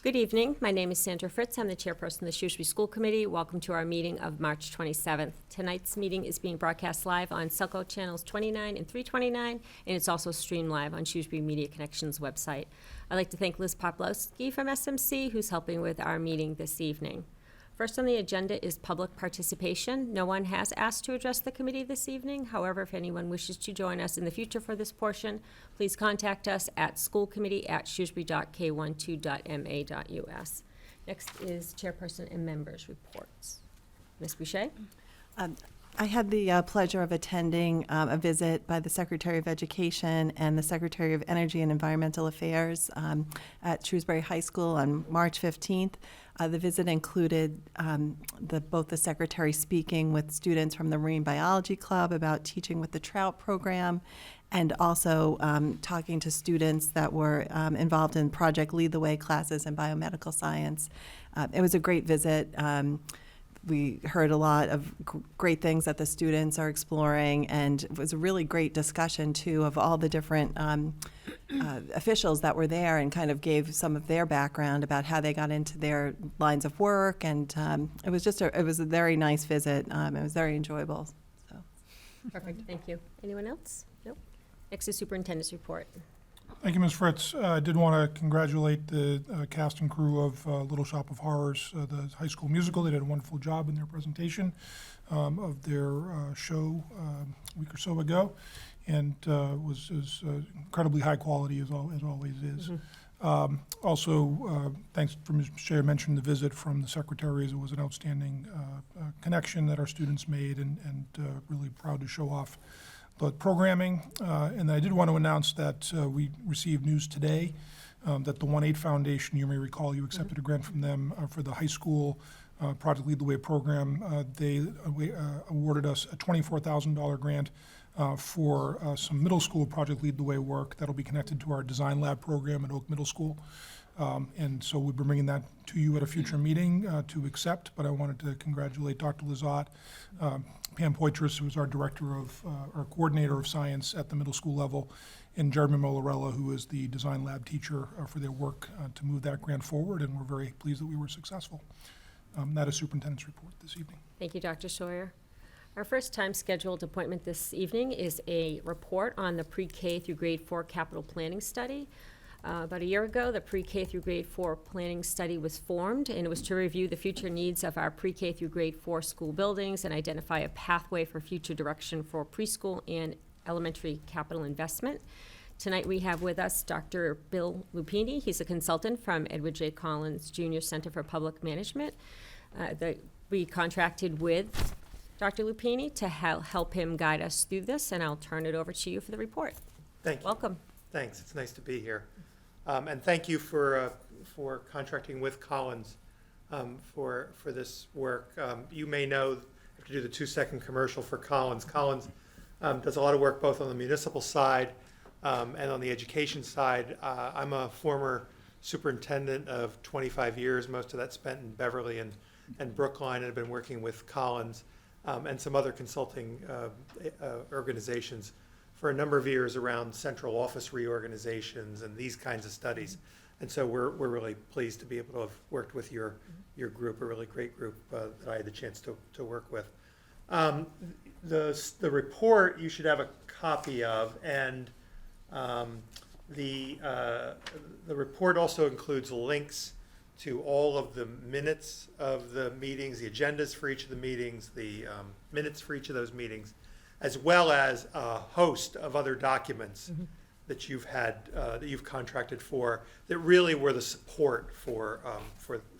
Good evening. My name is Sandra Fritz. I'm the chairperson of the Shrewsbury School Committee. Welcome to our meeting of March 27th. Tonight's meeting is being broadcast live on Selco channels 29 and 329, and it's also streamed live on Shrewsbury Media Connections website. I'd like to thank Liz Poplowski from SMC, who's helping with our meeting this evening. First on the agenda is public participation. No one has asked to address the committee this evening. However, if anyone wishes to join us in the future for this portion, please contact us at schoolcommittee@shrewsbury.k12.ma.us. Next is chairperson and members' reports. Ms. Boucher? I had the pleasure of attending a visit by the Secretary of Education and the Secretary of Energy and Environmental Affairs at Shrewsbury High School on March 15th. The visit included both the Secretary speaking with students from the Marine Biology Club about teaching with the trout program, and also talking to students that were involved in Project Lead the Way classes in biomedical science. It was a great visit. We heard a lot of great things that the students are exploring, and it was a really great discussion, too, of all the different officials that were there, and kind of gave some of their background about how they got into their lines of work. And it was a very nice visit. It was very enjoyable. So. Perfect. Thank you. Anyone else? Nope. Next is superintendent's report. Thank you, Ms. Fritz. I did want to congratulate the cast and crew of Little Shop of Horrors, the high school musical. They did a wonderful job in their presentation of their show a week or so ago, and was incredibly high quality as always is. Mm-hmm. Also, thanks for Ms. Shea mentioned the visit from the secretaries. It was an outstanding connection that our students made, and really proud to show off the programming. And I did want to announce that we received news today that the 1-8 Foundation, you may recall, you accepted a grant from them for the high school Project Lead the Way program. They awarded us a $24,000 grant for some middle school Project Lead the Way work that'll be connected to our design lab program at Oak Middle School. And so we'll be bringing that to you at a future meeting to accept, but I wanted to congratulate Dr. Lizotte, Pam Poitras, who is our director of, our coordinator of science at the middle school level, and Jeremy Molarella, who is the design lab teacher, for their work to move that grant forward, and we're very pleased that we were successful. That is superintendent's report this evening. Thank you, Dr. Sawyer. Our first time scheduled appointment this evening is a report on the pre-K through grade 4 capital planning study. About a year ago, the pre-K through grade 4 planning study was formed, and it was to review the future needs of our pre-K through grade 4 school buildings and identify a pathway for future direction for preschool and elementary capital investment. Tonight we have with us Dr. Bill Lupini. He's a consultant from Edward J. Collins Jr. Center for Public Management. We contracted with Dr. Lupini to help him guide us through this, and I'll turn it over to you for the report. Thank you. Welcome. Thanks. It's nice to be here. And thank you for contracting with Collins for this work. You may know, I have to do the 2-second commercial for Collins. Collins does a lot of work both on the municipal side and on the education side. I'm a former superintendent of 25 years, most of that spent in Beverly and Brookline, and have been working with Collins and some other consulting organizations for a number of years around central office reorganizations and these kinds of studies. And so we're really pleased to be able to have worked with your group, a really great group that I had the chance to work with. The report you should have a copy of, and the report also includes links to all of the minutes of the meetings, the agendas for each of the meetings, the minutes for each of those meetings, as well as a host of other documents that you've had, that you've contracted for, that really were the support for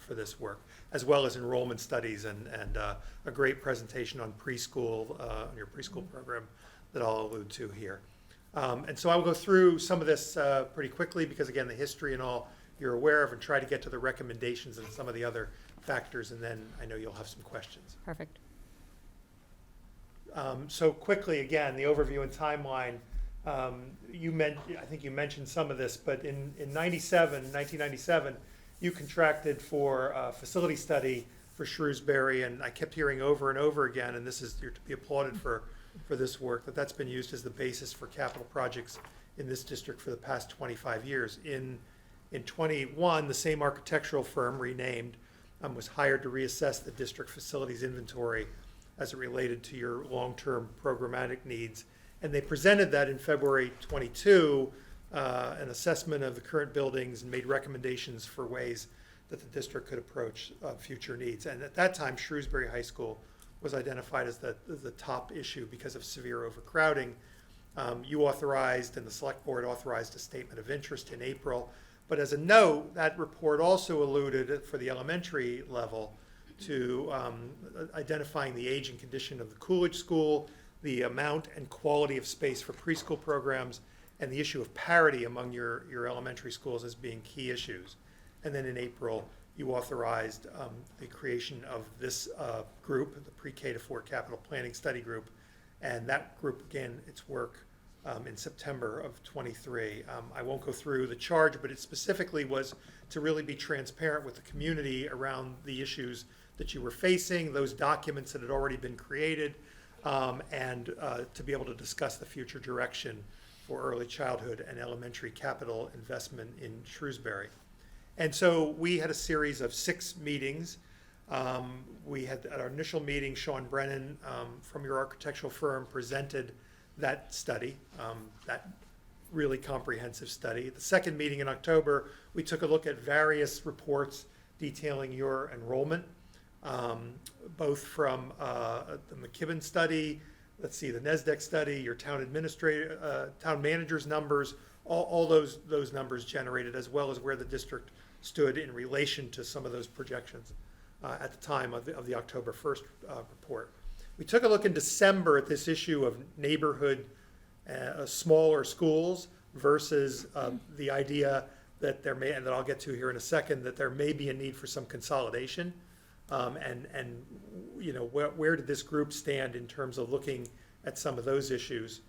this work, as well as enrollment studies and a great presentation on preschool, on your preschool program that I'll allude to here. And so I'll go through some of this pretty quickly because, again, the history and all you're aware of, and try to get to the recommendations and some of the other factors, and then I know you'll have some questions. Perfect. So quickly, again, the overview and timeline. I think you mentioned some of this, but in 1997, you contracted for a facility study for Shrewsbury, and I kept hearing over and over again, and this is, you're to be applauded for this work, that's been used as the basis for capital projects in this district for the past 25 years. In In '21, the same architectural firm, renamed, was hired to reassess the district facilities inventory as it related to your long-term programmatic needs. And they presented that in February '22, an assessment of the current buildings, and made recommendations for ways that the district could approach future needs. And at that time, Shrewsbury High School was identified as the top issue because of severe overcrowding. You authorized, and the select board authorized, a statement of interest in April. But as a note, that report also alluded, for the elementary level, to identifying the age and condition of the Coolidge School, the amount and quality of space for preschool programs, and the issue of parity among your elementary schools as being key issues. And then in April, you authorized the creation of this group, the Pre-K to 4 Capital Planning Study Group, and that group began its work in September of '23. I won't go through the charge, but it specifically was to really be transparent with the community around the issues that you were facing, those documents that had already been created, and to be able to discuss the future direction for early childhood and elementary capital investment in Shrewsbury. And so we had a series of 6 meetings. We had, at our initial meeting, Sean Brennan from your architectural firm presented that study, that really comprehensive study. At the second meeting in October, we took a look at various reports detailing your enrollment, both from the McKibben study, let's see, the NESDEC study, your town administrator, town manager's numbers, all those numbers generated, as well as where the district stood in relation to some of those projections at the time of the October 1st report. We took a look in December at this issue of neighborhood smaller schools versus the idea that there may, and that I'll get to here in a second, that there may be a need for some consolidation. And you know, where did this group stand in terms of looking at some of those issues?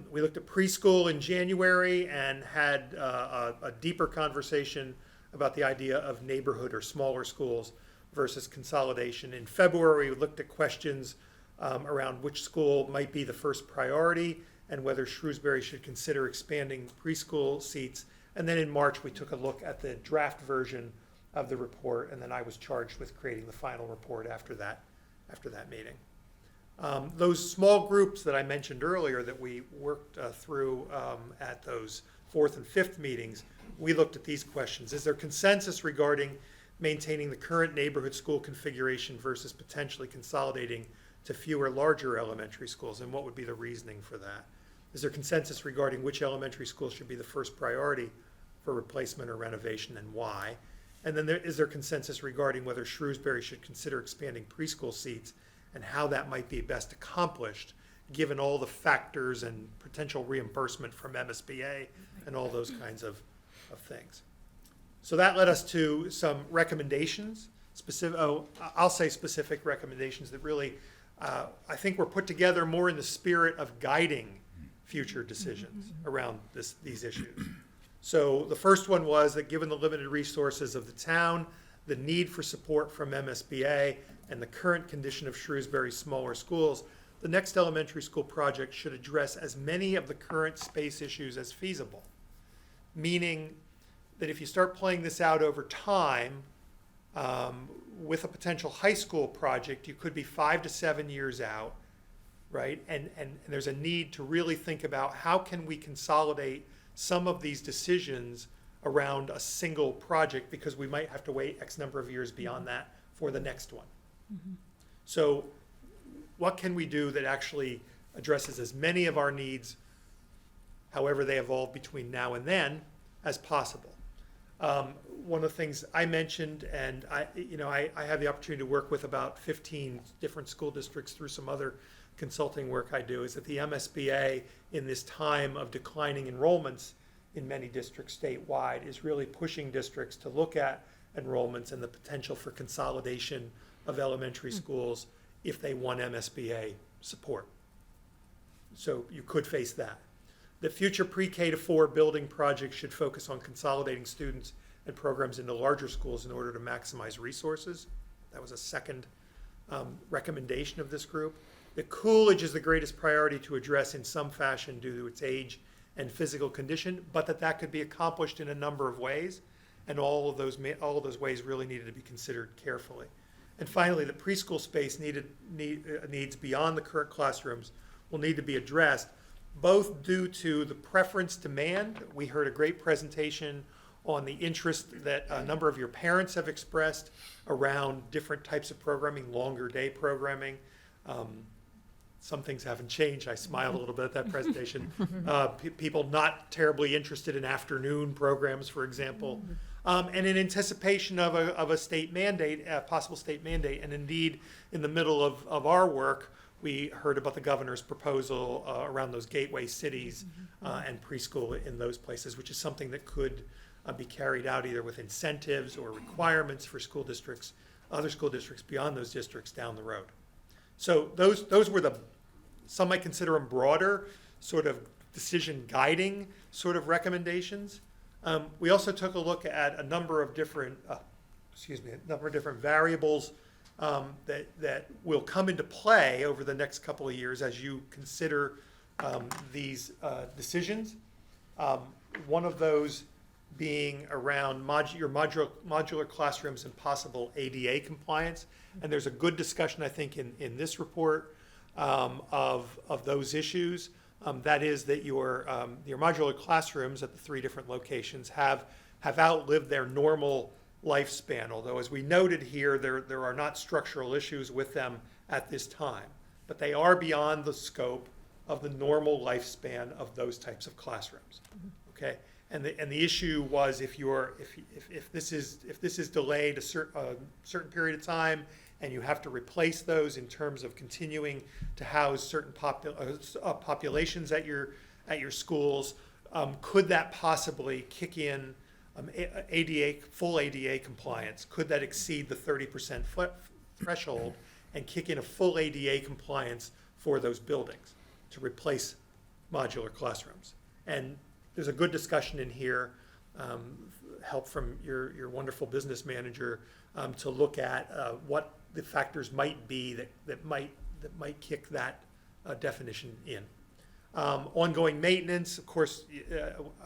We looked at preschool in January and had a deeper conversation about the idea of neighborhood or smaller schools versus consolidation. In February, we looked at questions around which school might be the first priority and whether Shrewsbury should consider expanding preschool seats. And then in March, we took a look at the draft version of the report, and then I was charged with creating the final report after that meeting. Those small groups that I mentioned earlier that we worked through at those 4th and 5th meetings, we looked at these questions. Is there consensus regarding maintaining the current neighborhood school configuration versus potentially consolidating to fewer larger elementary schools, and what would be the reasoning for that? Is there consensus regarding which elementary school should be the first priority for replacement or renovation, and why? And then is there consensus regarding whether Shrewsbury should consider expanding preschool seats and how that might be best accomplished, given all the factors and potential reimbursement from MSBA and all those kinds of things. So that led us to some recommendations, specific recommendations that really, I think were put together more in the spirit of guiding future decisions around these issues. So the first one was that given the limited resources of the town, the need for support from MSBA, and the current condition of Shrewsbury's smaller schools, the next elementary school project should address as many of the current space issues as feasible. Meaning that if you start playing this out over time, with a potential high school project, you could be 5 to 7 years out, right? And there's a need to really think about how can we consolidate some of these decisions around a single project, because we might have to wait X number of years beyond that for the next one. Mm-hmm. So what can we do that actually addresses as many of our needs, however they evolve between now and then, as possible? One of the things I mentioned, and I have the opportunity to work with about 15 different school districts through some other consulting work I do, is that the MSBA, in this time of declining enrollments in many districts statewide, is really pushing districts to look at enrollments and the potential for consolidation of elementary schools if they want MSBA support. So you could face that. The future pre-K to 4 building projects should focus on consolidating students and programs into larger schools in order to maximize resources. That was a second recommendation of this group. The Coolidge is the greatest priority to address in some fashion due to its age and physical condition, but that could be accomplished in a number of ways, and all of those ways really needed to be considered carefully. And finally, the preschool space needs beyond the current classrooms will need to be addressed, both due to the preference demand. We heard a great presentation on the interest that a number of your parents have expressed around different types of programming, longer day programming. Some things haven't changed. I smiled a little bit at that presentation. People not terribly interested in afternoon programs, for example. And in anticipation of a state mandate, a possible state mandate, and indeed in the middle of our work, we heard about the governor's proposal around those gateway cities and preschool in those places, which is something that could be carried out either with incentives or requirements for school districts, other school districts beyond those districts down the road. So those were some might consider them broader, sort of decision guiding sort of recommendations. We also took a look at a number of different, variables that will come into play over the next couple of years as you consider these decisions. One of those being around your modular classrooms and possible ADA compliance. And there's a good discussion, I think, in this report of those issues. That is that your modular classrooms at the 3 different locations have outlived their normal lifespan, although as we noted here, there are not structural issues with them at this time. But they are beyond the scope of the normal lifespan of those types of classrooms. Okay? And the issue was if this is delayed a certain period of time, and you have to replace those in terms of continuing to house certain populations at your schools, could that possibly kick in full ADA compliance? Could that exceed the 30% threshold and kick in a full ADA compliance for those buildings to replace modular classrooms? And there's a good discussion in here, help from your wonderful business manager to look at what the factors might be that might kick that definition in. Ongoing maintenance, of course,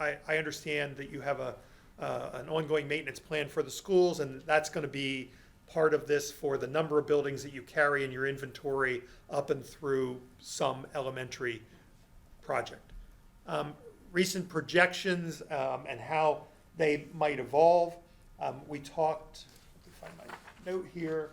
I understand that you have an ongoing maintenance plan for the schools, and that's going to be part of this for the number of buildings that you carry in your inventory up and through some elementary project. Recent projections and how they might evolve. We talked, let me find my note here.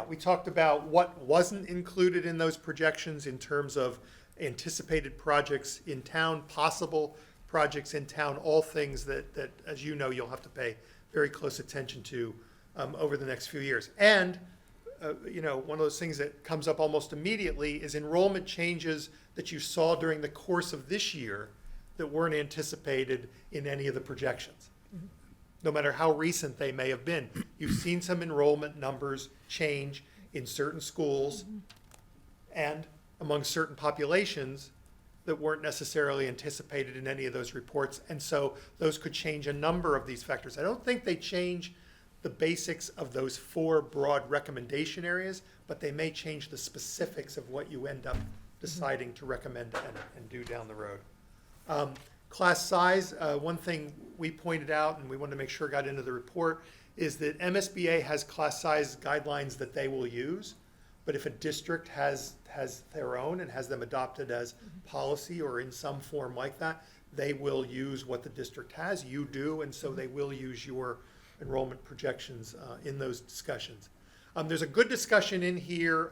We talked about what wasn't included in those projections in terms of anticipated projects in town, possible projects in town, all things that as you know, you'll have to pay very close attention to over the next few years. And one of those things that comes up almost immediately is enrollment changes that you saw during the course of this year that weren't anticipated in any of the projections. No matter how recent they may have been. You've seen some enrollment numbers change in certain schools and among certain populations that weren't necessarily anticipated in any of those reports. And so those could change a number of these factors. I don't think they change the basics of those 4 broad recommendation areas, but they may change the specifics of what you end up deciding to recommend and do down the road. Class size, one thing we pointed out and we wanted to make sure got into the report is that MSBA has class size guidelines that they will use, but if a district has their own and has them adopted as policy or in some form like that, they will use what the district has. You do, and so they will use your enrollment projections in those discussions. There's a good discussion in here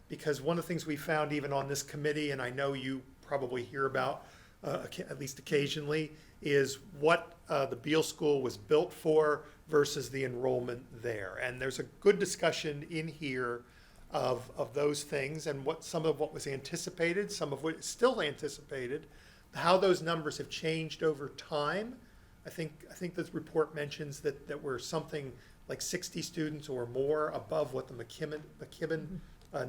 because one of the things we found even on this committee, and I know you probably hear about at least occasionally, is what the Beale School was built for versus the enrollment there. And there's a good discussion in here of those things and some of what was anticipated, some of what is still anticipated, how those numbers have changed over time. I think this report mentions that we're something like 60 students or more above what the McKibben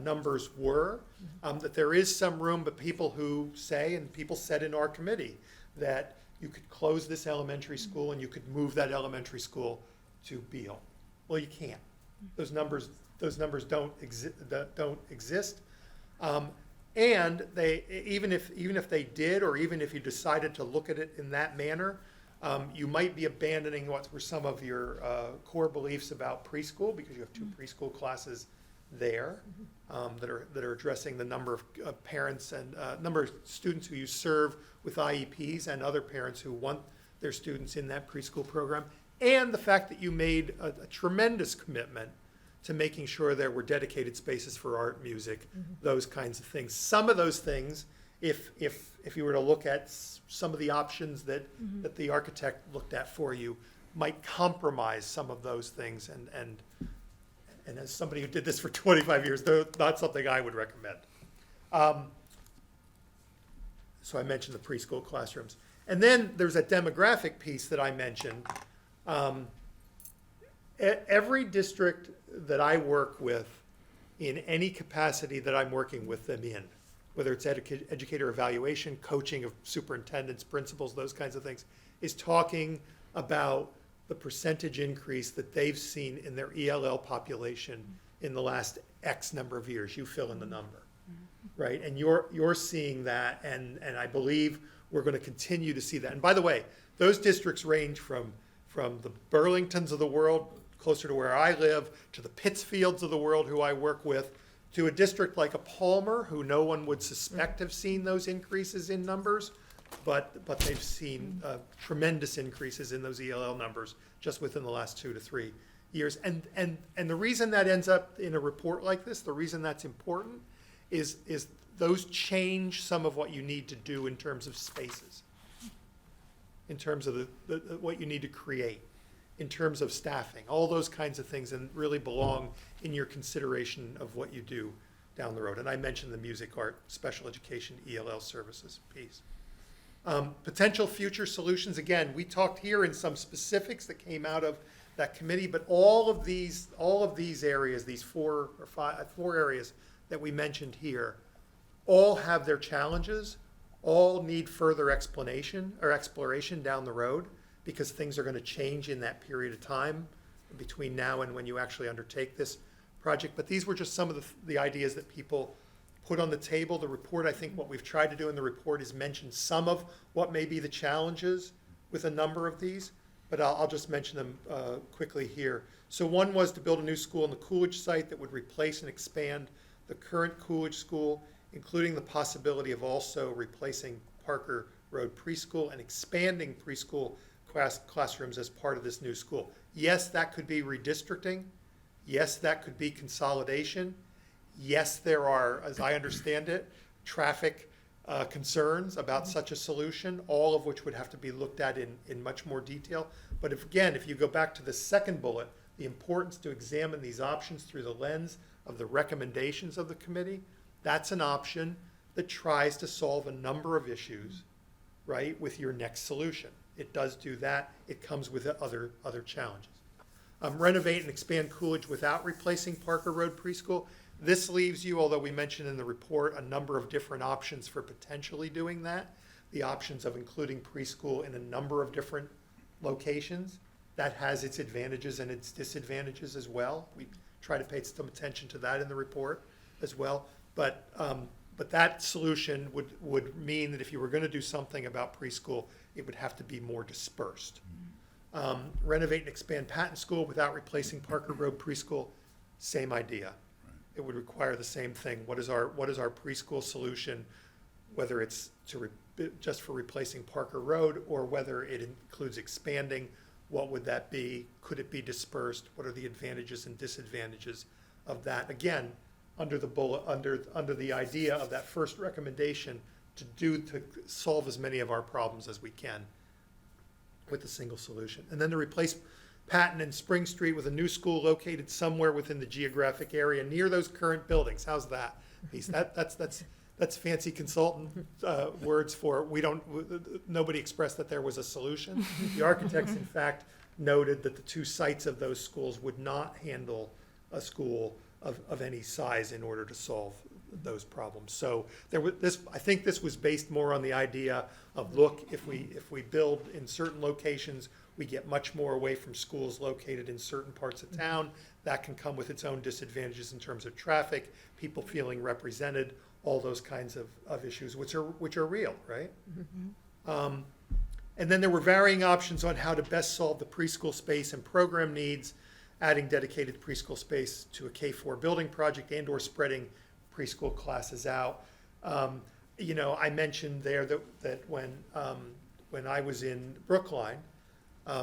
numbers were, that there is some room, but people who say, and people said in our committee, that you could close this elementary school and you could move that elementary school to Beale. Well, you can't. Those numbers those numbers don't exist. And they, even if they did, or even if you decided to look at it in that manner, you might be abandoning what were some of your core beliefs about preschool, because you have two preschool classes there that are addressing the number of parents and number of students who you serve with IEPs, and other parents who want their students in that preschool program, and the fact that you made a tremendous commitment to making sure there were dedicated spaces for art, music, those kinds of things. Some of those things, if you were to look at some of the options that the architect looked at for you, might compromise some of those things. And as somebody who did this for 25 years, they're not something I would recommend. So I mentioned the preschool classrooms. And then there's a demographic piece that I mentioned. Every district that I work with, in any capacity that I'm working with them in, whether it's educator evaluation, coaching of superintendents, principals, those kinds of things, is talking about the percentage increase that they've seen in their ELL population in the last X number of years. You fill in the number, right? And you're seeing that, and I believe we're going to continue to see that. And by the way, those districts range from the Burlingtons of the world, closer to where I live, to the Pittsfields of the world, who I work with, to a district like a Palmer, who no one would suspect have seen those increases in numbers, but they've seen tremendous increases in those ELL numbers just within the last 2 to 3 years. And the reason that ends up in a report like this, the reason that's important, is those change some of what you need to do in terms of spaces, in terms of what you need to create, in terms of staffing, all those kinds of things, and really belong in your consideration of what you do down the road. And I mentioned the music, art, special education, ELL services piece. Potential future solutions, again, we talked here in some specifics that came out of that committee, but all of these areas, these four areas that we mentioned here, all have their challenges, all need further explanation or exploration down the road, because things are going to change in that period of time between now and when you actually undertake this project. But these were just some of the ideas that people put on the table. The report, I think what we've tried to do in the report is mention some of what may be the challenges with a number of these, but I'll just mention them quickly here. So one was to build a new school on the Coolidge site that would replace and expand the current Coolidge school, including the possibility of also replacing Parker Road Preschool and expanding preschool classrooms as part of this new school. Yes, that could be redistricting. Yes, that could be consolidation. Yes, there are, as I understand it, traffic concerns about such a solution, all of which would have to be looked at in much more detail. But if you go back to the second bullet, the importance to examine these options through the lens of the recommendations of the committee, that's an option that tries to solve a number of issues, right, with your next solution. It does do that. It comes with other challenges. Renovate and expand Coolidge without replacing Parker Road Preschool. This leaves you, although we mentioned in the report, a number of different options for potentially doing that. The options of including preschool in a number of different locations. That has its advantages and its disadvantages as well. We try to pay some attention to that in the report as well. But that solution would mean that if you were going to do something about preschool, it would have to be more dispersed. Renovate and expand Patton School without replacing Parker Road Preschool, same idea. It would require the same thing. What is our preschool solution, whether it's just for replacing Parker Road or whether it includes expanding? What would that be? Could it be dispersed? What are the advantages and disadvantages of that? Again, under the bullet, under the idea of that first recommendation to solve as many of our problems as we can with a single solution. And then to replace Patton and Spring Street with a new school located somewhere within the geographic area near those current buildings. How's that? That's fancy consultant words for nobody expressed that there was a solution. The architects, in fact, noted that the two sites of those schools would not handle a school of any size in order to solve those problems. So I think this was based more on the idea of, look, if we build in certain locations, we get much more away from schools located in certain parts of town. That can come with its own disadvantages in terms of traffic, people feeling represented, all those kinds of issues, which are real, right? And then there were varying options on how to best solve the preschool space and program needs, adding dedicated preschool space to a K-4 building project and/or spreading preschool classes out. I mentioned there that when I was in Brookline,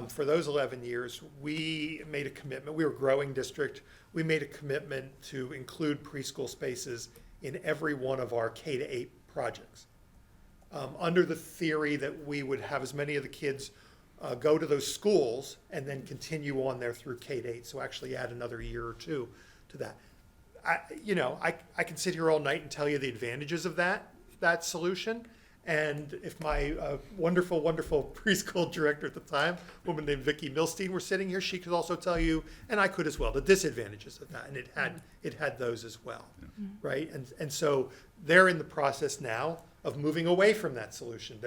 for those 11 years, we made a commitment. We were a growing district. We made a commitment to include preschool spaces in every one of our K-8 projects, under the theory that we would have as many of the kids go to those schools and then continue on there through K-8. So actually add another year or two to that. I can sit here all night and tell you the advantages of that solution. And if my wonderful, wonderful preschool director at the time, a woman named Vicki Milstein, were sitting here, she could also tell you, and I could as well, the disadvantages of that. And it had those as well, right? And so they're in the process now of moving away from that solution.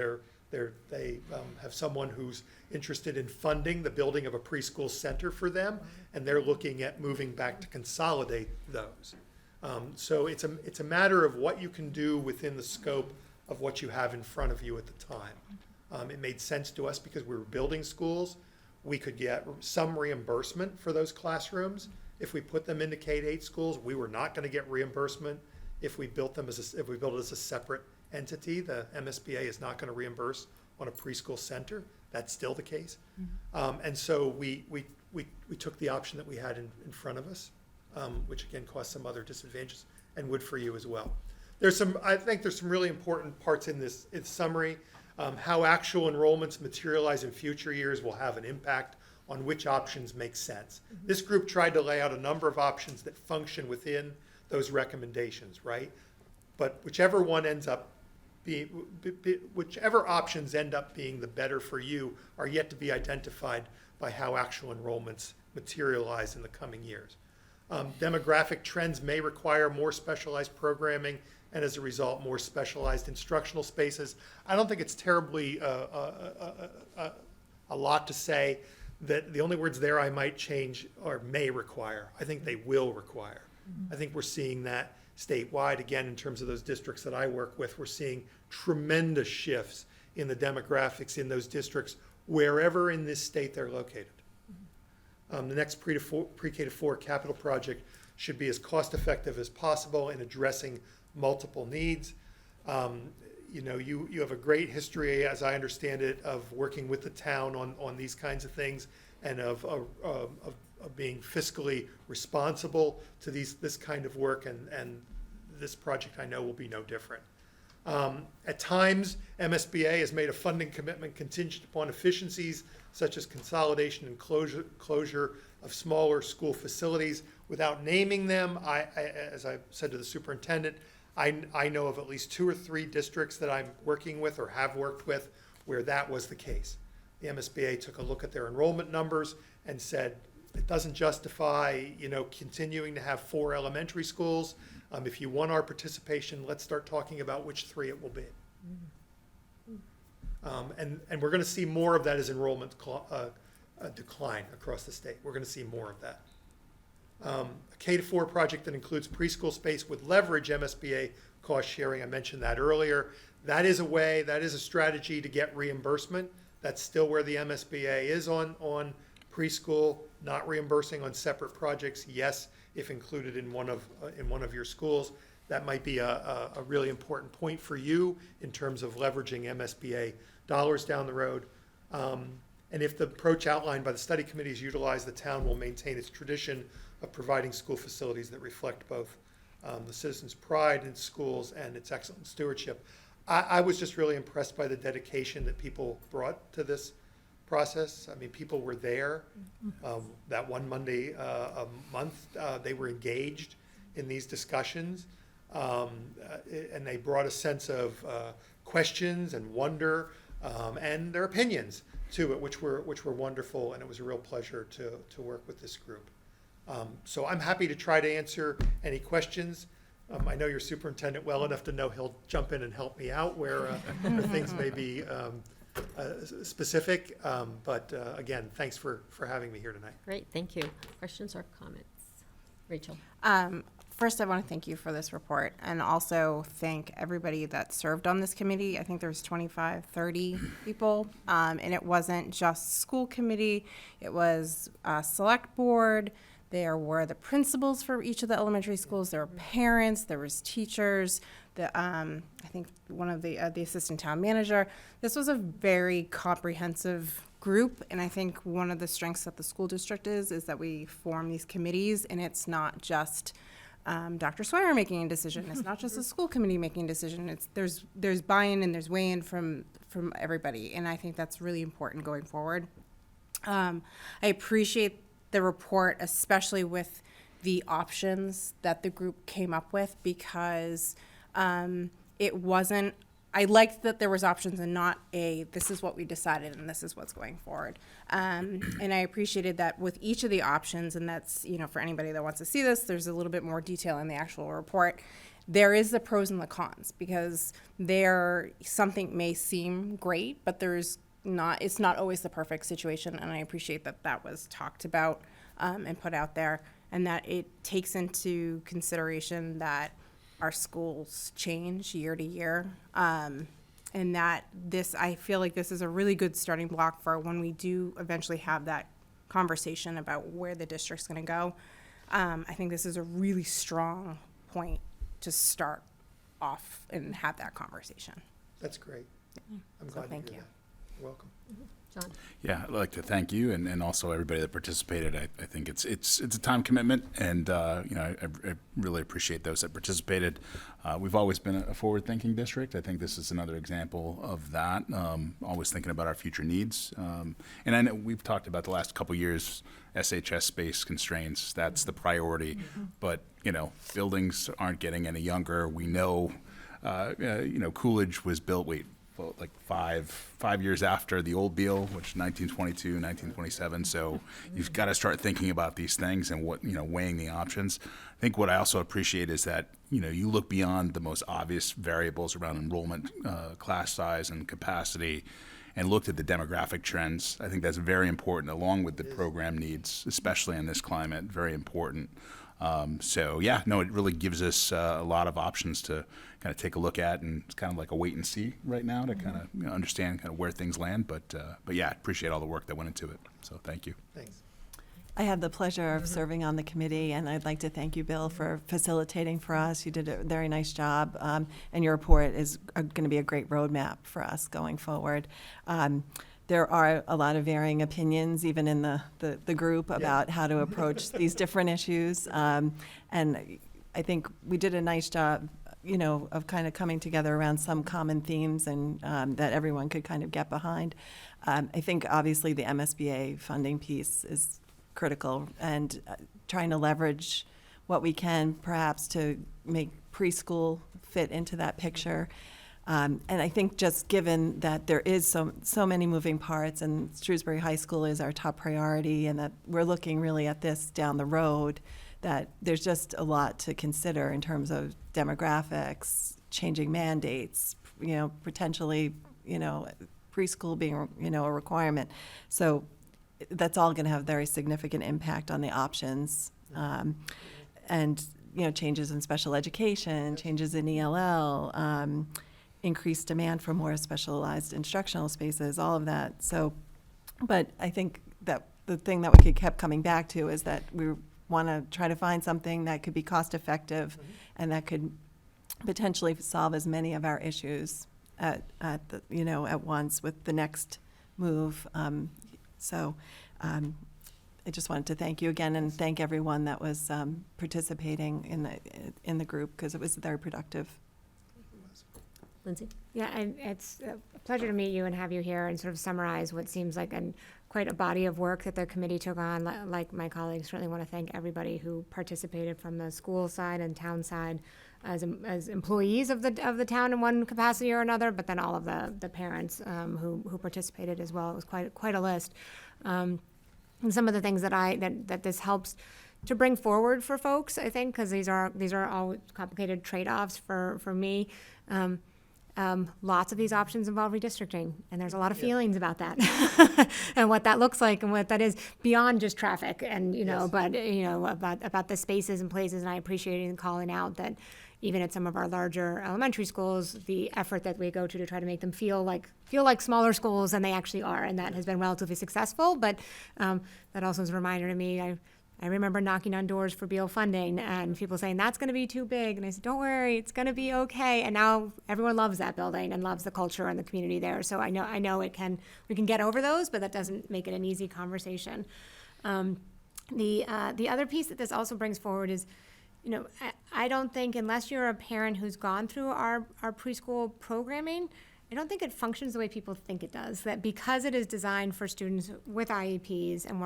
They have someone who's interested in funding the building of a preschool center for them, and they're looking at moving back to consolidate those. So it's a matter of what you can do within the scope of what you have in front of you at the time. It made sense to us because we were building schools. We could get some reimbursement for those classrooms. If we put them into K-8 schools, we were not going to get reimbursement if we built it as a separate entity. The MSBA is not going to reimburse on a preschool center. That's still the case. And so we took the option that we had in front of us, which again caused some other disadvantages and would for you as well. I think there's some really important parts in this summary. How actual enrollments materialize in future years will have an impact on which options make sense. This group tried to lay out a number of options that function within those recommendations, right? But whichever options end up being the better for you are yet to be identified by how actual enrollments materialize in the coming years. Demographic trends may require more specialized programming and as a result, more specialized instructional spaces. I don't think it's terribly a lot to say that the only words there I might change are may require. I think they will require. I think we're seeing that statewide. Again, in terms of those districts that I work with, we're seeing tremendous shifts in the demographics in those districts wherever in this state they're located. The next pre-K to 4 capital project should be as cost-effective as possible in addressing multiple needs. You have a great history, as I understand it, of working with the town on these kinds of things and of being fiscally responsible to this kind of work, and this project I know will be no different. At times, MSBA has made a funding commitment contingent upon efficiencies such as consolidation and closure of smaller school facilities. Without naming them, as I said to the superintendent, I know of at least 2 or 3 districts that I'm working with or have worked with where that was the case. The MSBA took a look at their enrollment numbers and said, it doesn't justify, continuing to have 4 elementary schools. If you want our participation, let's start talking about which 3 it will be. And we're going to see more of that as enrollment decline across the state. We're going to see more of that. A K to 4 project that includes preschool space would leverage MSBA cost sharing. I mentioned that earlier. That is a strategy to get reimbursement. That's still where the MSBA is on preschool, not reimbursing on separate projects. Yes, if included in one of your schools, that might be a really important point for you in terms of leveraging MSBA dollars down the road. And if the approach outlined by the study committee is utilized, the town will maintain its tradition of providing school facilities that reflect both the citizens' pride in schools and its excellent stewardship. I was just really impressed by the dedication that people brought to this process. I mean, people were there. That one Monday a month, they were engaged in these discussions, and they brought a sense of questions and wonder and their opinions to it, which were wonderful, and it was a real pleasure to work with this group. So I'm happy to try to answer any questions I know your superintendent well enough to know he'll jump in and help me out where things may be specific. But again, thanks for having me here tonight. Great, thank you. Questions or comments? Rachel? First, I want to thank you for this report and also thank everybody that served on this committee. I think there's 25, 30 people, and it wasn't just school committee. It was select board. There were the principals for each of the elementary schools. There were parents. There was teachers. I think one of the assistant town manager. This was a very comprehensive group, and I think one of the strengths that the school district is that we form these committees, and it's not just Dr. Swire making a decision. It's not just a school committee making a decision. There's buy-in and there's weigh-in from everybody, and I think that's really important going forward. I appreciate the report, especially with the options that the group came up with, because it wasn't. I liked that there was options and not this is what we decided and this is what's going forward. And I appreciated that with each of the options, and that's, for anybody that wants to see this, there's a little bit more detail in the actual report. There is the pros and the cons, because something may seem great, but it's not always the perfect situation. And I appreciate that was talked about and put out there, and that it takes into consideration that our schools change year to year, and that I feel like this is a really good starting block for when we do eventually have that conversation about where the district's going to go. I think this is a really strong point to start off and have that conversation. That's great. I'm glad to thank hear you. that. You're welcome. John? Yeah, I'd like to thank you and also everybody that participated. I think it's a time commitment, and I really appreciate those that participated. We've always been a forward-thinking district. I think this is another example of that. Always thinking about our future needs. And I know we've talked about the last couple years, SHS space constraints. That's the priority. But buildings aren't getting any younger. We know, Coolidge was built. Like five years after the old deal, which 1922, 1927. So you've got to start thinking about these things and weighing the options. I think what I also appreciate is that, you look beyond the most obvious variables around enrollment, class size and capacity, and looked at the demographic trends. I think that's very important, along with the program needs, especially in this climate, very important. It really gives us a lot of options to kind of take a look at, and it's kind of like a wait and see right now to kind of understand kind of where things land. But I appreciate all the work that went into it. So thank you. Thanks. I had the pleasure of serving on the committee, and I'd like to thank you, Bill, for facilitating for us. You did a very nice job, and your report is going to be a great roadmap for us going forward. There are a lot of varying opinions, even in the group, about how to approach these different issues. And I think we did a nice job, of kind of coming together around some common themes and that everyone could kind of get behind. I think obviously the MSBA funding piece is critical, and trying to leverage what we can perhaps to make preschool fit into that picture. And I think just given that there is so many moving parts, and Shrewsbury High School is our top priority, and that we're looking really at this down the road, that there's just a lot to consider in terms of demographics, changing mandates, potentially, preschool being, a requirement. So that's all going to have very significant impact on the options. And, changes in special education, changes in ELL, increased demand for more specialized instructional spaces, all of that. So, but I think that the thing that we kept coming back to is that we want to try to find something that could be cost effective and that could potentially solve as many of our issues at once with the next move. I just wanted to thank you again and thank everyone that was participating in the group, because it was very productive. Lindsay? Yeah, and it's a pleasure to meet you and have you here and sort of summarize what seems like quite a body of work that the committee took on. Like my colleagues, certainly want to thank everybody who participated from the school side and town side as employees of the town in one capacity or another, but then all of the parents who participated as well. It was quite a list. And some of the things that this helps to bring forward for folks, I think, because these are all complicated trade-offs for me. Lots of these options involve redistricting, and there's a lot of feelings about that and what that looks like and what that is beyond just traffic and, Yes. but, about the spaces and places. And I appreciate you calling out that even at some of our larger elementary schools, the effort that we go to try to make them feel like smaller schools than they actually are. And that has been relatively successful. But that also is a reminder to me, I remember knocking on doors for Beal funding and people saying, that's going to be too big. And I said, don't worry, it's going to be okay. And now everyone loves that building and loves the culture and the community there. So I know we can get over those, but that doesn't make it an easy conversation. The other piece that this also brings forward is, I don't think, unless you're a parent who's gone through our preschool programming, I don't think it functions the way people think it does. That because it is designed for students with IEPs, and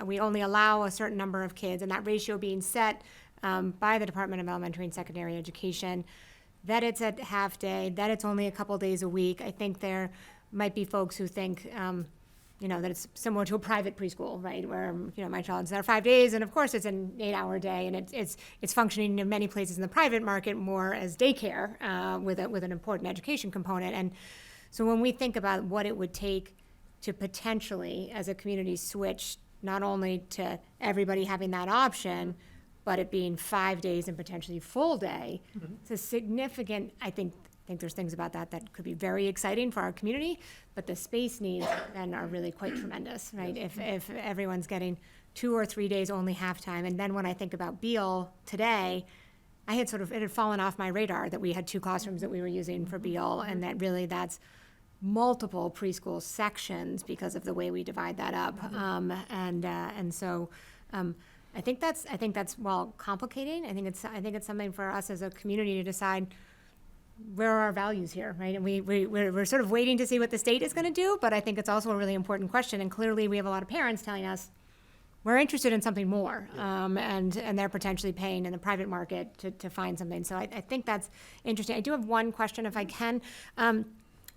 we only allow a certain number of kids, and that ratio being set by the Department of Elementary and Secondary Education, that it's a half day, that it's only a couple days a week. I think there might be folks who think, that it's similar to a private preschool, right? Where, my child's there 5 days, and of course it's an 8-hour day, and it's functioning in many places in the private market more as daycare with an important education component. And so when we think about what it would take to potentially, as a community, switch not only to everybody having that option, but it being 5 days and potentially full day, it's a significant, I think there's things about that could be very exciting for our community, but the space needs then are really quite tremendous, right? If everyone's getting 2 or 3 days only halftime, and then when I think about Beal today, it had fallen off my radar that we had 2 classrooms that we were using for Beal, and that really that's multiple preschool sections because of the way we divide that up, and so. I think that's well complicating. I think it's something for us as a community to decide where are our values here, right? And we're sort of waiting to see what the state is going to do, but I think it's also a really important question. And clearly, we have a lot of parents telling us we're interested in something more, and they're potentially paying in the private market to find something. So I think that's interesting. I do have one question, if I can.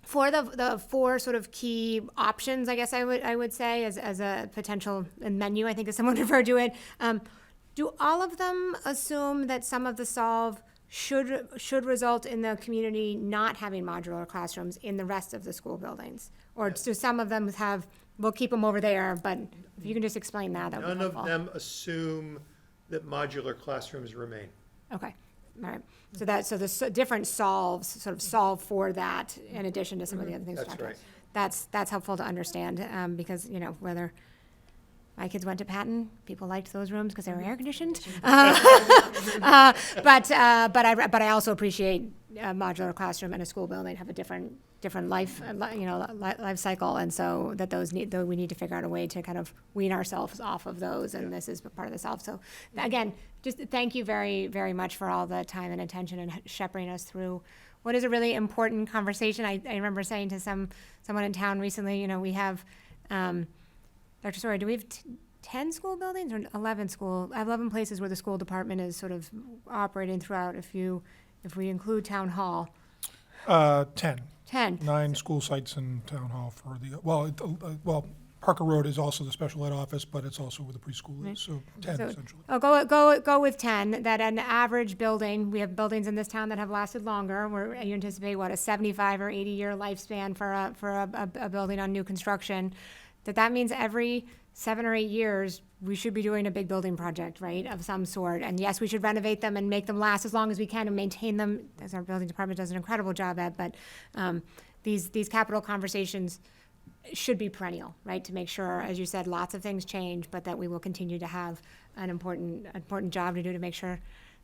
For the 4 sort of key options, I guess I would say as a potential menu, I think as someone referred to it, do all of them assume that some of the solve should result in the community not having modular classrooms in the rest of the school buildings? Or do some of them we'll keep them over there, but if you can just explain that would be None helpful. of them assume that modular classrooms remain. Okay, all right. So the different solves sort of solve for that in addition to some of the other things we That's talked about. right. That's helpful to understand, because, whether my kids went to Patton, people liked those rooms because they were air conditioned. But I also appreciate a modular classroom and a school building have a different life, life cycle, and so we need to figure out a way to kind of wean ourselves off of those, and this is part of the solve. So again, just thank you very, very much for all the time and attention and shepherding us through what is a really important conversation. I remember saying to someone in town recently, we have. Dr. Sawyer, do we have 10 school buildings or 11 places where the school department is sort of operating throughout if we include town hall? 10. 10. 9 school sites in town hall for Parker Road is also the special ed office, but it's also where the preschool is, so 10 So- essentially. Go with 10, that an average building, we have buildings in this town that have lasted longer, where you anticipate, a 75 or 80-year lifespan for a building on new construction, that means every 7 or 8 years, we should be doing a big building project, right, of some sort. And yes, we should renovate them and make them last as long as we can and maintain them, as our building department does an incredible job at. But these capital conversations should be perennial, right, to make sure, as you said, lots of things change, but that we will continue to have an important job to do to make sure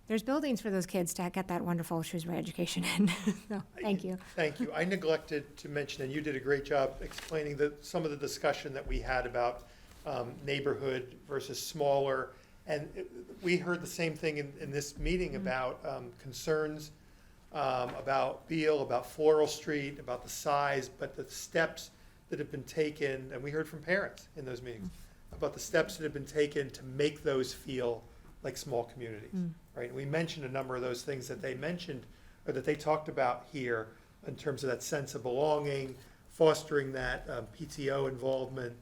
there's buildings for those kids to get that wonderful Shrewsbury education in. So, thank you. Thank you. I neglected to mention, and you did a great job explaining some of the discussion that we had about neighborhood versus smaller. And we heard the same thing in this meeting about concerns about Beal, about Floral Street, about the size, but the steps that have been taken, and we heard from parents in those meetings about the steps that have been taken to make those feel like small communities, right? And we mentioned a number of those things that they mentioned, or that they talked about here in terms of that sense of belonging, fostering that PTO involvement,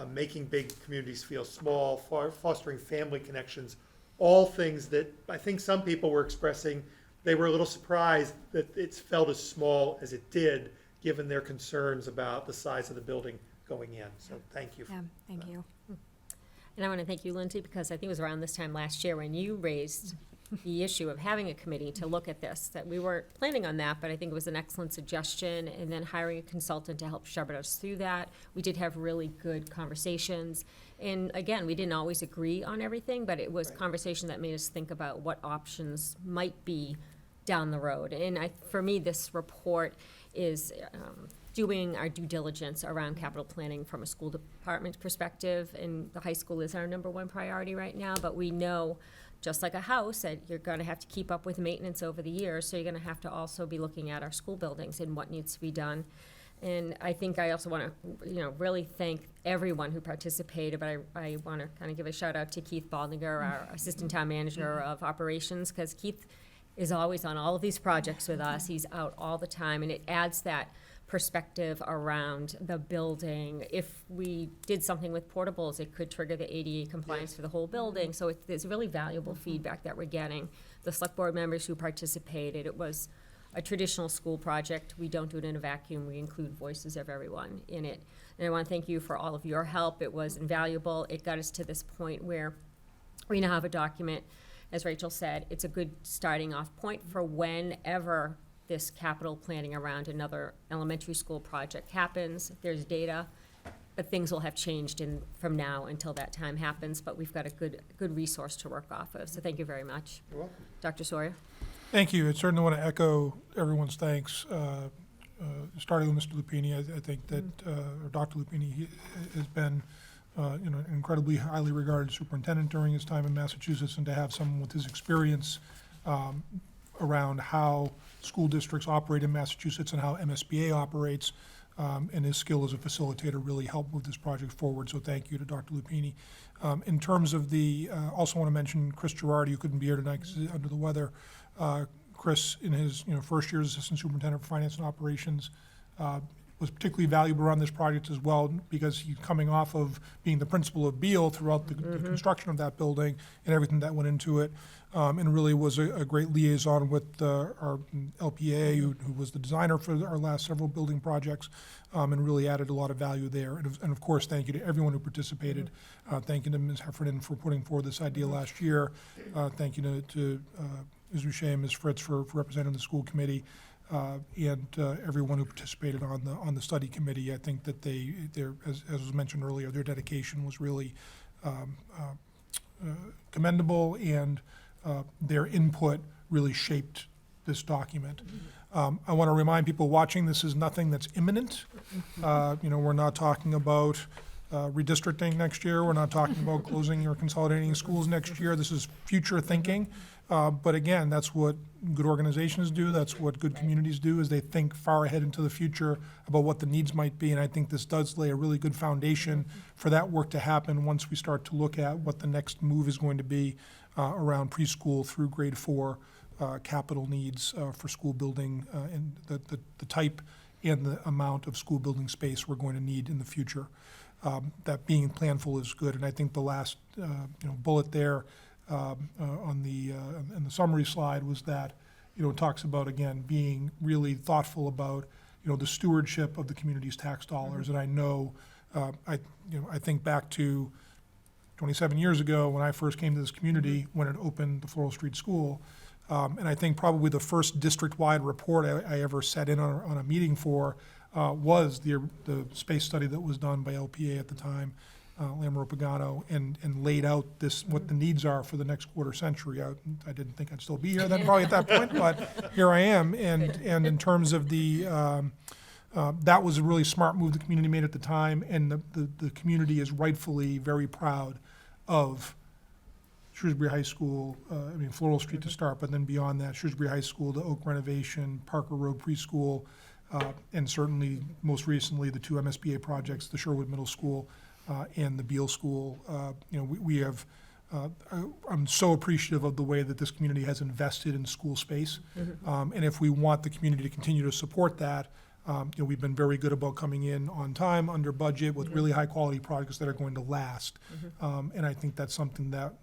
making big communities feel small, fostering family connections, all things that I think some people were expressing. They were a little surprised that it's felt as small as it did, given their concerns about the size of the building going in. So thank you. Yeah, thank you. And I want to thank you, Lindsay, because I think it was around this time last year when you raised the issue of having a committee to look at this, that we weren't planning on that, but I think it was an excellent suggestion, and then hiring a consultant to help shepherd us through that. We did have really good conversations, and again, we didn't always agree on everything, but it was conversation that made us think about what options might be down the road. And for me, this report is doing our due diligence around capital planning from a school department perspective, and the high school is our #1 priority right now, but we know, just like a house, that you're gonna have to keep up with maintenance over the years, so you're gonna have to also be looking at our school buildings and what needs to be done. And I think I also wanna, really thank everyone who participated, but I wanna kind of give a shout out to Keith Baldinger, our Assistant Town Manager of Operations, because Keith is always on all of these projects with us. He's out all the time, and it adds that perspective around the building. If we did something with portables, it could trigger the ADA compliance for the whole building. So there's really valuable feedback that we're getting. The select board members who participated, it was a traditional school project. We don't do it in a vacuum. We include voices of everyone in it. And I want to thank you for all of your help. It was invaluable. It got us to this point where we now have a document. As Rachel said, it's a good starting off point for whenever this capital planning around another elementary school project happens. There's data, but things will have changed from now until that time happens, but we've got a good resource to work off of. So thank you very much. You're welcome. Dr. Sawyer? Thank you. I certainly want to echo everyone's thanks, starting with Mr. Lupini. I think that, or Dr. Lupini, he has been, an incredibly highly regarded superintendent during his time in Massachusetts, and to have someone with his experience around how school districts operate in Massachusetts and how MSBA operates, and his skill as a facilitator really helped move this project forward. So thank you to Dr. Lupini. In terms of also want to mention Chris Girardi, who couldn't be here tonight because he's under the weather. Chris, in his first year as Assistant Superintendent for Finance and Operations, was particularly valuable around this project as well, because he's coming off of being the principal of Beal throughout the construction of that building and everything that went into it, and really was a great liaison with our LPA, who was the designer for our last several building projects, and really added a lot of value there. And of course, thank you to everyone who participated. Thank you to Ms. Heffernan for putting forward this idea last year. Thank you to Ms. Boucher and Ms. Fritz for representing the school committee. And everyone who participated on the study committee. I think that as was mentioned earlier, their dedication was really commendable, and their input really shaped this document. I want to remind people watching, this is nothing that's imminent. We're not talking about redistricting next year. We're not talking about closing or consolidating schools next year. This is future thinking. But again, that's what good organizations do. That's what good communities do, is they think far ahead into the future about what the needs might be. And I think this does lay a really good foundation for that work to happen once we start to look at what the next move is going to be around preschool through grade 4 capital needs for school building, and the type and the amount of school building space we're going to need in the future. That being planful is good. And I think the last bullet there in the summary slide was that, it talks about, again, being really thoughtful about, the stewardship of the community's tax dollars. And I know, I think back to 27 years ago when I first came to this community, when it opened the Floral Street School. And I think probably the first district-wide report I ever sat in on a meeting for was the space study that was done by LPA at the time, Lamro Pagano, and laid out what the needs are for the next quarter century. I didn't think I'd still be here then probably at that point, but here I am. And in terms of that was a really smart move the community made at the time, and the community is rightfully very proud of Shrewsbury High School, Floral Street to start, but then beyond that, Shrewsbury High School, the Oak renovation, Parker Road preschool, and certainly most recently the 2 MSBA projects, the Sherwood Middle School and the Beal School. We have, I'm so appreciative of the way that this community has invested in school space. And if we want the community to continue to support that, We've been very good about coming in on time, under budget, with really high-quality projects that are going to last. And I think that's something that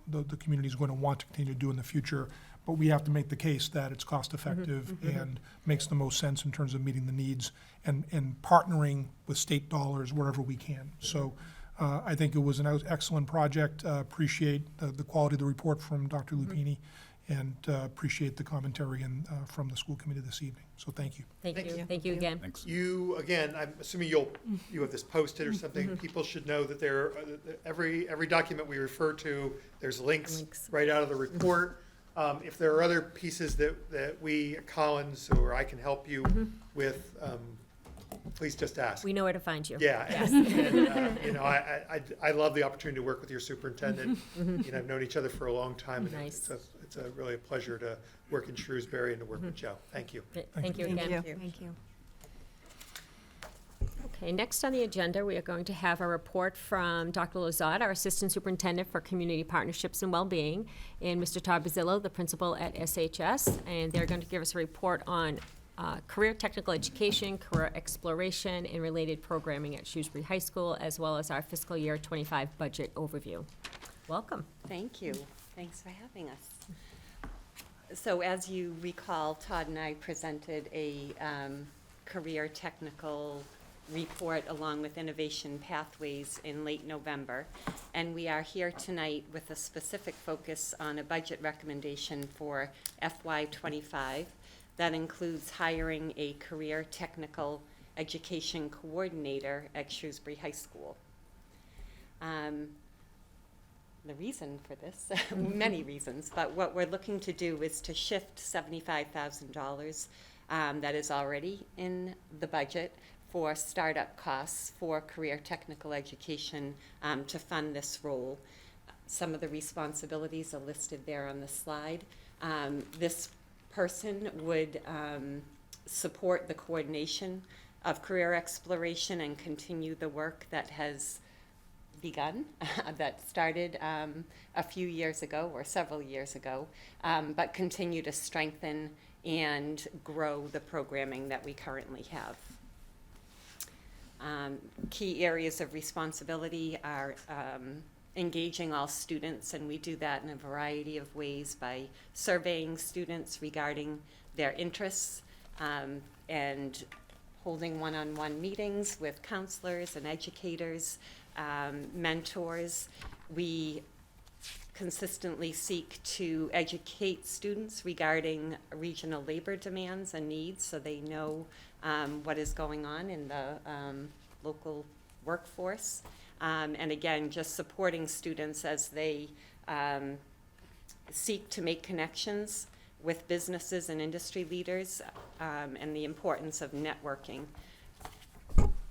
the community is going to want to continue to do in the future. But we have to make the case that it's cost-effective and makes the most sense in terms of meeting the needs and partnering with state dollars wherever we can. So I think it was an excellent project. Appreciate the quality of the report from Dr. Lupini, and appreciate the commentary from the school committee this evening. So thank you. Thank Thank you, you. thank you again. Thanks. You, again, I'm assuming you have this posted or something. People should know that every document we refer to, there's links right out of the report. If there are other pieces that we, Collins, or I can help you with, please just ask. We know where to find you. Yeah, and, I love the opportunity to work with your superintendent. I've known each other for a long time, and Nice. it's really a pleasure to work in Shrewsbury and to work with Joe. Thank you. Great. Thank you Thank again. you. Thank you. Okay, next on the agenda, we are going to have a report from Dr. Lozada, our Assistant Superintendent for Community Partnerships and Wellbeing, and Mr. Todd Bazzillo, the Principal at SHS, and they're going to give us a report on career technical education, career exploration, and related programming at Shrewsbury High School, as well as our fiscal year 25 budget overview. Welcome. Thank you. Thanks for having us. So as you recall, Todd and I presented a career technical report along with innovation pathways in late November. And we are here tonight with a specific focus on a budget recommendation for FY25 that includes hiring a career technical education coordinator at Shrewsbury High School. The reason for this, many reasons, but what we're looking to do is to shift $75,000 that is already in the budget for startup costs for career technical education to fund this role. Some of the responsibilities are listed there on the slide. This person would support the coordination of career exploration and continue the work that has begun, that started a few years ago or several years ago, but continue to strengthen and grow the programming that we currently have. Key areas of responsibility are engaging all students, and we do that in a variety of ways by surveying students regarding their interests and holding one-on-one meetings with counselors and educators, mentors. We consistently seek to educate students regarding regional labor demands and needs so they know what is going on in the local workforce. And again, just supporting students as they seek to make connections with businesses and industry leaders, and the importance of networking.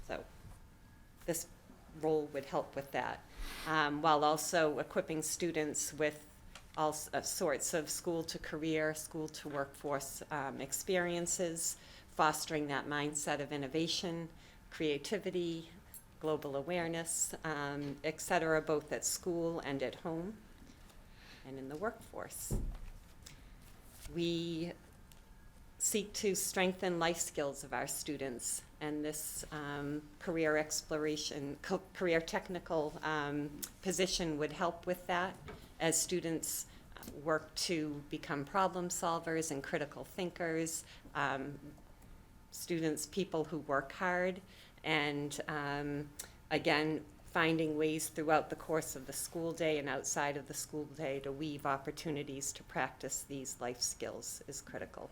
So this role would help with that, while also equipping students with all sorts of school to career, school to workforce experiences, fostering that mindset of innovation, creativity, global awareness, et cetera, both at school and at home and in the workforce. We seek to strengthen life skills of our students, and this career exploration, career technical position would help with that as students work to become problem solvers and critical thinkers, students, people who work hard, and again, finding ways throughout the course of the school day and outside of the school day to weave opportunities to practice these life skills is critical.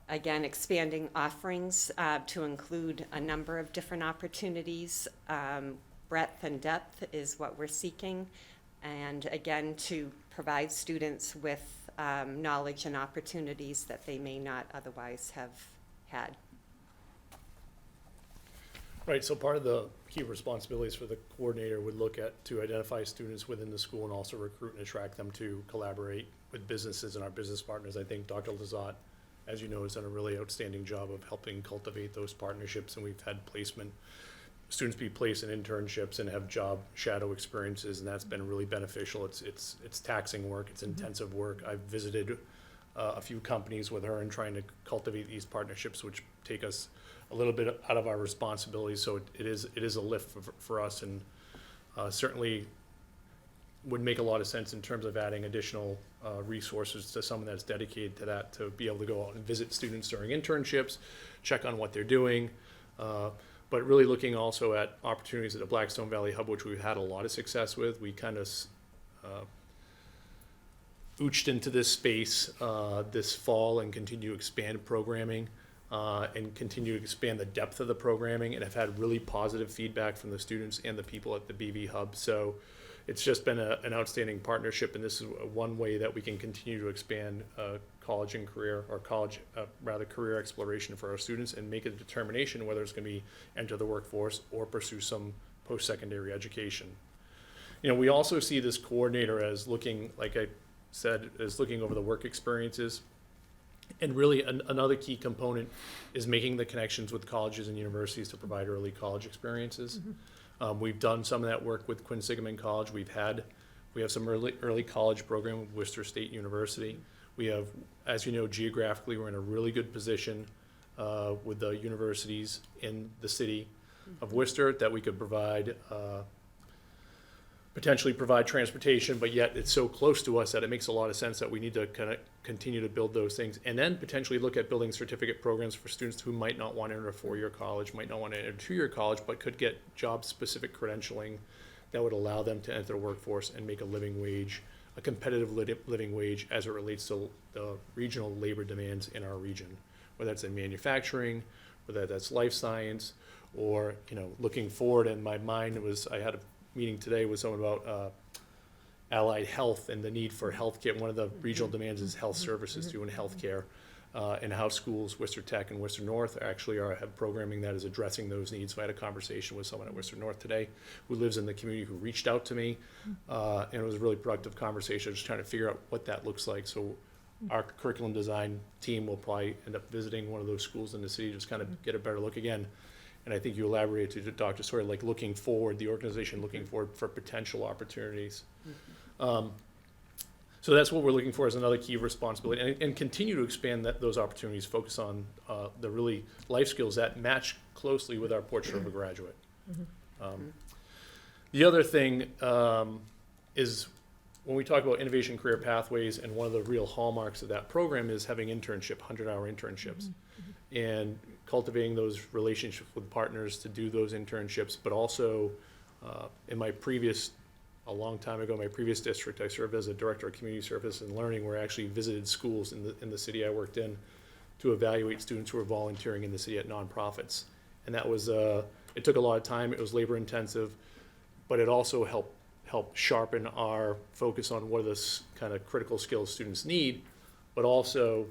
Again, expanding offerings to include a number of different opportunities. Breadth and depth is what we're seeking. And again, to provide students with knowledge and opportunities that they may not otherwise have had. Right, so part of the key responsibilities for the coordinator would look at to identify students within the school and also recruit and attract them to collaborate with businesses and our business partners. I think Dr. Lazat, as you know, has done a really outstanding job of helping cultivate those partnerships, and we've had students be placed in internships and have job shadow experiences, and that's been really beneficial. It's taxing work, it's intensive work. I've visited a few companies with her and trying to cultivate these partnerships, which take us a little bit out of our responsibilities. So it is a lift for us, and certainly would make a lot of sense in terms of adding additional resources to someone that's dedicated to that, to be able to go out and visit students during internships, check on what they're doing, but really looking also at opportunities at the Blackstone Valley Hub, which we've had a lot of success with. We kind of ooched into this space this fall and continue to expand programming and continue to expand the depth of the programming, and have had really positive feedback from the students and the people at the BV Hub. So it's just been an outstanding partnership, and this is one way that we can continue to expand college and career, or rather career exploration for our students, and make a determination whether it's going to be enter the workforce or pursue some post-secondary education. You know, we also see this coordinator as looking, like I said, as looking over the work experiences. And really another key component is making the connections with colleges and universities to provide early college experiences. We've done some of that work with Quinn Sigmund College. We have some early college program with Worcester State University. We have, as you know, geographically, we're in a really good position with the universities in the city of Worcester that we could provide, potentially provide transportation, but yet it's so close to us that it makes a lot of sense that we need to kind of continue to build those things, and then potentially look at building certificate programs for students who might not want to enter a four-year college, might not want to enter a two-year college, but could get job-specific credentialing that would allow them to enter the workforce and make a living wage, a competitive living wage as it relates to the regional labor demands in our region, whether that's in manufacturing, whether that's life science, or, you know, looking forward. In my mind was, I had a meeting today with someone about allied health and the need for healthcare. One of the regional demands is health services doing healthcare, and how schools, Worcester Tech and Worcester North, actually have programming that is addressing those needs. So I had a conversation with someone at Worcester North today who lives in the community, who reached out to me, and it was a really productive conversation, just trying to figure out what that looks like. So our curriculum design team will probably end up visiting one of those schools in the city, just kind of get a better look again. And I think you elaborated to Dr. Sawyer, like looking forward, the organization looking forward for potential opportunities. So that's what we're looking for as another key responsibility, and continue to expand those opportunities, focus on the really life skills that match closely with our portrait of a graduate. The other thing is when we talk about innovation career pathways, and one of the real hallmarks of that program is having 100-hour internships, and cultivating those relationships with partners to do those internships, but also a long time ago, my previous district, I served as a director of community service and learning, where I actually visited schools in the city I worked in to evaluate students who were volunteering in the city at nonprofits. And that was, it took a lot of time, it was labor intensive, but it also helped sharpen our focus on what are the kind of critical skills students need, but also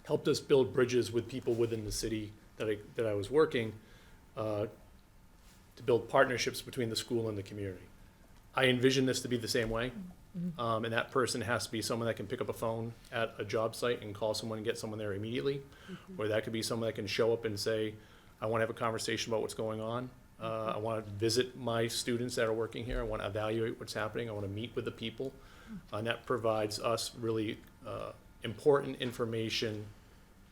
helped us build bridges with people within the city that I was working, to build partnerships between the school and the community. I envision this to be the same way, and that person has to be someone that can pick up a phone at a job site and call someone and get someone there immediately, or that could be someone that can show up and say, I want to have a conversation about what's going on. I want to visit my students that are working here. I want to evaluate what's happening. I want to meet with the people, and that provides us really important information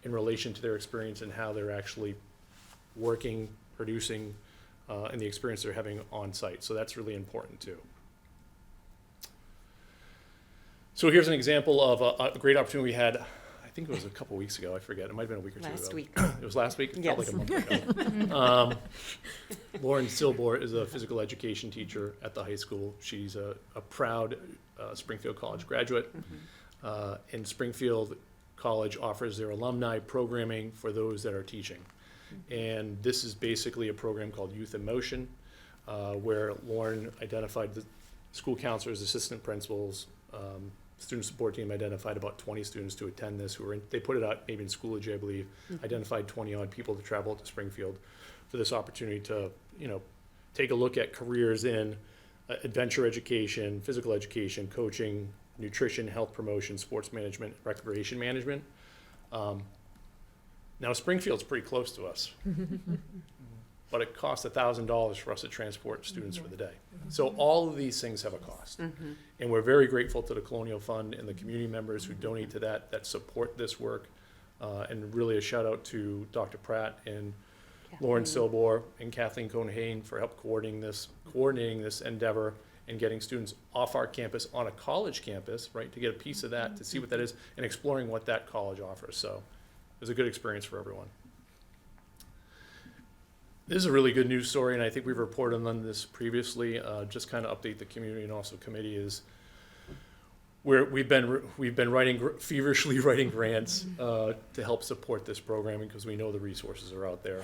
in relation to their experience and how they're actually working, producing, and the experience they're having on site. So that's really important too. So here's an example of a great opportunity we had. I think it was a couple weeks ago. I forget. It might have been a week or two ago. Last week. It was last week? It felt Yes. like a month ago. Lauren Silbor is a physical education teacher at the high school. She's a proud Springfield College graduate. And Springfield College offers their alumni programming for those that are teaching. And this is basically a program called Youth in Motion, where Lauren identified the school counselors, assistant principals, student support team identified about 20 students to attend this they put it out maybe in Schoology, I believe, identified 20 odd people to travel to Springfield for this opportunity to, take a look at careers in adventure education, physical education, coaching, nutrition, health promotion, sports management, recreation management. Now Springfield's pretty close to us. but it costs $1,000 for us to transport students for the day. So all of these things have a cost. And we're very grateful to the Colonial Fund and the community members who donate to that support this work. And really a shout out to Dr. Pratt and Lauren Silbor and Kathleen Cohn-Hain for help coordinating this endeavor and getting students off our campus on a college campus, right, to get a piece of that, to see what that is, and exploring what that college offers. So it was a good experience for everyone. This is a really good news story, and I think we've reported on this previously. Just kind of update the community and also committee is we've been feverishly writing grants to help support this programming because we know the resources are out there.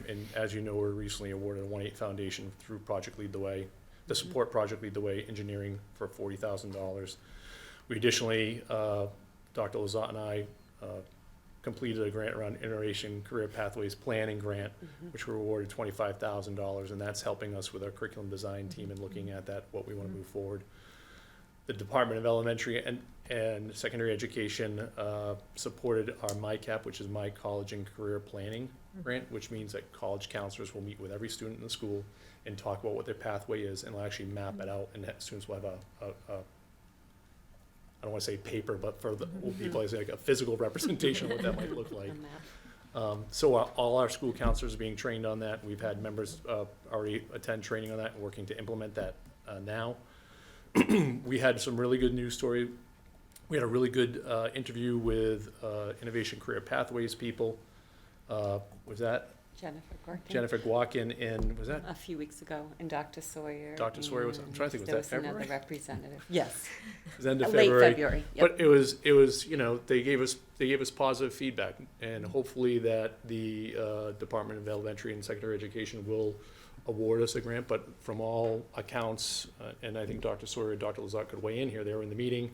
And as you know, we're recently awarded a 1-8 Foundation through Project Lead the Way, to support Project Lead the Way engineering for $40,000. We additionally, Dr. Lazat and I completed a grant around Innovation Career Pathways Planning Grant, which we were awarded $25,000, and that's helping us with our curriculum design team and looking at that, what we want to move forward. The Department of Elementary and Secondary Education supported our MyCap, which is My College and Career Planning Grant, which means that college counselors will meet with every student in the school and talk about what their pathway is, and will actually map it out, and students will have a I don't want to say paper, but for the old people, it's like a physical representation of what that might look like. So all our school counselors are being trained on that. We've had members already attend training on that and working to implement that now. We had some really good news story. We had a really good interview with Innovation Career Pathways people. Was that Jennifer Gwakin, and was that A few weeks ago, and Dr. Sawyer. Dr. Sawyer? I'm trying to think, was that February? There was another representative. Yes. It was end of Late February. February, yep. But it was, you know, they gave us positive feedback, and hopefully that the Department of Elementary and Secondary Education will award us a grant, but from all accounts, and I think Dr. Sawyer and Dr. Lazat could weigh in here, they were in the meeting.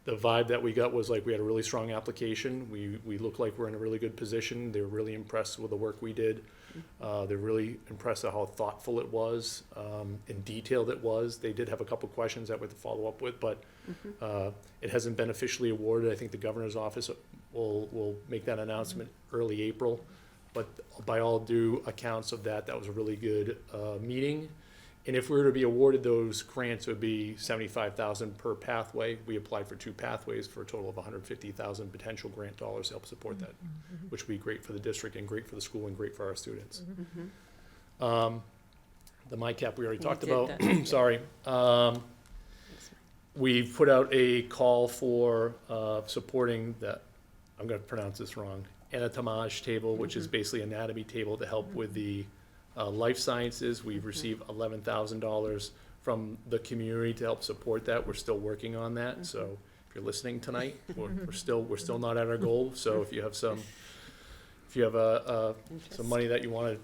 The vibe that we got was like we had a really strong application. We looked like we're in a really good position. They were really impressed with the work we did. They're really impressed at how thoughtful it was, and detailed it was. They did have a couple questions that we had to follow up with, but it hasn't been officially awarded. I think the governor's office will make that announcement early April. But by all due accounts of that, that was a really good meeting. And if we were to be awarded those grants, it would be $75,000 per pathway. We applied for 2 pathways for a total of $150,000 potential grant dollars to help support that, which would be great for the district and great for the school and great for our students. The MyCap we already talked about. Sorry. We've put out a call for supporting that, I'm going to pronounce this wrong, anatomage table, which is basically anatomy table to help with the life sciences. We've received $11,000 from the community to help support that. We're still working on that. So if you're listening tonight, we're still not at our goal. So if you have some money that you want to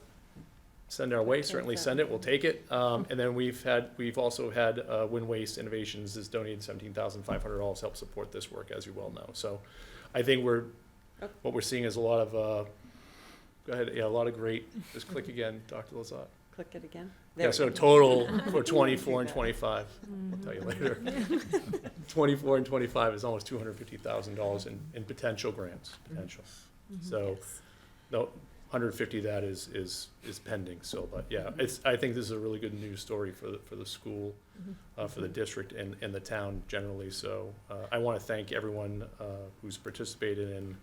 send our way, certainly send it. We'll take it. And then we've also had Win Waste Innovations has donated $17,500 to help support this work, as you well know. So I think what we're seeing is a lot of go ahead. Yeah, a lot of great. Just click again, Dr. Lazat. Click it again. Yeah, so total for 24 and 25. I'll tell you later. 24 and 25 is almost $250,000 in potential grants. Potential. So, no, 150 of that is pending. So, but yeah, I think this is a really good news story for the school, for the district and the town generally. So, I want to thank everyone who's participated in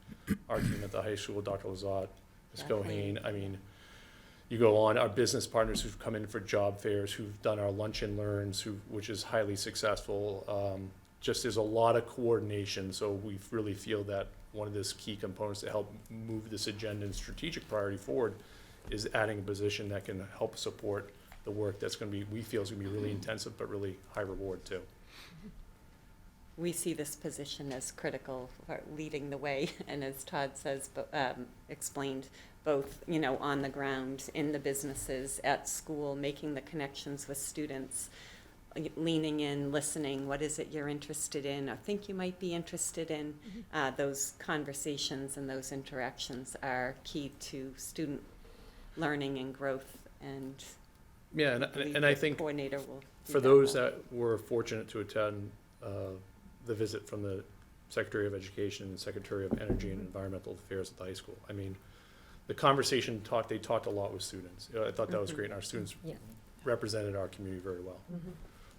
our team at the high school, Dr. Lazat, Ms. Cohane. I mean, you go on, our business partners who've come in for job fairs, who've done our lunch and learns, which is highly successful. Just there's a lot of coordination, so we really feel that one of those key components to help move this agenda and strategic priority forward is adding a position that can help support the work that's going to be, we feel is going to be really intensive, but really high reward too. We see this position as critical for leading the way, and as Todd says, explained, both, you know, on the ground, in the businesses, at school, making the connections with students, leaning in, listening, what is it you're interested in, or think you might be interested in. Those conversations and those interactions are key to student learning and growth, and Yeah, and I think coordinator will do for that those well. that were fortunate to attend the visit from the Secretary of Education and Secretary of Energy and Environmental Affairs at the high school, I mean, the conversation they talked a lot with students. I thought that was great, and our students Yeah. represented our community very well.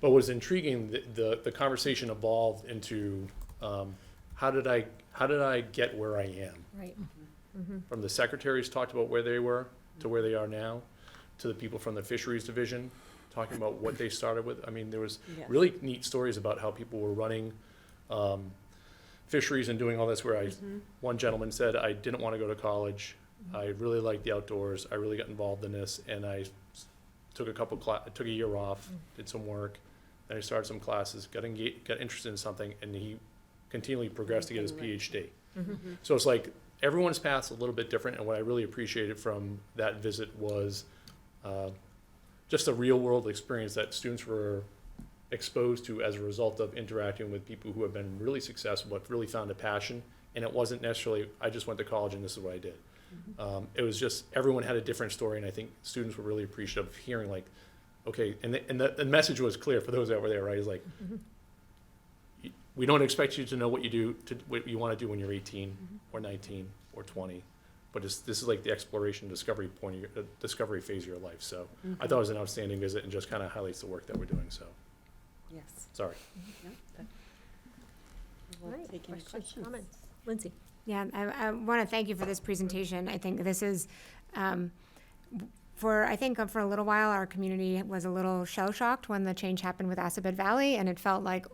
But what was intriguing, the conversation evolved into, how did I get where I am? Right. From the secretaries talked about where they were to where they are now, to the people from the fisheries division, talking about what they started with. I mean, there was Yes. really neat stories about how people were running, fisheries and doing all this, where one gentleman said, I didn't want to go to college. I really liked the outdoors. I really got involved in this, and I took took a year off, did some work, then I started some classes, got interested in something, and he continually progressed to get his PhD. So it's like, everyone's path's a little bit different, and what I really appreciated from that visit was just a real-world experience that students were exposed to as a result of interacting with people who have been really successful, but really found a passion, and it wasn't necessarily, I just went to college and this is what I did. It was just, everyone had a different story, and I think students were really appreciative of hearing, like, okay, and the message was clear for those that were there, right? It's like, we don't expect you to know what you want to do when you're 18 or 19 or 20, but this is like the exploration, discovery discovery phase of your life. So I thought it was an outstanding visit, and just kind of highlights the work that we're doing. So Yes. sorry. No, that- All We'll right, take any questions. comments? Lindsay? Yeah, I want to thank you for this presentation. I think this is, for a little while, our community was a little shell-shocked when the change happened with Assabet Valley, and it felt like,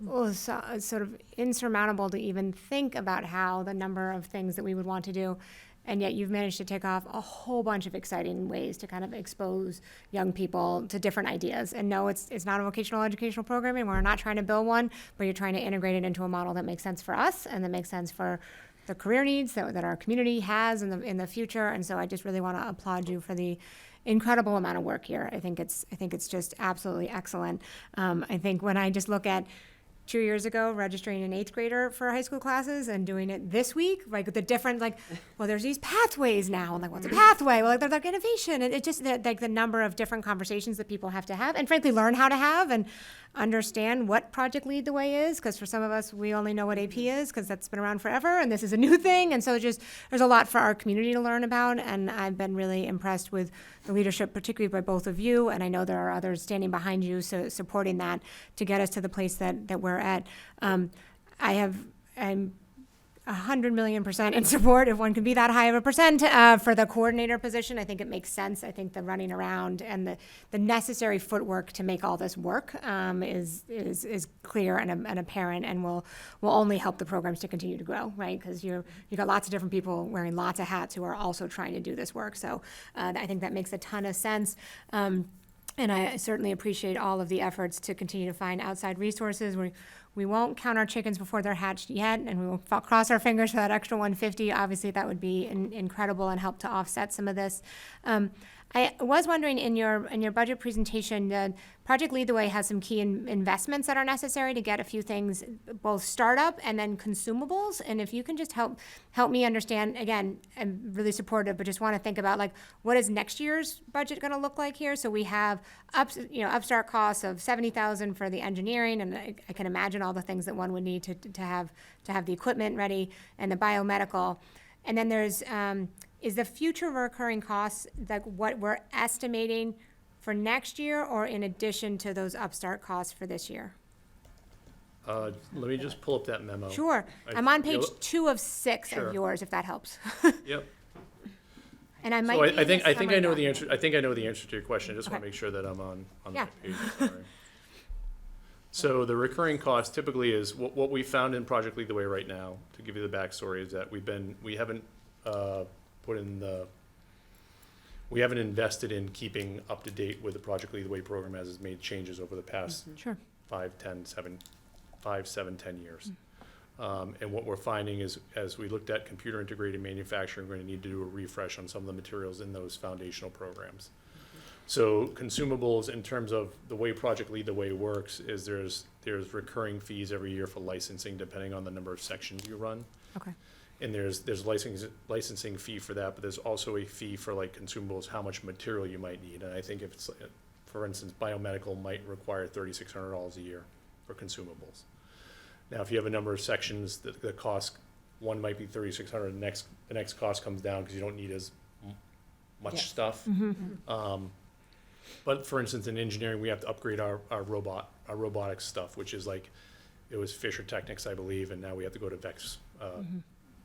sort of insurmountable to even think about how the number of things that we would want to do. And yet you've managed to take off a whole bunch of exciting ways to kind of expose young people to different ideas. And no, it's not a vocational educational program, and we're not trying to build one, but you're trying to integrate it into a model that makes sense for us and that makes sense for the career needs that our community has in the future. And so I just really want to applaud you for the incredible amount of work here. I think it's just absolutely excellent. I think when I just look at 2 years ago, registering an 8th grader for high school classes and doing it this week, like the different, like, well, there's these pathways now. I'm like, what's a pathway? Well, like, there's like innovation. And it just, like the number of different conversations that people have to have, and frankly, learn how to have and understand what Project Lead the Way is. Because for some of us, we only know what AP is because that's been around forever, and this is a new thing. And so just, there's a lot for our community to learn about. And I've been really impressed with the leadership, particularly by both of you. And I know there are others standing behind you, so supporting that to get us to the place that we're at. I'm 100 million% in support, if one can be that high of a percent, for the coordinator position. I think it makes sense. I think the running around and the necessary footwork to make all this work is clear and apparent, and will only help the programs to continue to grow, right? Because you got lots of different people wearing lots of hats who are also trying to do this work. So I think that makes a ton of sense. And I certainly appreciate all of the efforts to continue to find outside resources. We won't count our chickens before they're hatched yet, and we will cross our fingers for that extra 150. Obviously, that would be incredible and help to offset some of this. I was wondering, in your budget presentation, Project Lead the Way has some key investments that are necessary to get a few things, both startup and then consumables. And if you can just help me understand, again, I'm really supportive, but just want to think about, like, what is next year's budget going to look like here? So we have upstart costs of $70,000 for the engineering, and I can imagine all the things that one would need to have the equipment ready, and the biomedical. And then there's is the future recurring costs, like what we're estimating for next year, or in addition to those upstart costs for this year? Let me just pull up that memo. Sure. I I'm on page feel- 2 of 6 Sure. of yours, if that helps. Yep. And I might So be I in think the I think I summary know the document. answer. I think I know the answer to your question. I just want Okay. to make sure that I'm on the Yeah. right page. Sorry. So the recurring cost typically is what we found in Project Lead the Way right now. To give you the backstory, is that we haven't invested in keeping up to date with the Project Lead the Way program as it's made changes over the past Sure. 10 years. And what we're finding is, as we looked at computer integrated manufacturing, we're going to need to do a refresh on some of the materials in those foundational programs. So consumables, in terms of the way Project Lead the Way works, is there's recurring fees every year for licensing, depending on the number of sections you run. Okay. And there's licensing fee for that, but there's also a fee for, like, consumables, how much material you might need. And I think if it's, for instance, biomedical might require $3,600 a year for consumables. Now, if you have a number of sections, the cost, one might be $3,600, the next cost comes down because you don't need as much stuff. But for instance, in engineering, we have to upgrade our robotics stuff, which is like, it was Fisher Technics, I believe, and now we have to go to Vex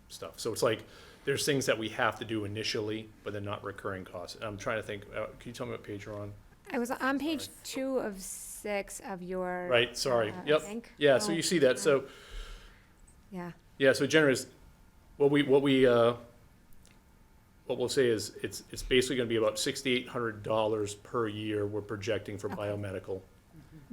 stuff. So it's like, there's things that we have to do initially, but they're not recurring costs. And I'm trying to think, can you tell me what page you're on? I was on page 2 of 6 of your. Right, sorry, I yep. think. Yeah, so Oh, you see that, so, Yeah, yeah, so generous, what we'll say is, it's basically gonna be about $6,800 per year we're projecting for biomedical,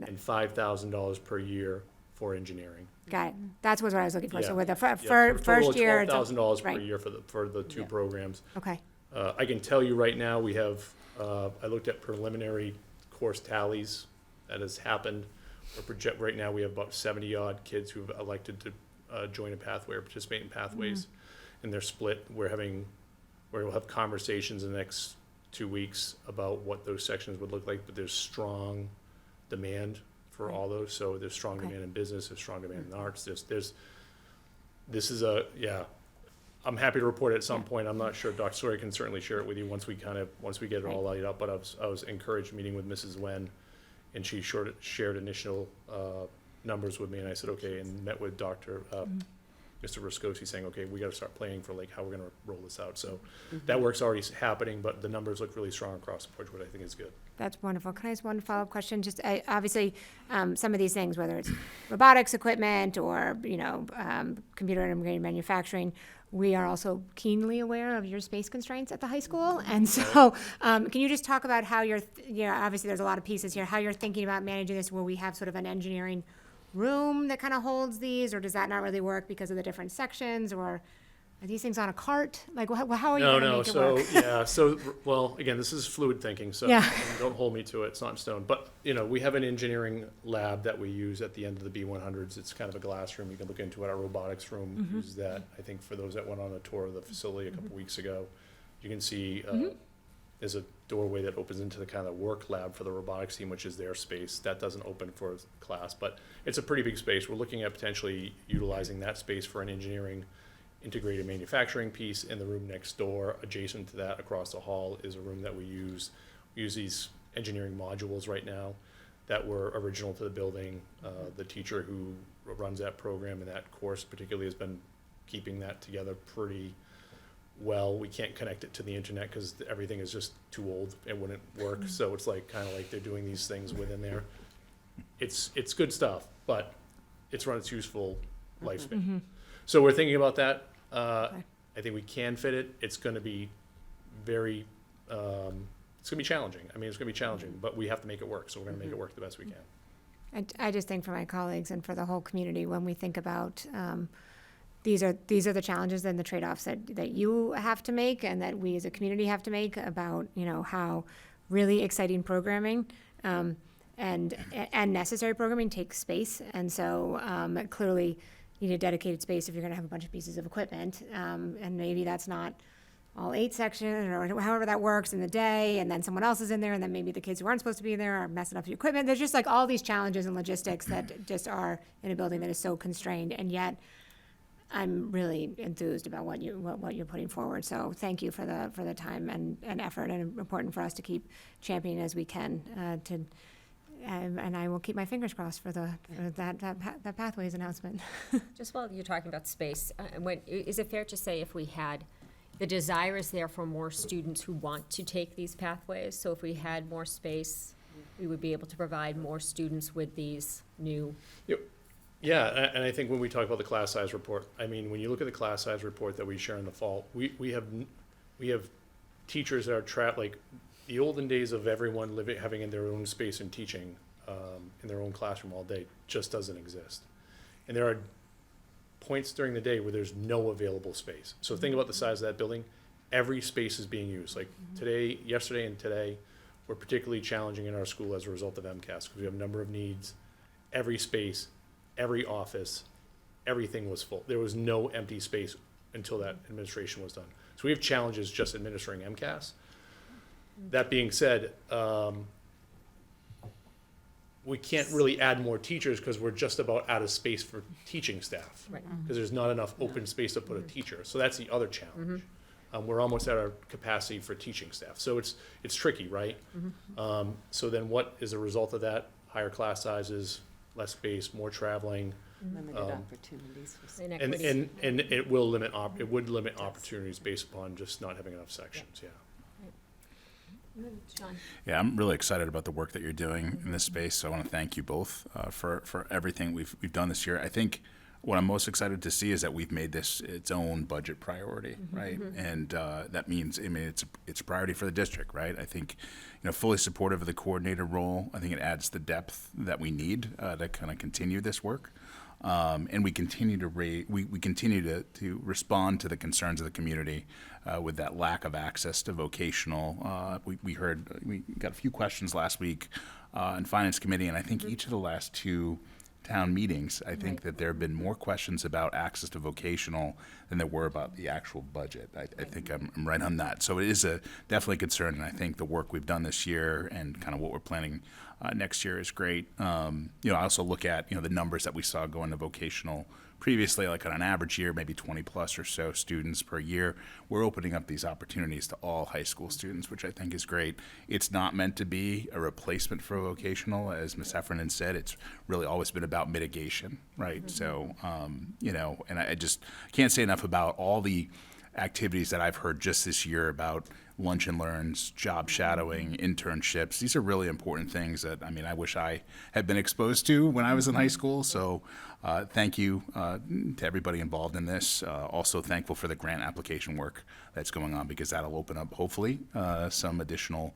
and $5,000 per year for engineering. got it. That's what I was looking for. So Yeah. with the Yeah, for a total first of year, it's a- $12,000 per right. year for the two Yeah. programs. okay, I can tell you right now, we have, I looked at preliminary course tallies that has happened. Right now, we have about 70-odd kids who've elected to join a pathway or participate in pathways, and they're split. We'll have conversations in the next 2 weeks about what those sections would look like, but there's strong demand for all those. So there's strong Okay. demand in business, there's strong demand in arts, this is I'm happy to report at some point. I'm not sure, Dr. Sawyer can certainly share it with you once we get it all laid out, but I was encouraged meeting with Mrs. Wen, and she shared initial numbers with me, and I said, okay, and met with Mr. Ruscosi, saying, okay, we gotta start planning for like how we're gonna roll this out. So that work's already happening, but the numbers look really strong across the board, which I think is good. that's wonderful. Can I ask one follow-up question? Just, obviously, some of these things, whether it's robotics equipment or, computer integrated manufacturing, we are also keenly aware of your space constraints at the high school. And so, can you just talk about how obviously there's a lot of pieces here, how you're thinking about managing this? Will we have sort of an engineering room that kind of holds these, or does that not really work because of the different sections, or are these things on a cart? Like, how are you going to make it work? Well, again, this is fluid thinking, so Yeah. don't hold me to it, it's not in stone. But, we have an engineering lab that we use at the end of the B100s. It's kind of a glass room, you can look into it. Our robotics room uses that. I think for those that went on a tour of the facility a couple weeks ago, you can see there's a doorway that opens into the kind of work lab for the robotics team, which is their space. That doesn't open for class, but it's a pretty big space. We're looking at potentially utilizing that space for an engineering integrated manufacturing piece. In the room next door, adjacent to that, across the hall, is a room that we use. We use these engineering modules right now that were original to the building. The teacher who runs that program and that course particularly has been keeping that together pretty well. We can't connect it to the internet because everything is just too old. It wouldn't work. So it's like kind of like they're doing these things within there. It's good stuff, but it's run its useful lifespan. So we're thinking about that. I think we can fit it. It's going to be very, it's going to be challenging. I mean, it's going to be challenging, but we have to make it work. So we're going to make it work the best we can. I just think for my colleagues and for the whole community, when we think about, these are the challenges and the trade-offs that you have to make and that we as a community have to make about, how really exciting programming, and necessary programming takes space. And so, clearly, you need a dedicated space if you're going to have a bunch of pieces of equipment, and maybe that's not all 8 sections or however that works in the day, and then someone else is in there, and then maybe the kids who aren't supposed to be in there are messing up the equipment. There's just like all these challenges and logistics that just are in a building that is so constrained, and yet I'm really enthused about what you're putting forward. So thank you for the time and effort, and important for us to keep championing as we can and I will keep my fingers crossed for that Pathways announcement. Just while you're talking about space, is it fair to say if we had, the desire is there for more students who want to take these pathways? So if we had more space, we would be able to provide more students with these new. Yeah, and I think when we talk about the class size report, I mean, when you look at the class size report that we share in the fall, we have teachers that are like the olden days of everyone having in their own space and teaching in their own classroom all day just doesn't exist. And there are points during the day where there's no available space. So think about the size of that building. Every space is being used. Like yesterday and today were particularly challenging in our school as a result of MCAS because we have a number of needs. Every space, every office, everything was full. There was no empty space until that administration was done. So we have challenges just administering MCAS. That being said, we can't really add more teachers because we're just about out of space for teaching staff. Right. Because there's not enough open space to put a teacher. So that's the other challenge. we're almost at our capacity for teaching staff. So it's tricky, right? So then what is a result of that? Higher class sizes, less space, more traveling, Limited opportunities for. Inequity. and it will limit, it would limit opportunities based upon just not having enough sections, yeah. Sean? Yeah, I'm really excited about the work that you're doing in this space. So I want to thank you both for everything we've done this year. I think what I'm most excited to see is that we've made this its own budget priority, right? And that means, I mean, it's a priority for the district, right? I think, fully supportive of the coordinator role. I think it adds the depth that we need to kind of continue this work. And we continue to we continue to respond to the concerns of the community with that lack of access to vocational. We got a few questions last week in Finance Committee, and I think each of the last two town meetings, I think that there have been more questions about access to vocational than there were about the actual budget. I think I'm right on that. So it is definitely a concern, and I think the work we've done this year and kind of what we're planning next year is great. I also look at, the numbers that we saw go into vocational previously, like on an average year, maybe 20 plus or so students per year. We're opening up these opportunities to all high school students, which I think is great. It's not meant to be a replacement for vocational. As Ms. Heffernan said, it's really always been about mitigation, right? So, and I just can't say enough about all the activities that I've heard just this year about lunch and learns, job shadowing, internships. These are really important things that, I wish I had been exposed to when I was in high school. So thank you to everybody involved in this. Also thankful for the grant application work that's going on, because that'll open up, hopefully, some additional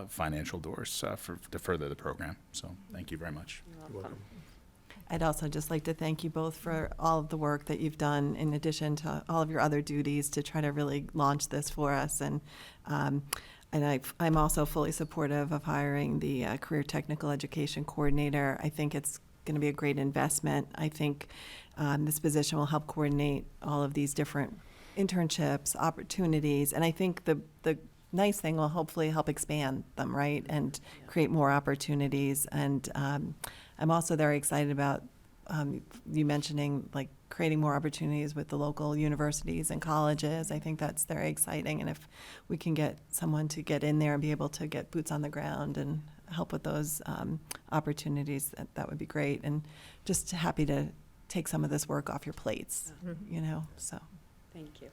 financial doors to further the program. So thank you very much. You're welcome. I'd also just like to thank you both for all of the work that you've done, in addition to all of your other duties, to try to really launch this for us. And I'm also fully supportive of hiring the Career Technical Education Coordinator. I think it's going to be a great investment. I think this position will help coordinate all of these different internships, opportunities, and I think the nice thing will hopefully help expand them, right, and create more opportunities. And I'm also very excited about you mentioning, like, creating more opportunities with the local universities and colleges. I think that's very exciting, and if we can get someone to get in there and be able to get boots on the ground and help with those opportunities, that would be great. And just happy to take some of this work off your plates, so. Thank you.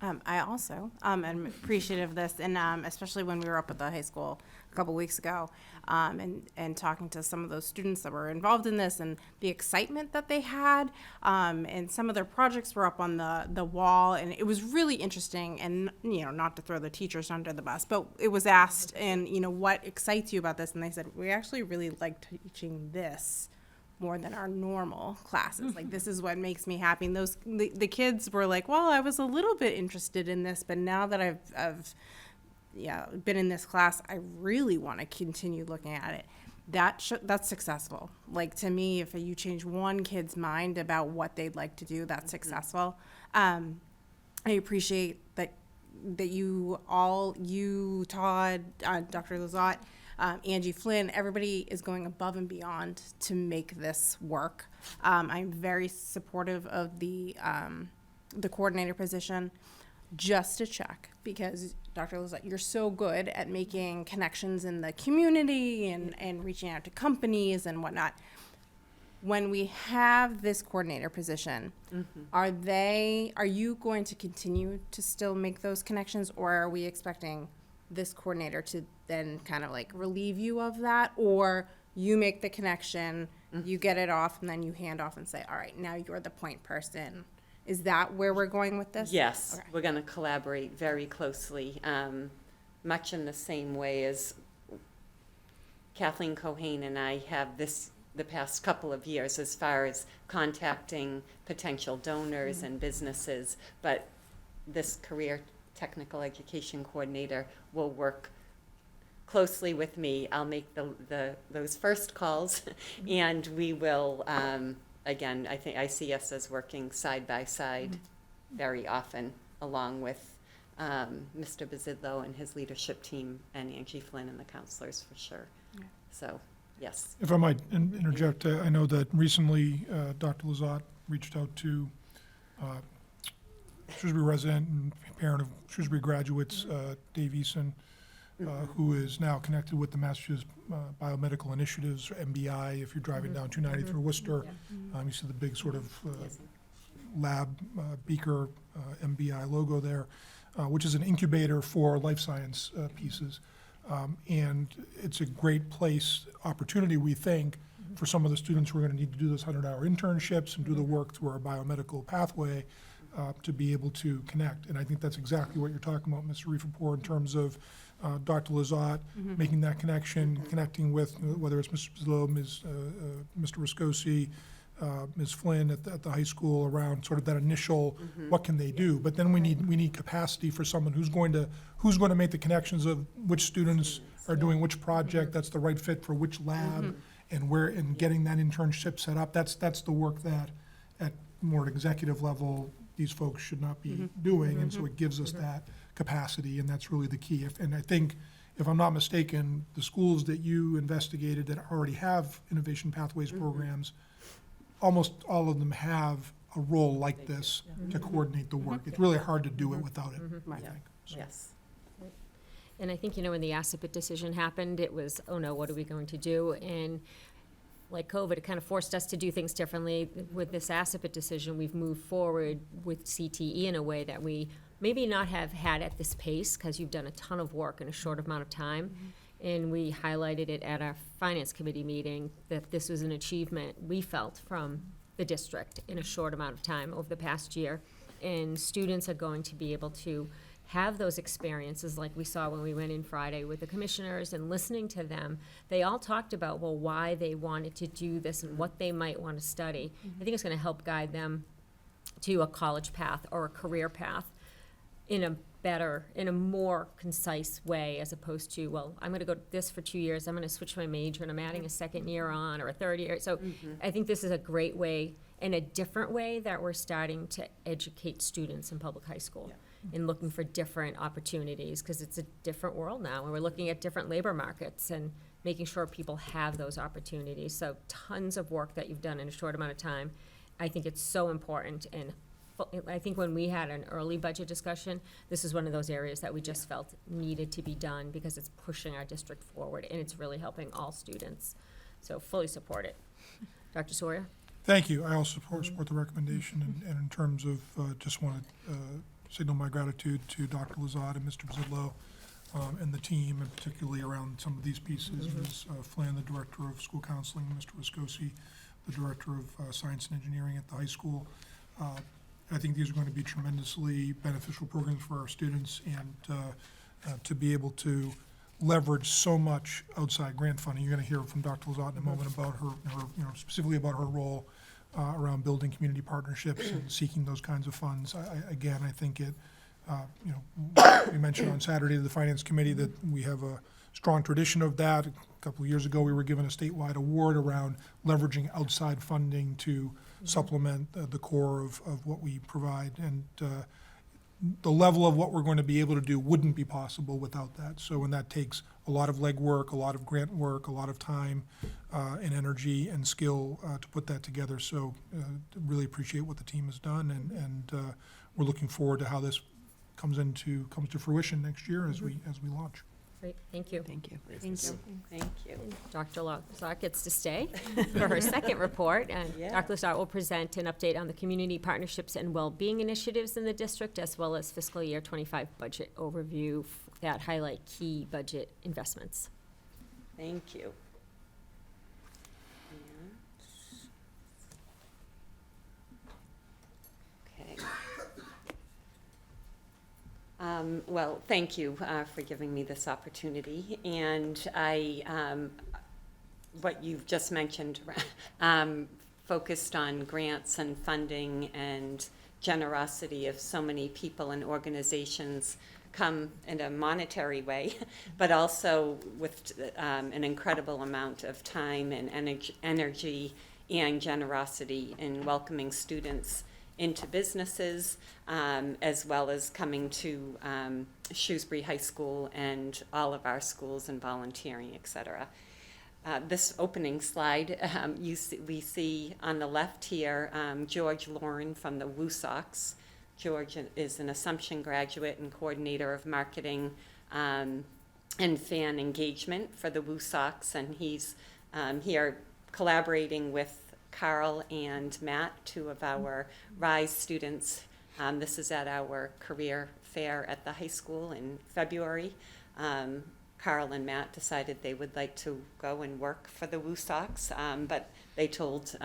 I also am appreciative of this, and especially when we were up at the high school a couple weeks ago, and talking to some of those students that were involved in this, and the excitement that they had, and some of their projects were up on the wall, and it was really interesting. And not to throw the teachers under the bus, but it was asked, and what excites you about this, and they said, we actually really like teaching this more than our normal classes. Like, this is what makes me happy. And the kids were like, well, I was a little bit interested in this, but now that I've been in this class, I really want to continue looking at it. That's successful. Like, to me, if you change one kid's mind about what they'd like to do, that's successful. I appreciate that you Todd, Dr. Lizotte, Angie Flynn, everybody is going above and beyond to make this work. I'm very supportive of the coordinator position, just to check, because Dr. Lizotte, you're so good at making connections in the community and reaching out to companies and whatnot. When we have this coordinator position, are you going to continue to still make those connections, or are we expecting this coordinator to then kind of like relieve you of that, or you make the connection, you get it off, and then you hand off and say, all right, now you're the point person? Is that where we're going with this? Yes, Okay. we're going to collaborate very closely, much in the same way as Kathleen Cohane and I have the past couple of years, as far as contacting potential donors and businesses. But this Career Technical Education Coordinator will work closely with me. I'll make those first calls, and we will, again, I see us as working side by side very often, along with Mr. Bazidlo and his leadership team, and Angie Flynn and the counselors, for sure. Yeah. So, yes. If I might interject, I know that recently Dr. Lizotte reached out to Shrewsbury resident and parent of Shrewsbury graduates, Dave Eason, who is now connected with the Massachusetts Biomedical Initiatives, or MBI. If you're driving down 290 through Worcester, you see the big sort of lab beaker MBI logo there, which is an incubator for life science pieces. And it's a great place, opportunity, we think, for some of the students who are going to need to do those 100-hour internships and do the work through our biomedical pathway to be able to connect. And I think that's exactly what you're talking about, Mr. Riefenpour, in terms of Dr. Lazat making that connection, connecting with, whether it's Mr. Pizzillo, Mr. Riscosi, Ms. Flynn at the high school, around sort of that initial, what can they do? But then we need capacity for someone who's going to make the connections of which students are doing which project, that's the right fit for which lab, and getting that internship set up. That's the work that at more executive level, these folks should not be doing, and so it gives us that capacity, and that's really the key. And I think, if I'm not mistaken, the schools that you investigated that already have Innovation Pathways programs, almost all of them have a role like this to coordinate the work. It's really hard to do it without it, I think. So. Yes. And I think, when the ASIPIT decision happened, it was, oh no, what are we going to do? And like COVID, it kind of forced us to do things differently. With this ASIPIT decision, we've moved forward with CTE in a way that we maybe not have had at this pace, because you've done a ton of work in a short amount of time. And we highlighted it at our finance committee meeting, that this was an achievement we felt from the district in a short amount of time over the past year. And students are going to be able to have those experiences like we saw when we went in Friday with the commissioners and listening to them. They all talked about, well, why they wanted to do this and what they might want to study. I think it's going to help guide them to a college path or a career path in a more concise way, as opposed to, well, I'm going to go this for 2 years, I'm going to switch my major, and I'm adding a second year on, or a third year. So I think this is a great way, and a different way, that we're starting to educate students in public high school in looking for different opportunities, because it's a different world now, and we're looking at different labor markets and making sure people have those opportunities. So tons of work that you've done in a short amount of time. I think it's so important, and I think when we had an early budget discussion, this is one of those areas that we just felt needed to be done, because it's pushing our district forward, and it's really helping all students. So fully support it. Dr. Sawyer? Thank you. I also support the recommendation, and in terms of, just want to signal my gratitude to Dr. Lazat and Mr. Pizzillo and the team, and particularly around some of these pieces. Ms. Flynn, the Director of School Counseling, Mr. Riscosi, the Director of Science and Engineering at the high school. I think these are going to be tremendously beneficial programs for our students, and to be able to leverage so much outside grant funding. You're going to hear from Dr. Lazat in a moment about her specifically about her role around building community partnerships and seeking those kinds of funds. I think it, we mentioned on Saturday to the Finance Committee that we have a strong tradition of that. A couple of years ago, we were given a statewide award around leveraging outside funding to supplement the core of what we provide. And the level of what we're going to be able to do wouldn't be possible without that. So, and that takes a lot of legwork, a lot of grant work, a lot of time and energy and skill to put that together. So really appreciate what the team has done, and we're looking forward to how this comes to fruition next year as we launch. Great, thank you. Thank you. Thank you. Thank you. Dr. Lazat gets to stay for her second report, and Yeah. Dr. Lazat will present an update on the community partnerships and well-being initiatives in the district, as well as fiscal year 25 budget overview that highlight key budget investments. Thank you. Okay. Well, thank you for giving me this opportunity. And what you've just mentioned, focused on grants and funding and generosity of so many people and organizations come in a monetary way, but also with an incredible amount of time and energy and generosity in welcoming students into businesses, as well as coming to Shrewsbury High School and all of our schools and volunteering, et cetera. This opening slide, we see on the left here, George Lauren from the Woo Sox, George is an Assumption graduate and coordinator of marketing and fan engagement for the Woo Sox, and he's here collaborating with Carl and Matt, two of our RISE students. This is at our career fair at the high school in February. Carl and Matt decided they would like to go and work for the Woo Sox, but they told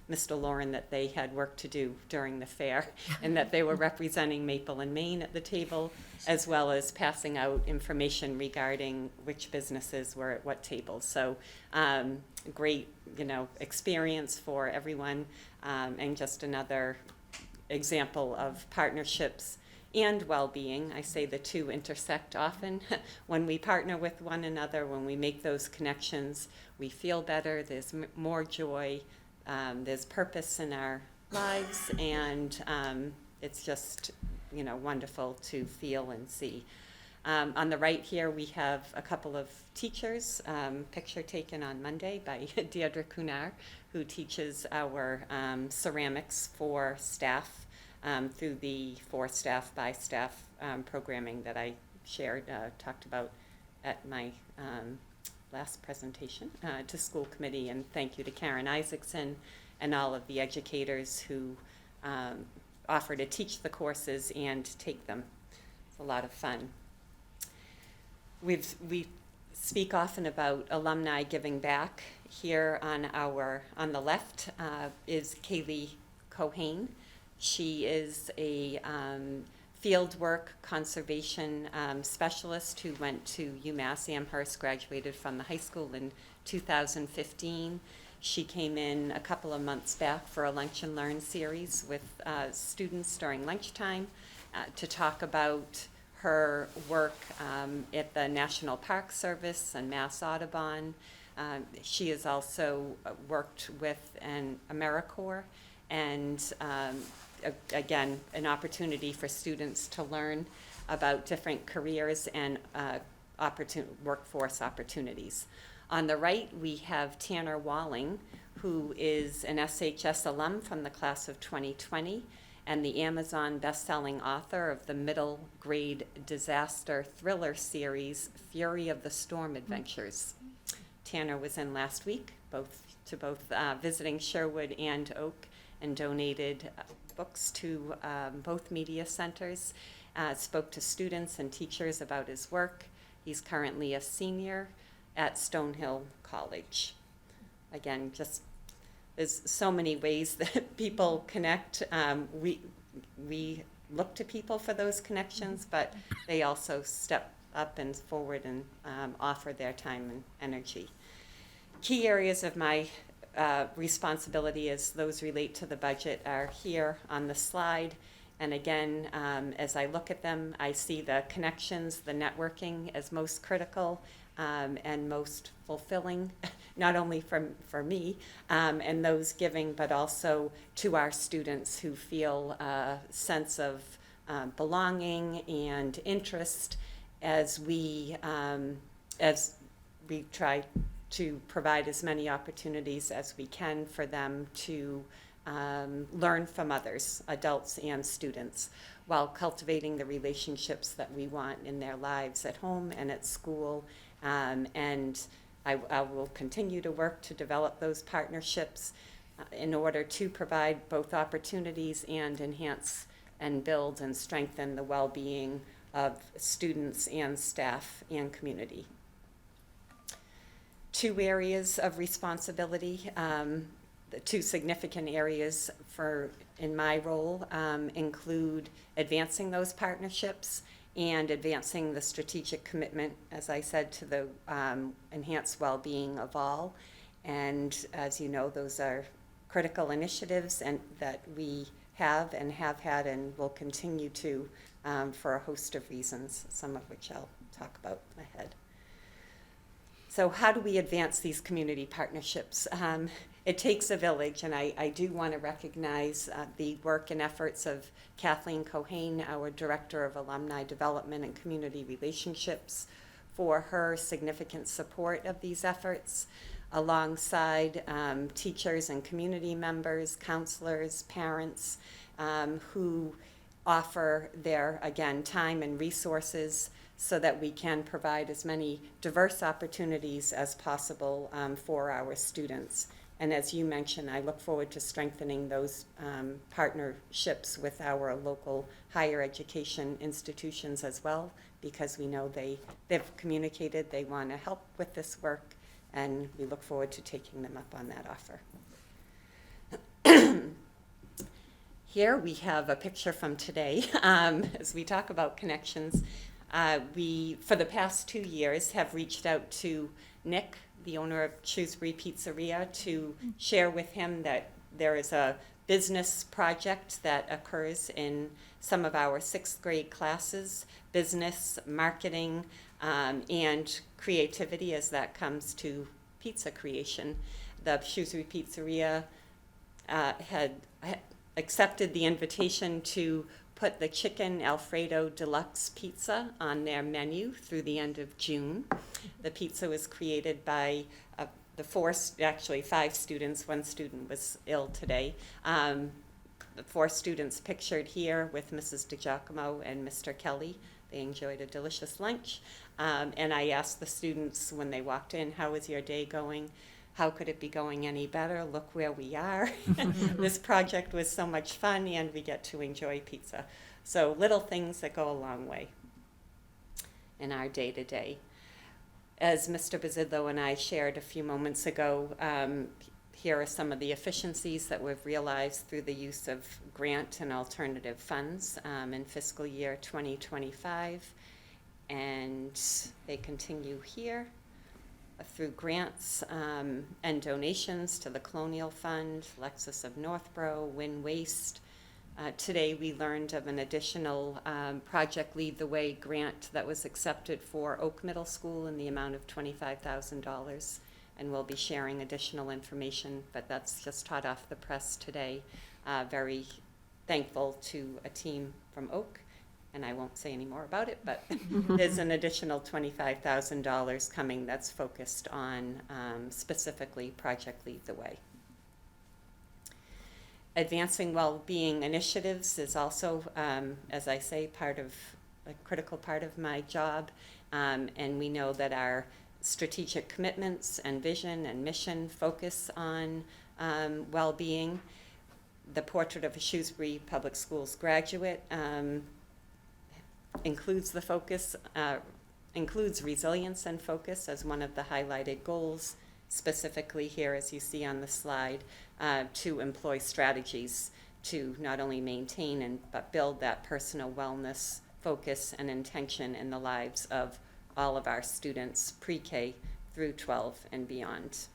Mr. Lauren that they had work to do during the fair and that they were representing Maple and Maine at the table, as well as passing out information regarding which businesses were at what tables. So great, experience for everyone, and just another example of partnerships and well-being. I say the two intersect often. When we partner with one another, when we make those connections, we feel better, there's more joy, there's purpose in our lives, and it's just, wonderful to feel and see. On the right here, we have a couple of teachers, picture taken on Monday by Deirdre Kunar, who teaches our ceramics for staff through the For Staff by Staff programming that I shared, talked about at my last presentation to school committee. And thank you to Karen Isaacson and all of the educators who offer to teach the courses and take them. It's a lot of fun. We speak often about alumni giving back. Here on the left is Kaylee Cohane. She is a fieldwork conservation specialist who went to UMass Amherst, graduated from the high school in 2015. She came in a couple of months back for a Lunch and Learn series with students during lunchtime to talk about her work at the National Park Service and Mass Audubon. She has also worked with an AmeriCorps, and again, an opportunity for students to learn about different careers and workforce opportunities. On the right, we have Tanner Walling, who is an SHS alum from the class of 2020 and the Amazon best-selling author of the middle grade disaster thriller series, Fury of the Storm Adventures. Tanner was in last week, both visiting Sherwood and Oak, and donated books to both media centers, spoke to students and teachers about his work. He's currently a senior at Stonehill College. Again, just there's so many ways that people connect. We look to people for those connections, but they also step up and forward and offer their time and energy. Key areas of my responsibility as those relate to the budget are here on the slide. And again, as I look at them, I see the connections, the networking as most critical and most fulfilling, not only for me and those giving, but also to our students who feel a sense of belonging and interest as we try to provide as many opportunities as we can for them to learn from others, adults and students, while cultivating the relationships that we want in their lives at home and at school. And I will continue to work to develop those partnerships in order to provide both opportunities and enhance and build and strengthen the well-being of students and staff and community. Two areas of responsibility, the two significant areas in my role include advancing those partnerships and advancing the strategic commitment, as I said, to the enhanced well-being of all. And as you know, those are critical initiatives and that we have had and will continue to for a host of reasons, some of which I'll talk about ahead. So how do we advance these community partnerships? It takes a village, and I do want to recognize the work and efforts of Kathleen Cohane, our Director of Alumni Development and Community Relationships, for her significant support of these efforts, alongside teachers and community members, counselors, parents, who offer their, again, time and resources so that we can provide as many diverse opportunities as possible for our students. And as you mentioned, I look forward to strengthening those partnerships with our local higher education institutions as well, because we know they've communicated they want to help with this work, and we look forward to taking them up on that offer. Here we have a picture from today. As we talk about connections, we, for the past 2 years, have reached out to Nick, the owner of Shrewsbury Pizzeria, to share with him that there is a business project that occurs in some of our 6th grade classes, business, marketing, and creativity as that comes to pizza creation. The Shrewsbury Pizzeria had accepted the invitation to put the chicken Alfredo deluxe pizza on their menu through the end of June. The pizza was created by actually 5 students. 1 student was ill today. The 4 students pictured here with Mrs. DiGiacomo and Mr. Kelly. They enjoyed a delicious lunch. And I asked the students when they walked in, how was your day going? How could it be going any better? Look where we are. This project was so much fun, and we get to enjoy pizza. So little things that go a long way in our day-to-day. As Mr. Bazillo and I shared a few moments ago, here are some of the efficiencies that we've realized through the use of grant and alternative funds in fiscal year 2025. And they continue here through grants and donations to the Colonial Fund, Lexus of Northborough, Win Waste. Today we learned of an additional Project Lead the Way grant that was accepted for Oak Middle School in the amount of $25,000, and we'll be sharing additional information, but that's just hot off the press today. Very thankful to a team from Oak, and I won't say any more about it, but there's an additional $25,000 coming that's focused on specifically Project Lead the Way. Advancing well-being initiatives is also, as I say, a critical part of my job, and we know that our strategic commitments and vision and mission focus on well-being. The Portrait of a Shrewsbury Public Schools Graduate includes the focus, includes resilience and focus as one of the highlighted goals, specifically here, as you see on the slide, to employ strategies to not only maintain but build that personal wellness focus and intention in the lives of all of our students, pre-K through 12 and beyond.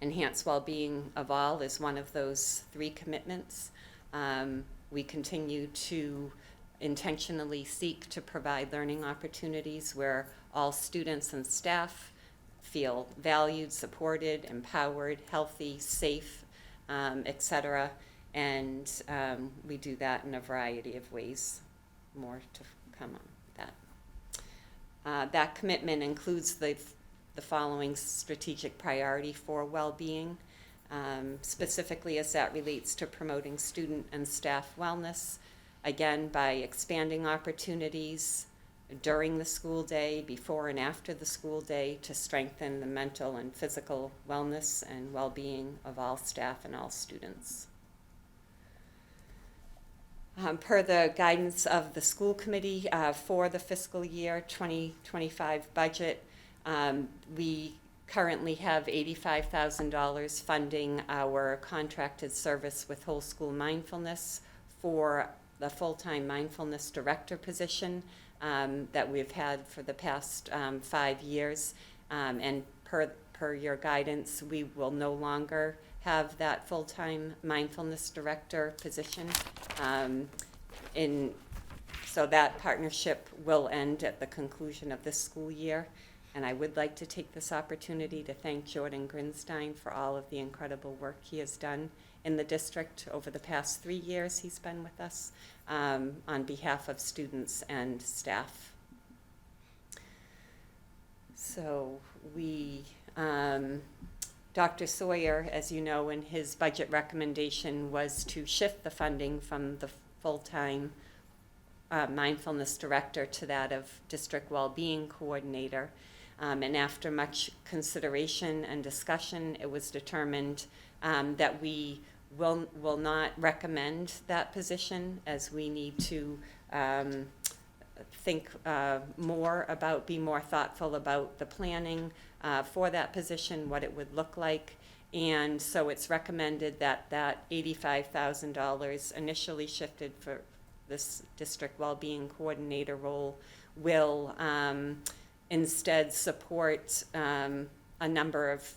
Enhance well-being of all is one of those 3 commitments. We continue to intentionally seek to provide learning opportunities where all students and staff feel valued, supported, empowered, healthy, safe, etc. And we do that in a variety of ways. More to come on that. That commitment includes the following strategic priority for well-being, specifically as that relates to promoting student and staff wellness, again, by expanding opportunities during the school day, before and after the school day, to strengthen the mental and physical wellness and well-being of all staff and all students. Per the guidance of the school committee for the fiscal year 2025 budget, we currently have $85,000 funding our contracted service with Whole School Mindfulness for the full-time mindfulness director position that we've had for the past 5 years. And per your guidance, we will no longer have that full-time mindfulness director position. So that partnership will end at the conclusion of this school year. And I would like to take this opportunity to thank Jordan Grinstein for all of the incredible work he has done in the district over the past 3 years he's been with us on behalf of students and staff. So Dr. Sawyer, as you know, in his budget recommendation was to shift the funding from the full-time mindfulness director to that of district well-being coordinator. And after much consideration and discussion, it was determined that we will not recommend that position, as we need to think be more thoughtful about the planning for that position, what it would look like. And so it's recommended that that $85,000 initially shifted for this district well-being coordinator role will instead support a number of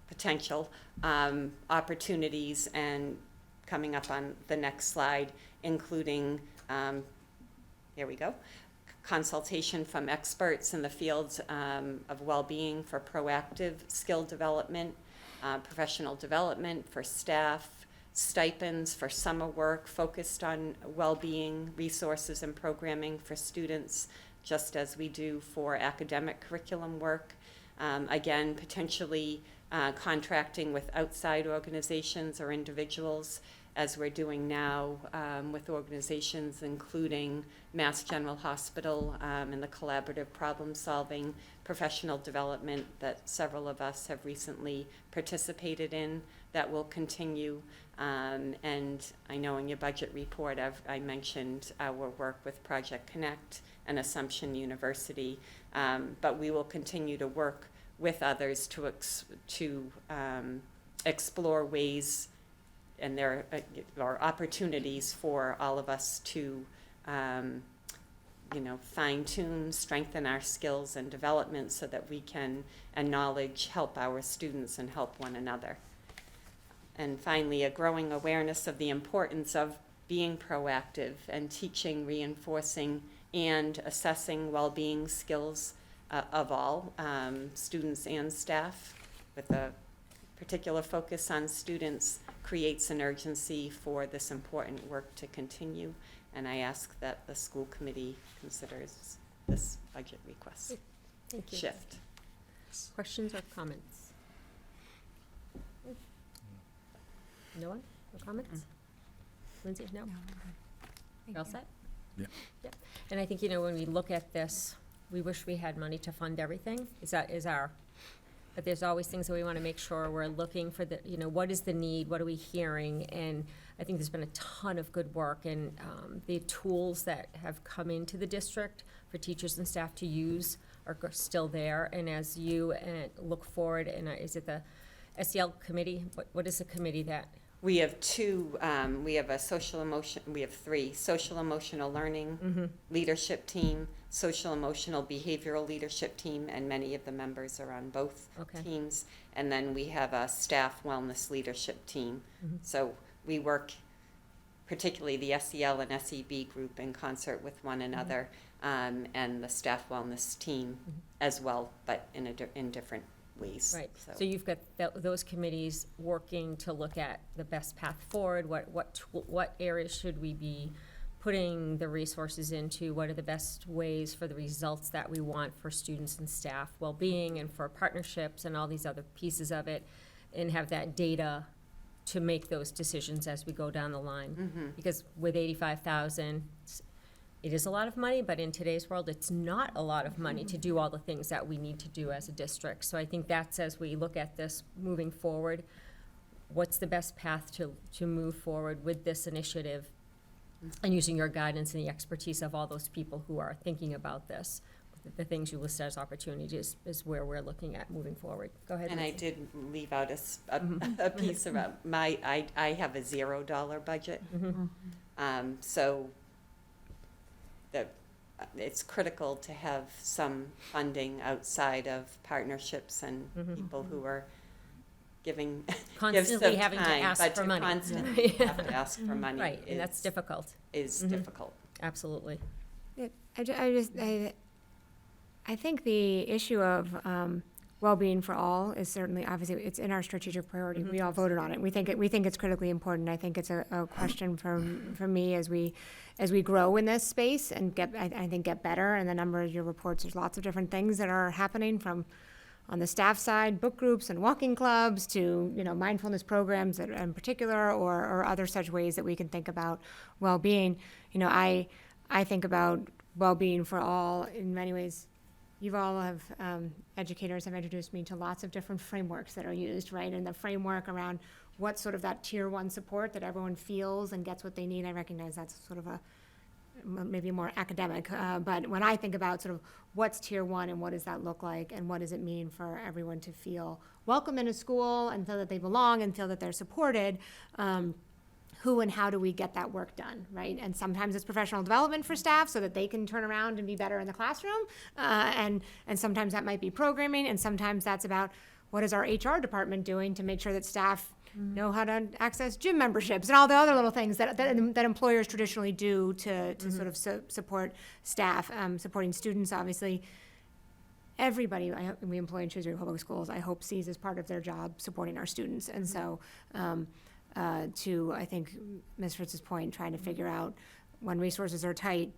potential opportunities, and coming up on the next slide, including, here we go, consultation from experts in the fields of well-being for proactive skill development, professional development for staff, stipends for summer work focused on well-being, resources and programming for students, just as we do for academic curriculum work. Again, potentially contracting with outside organizations or individuals, as we're doing now with organizations including Mass General Hospital and the collaborative problem-solving professional development that several of us have recently participated in. That will continue. And I know in your budget report I mentioned our work with Project Connect and Assumption University, but we will continue to work with others to explore ways, and there are opportunities for all of us to fine-tune, strengthen our skills and development so that we can, and knowledge, help our students and help one another. And finally, a growing awareness of the importance of being proactive and teaching, reinforcing, and assessing well-being skills of all students and staff, with a particular focus on students, creates an urgency for this important work to continue. And I ask that the school committee considers this budget request Thank you. shift. Questions or comments? No one? No comments? Lindsay, no? You all set? Yeah. Yep. And I think, when we look at this, we wish we had money to fund everything. But there's always things that we want to make sure we're looking for what is the need, what are we hearing? And I think there's been a ton of good work, and the tools that have come into the district for teachers and staff to use are still there. And as you look forward, and is it the SEL committee? What is the committee that? We have two, we have three: social emotional learning leadership team, social emotional behavioral leadership team, and many of the members are on both teams. And then we have a staff wellness leadership team. So we work, particularly the SEL and SEB group, in concert with one another, and the staff wellness team as well, but in different ways. Right, so you've got those committees working to look at the best path forward, what areas should we be putting the resources into, what are the best ways for the results that we want for students and staff well-being and for partnerships and all these other pieces of it, and have that data to make those decisions as we go down the line. Because with $85,000, it is a lot of money, but in today's world, it's not a lot of money to do all the things that we need to do as a district. So I think that's, as we look at this moving forward, what's the best path to move forward with this initiative, and using your guidance and the expertise of all those people who are thinking about this. The things you listed as opportunities is where we're looking at moving forward. Go ahead, And Nancy. I did leave out a piece about I have a $0 budget. So it's critical to have some funding outside of partnerships and people who are giving Constantly having to time, ask but for to money. constantly have to ask for money. Right, and that's difficult. Is difficult. Absolutely. I think the issue of well-being for all is certainly, obviously, it's in our strategic priority. We all voted on it. We think it's critically important. I think it's a question for me as we grow in this space and get better. And the number of your reports, there's lots of different things that are happening, from on the staff side, book groups and walking clubs to, mindfulness programs in particular, or other such ways that we can think about well-being. I think about well-being for all in many ways. You all have, educators have introduced me to lots of different frameworks that are used, right? And the framework around what sort of that tier one support that everyone feels and gets what they need. I recognize that's sort of maybe more academic, but when I think about sort of what's tier one and what does that look like and what does it mean for everyone to feel welcome in a school and feel that they belong and feel that they're supported, who and how do we get that work done, right? And sometimes it's professional development for staff so that they can turn around and be better in the classroom, and sometimes that might be programming, and sometimes that's about what is our HR department doing to make sure that staff know how to access gym memberships and all the other little things that employers traditionally do to sort of support staff, supporting students, obviously. Everybody we employ in Shrewsbury Public Schools, I hope, sees as part of their job supporting our students. And so to, I think, Ms. Fritz's point, trying to figure out when resources are tight,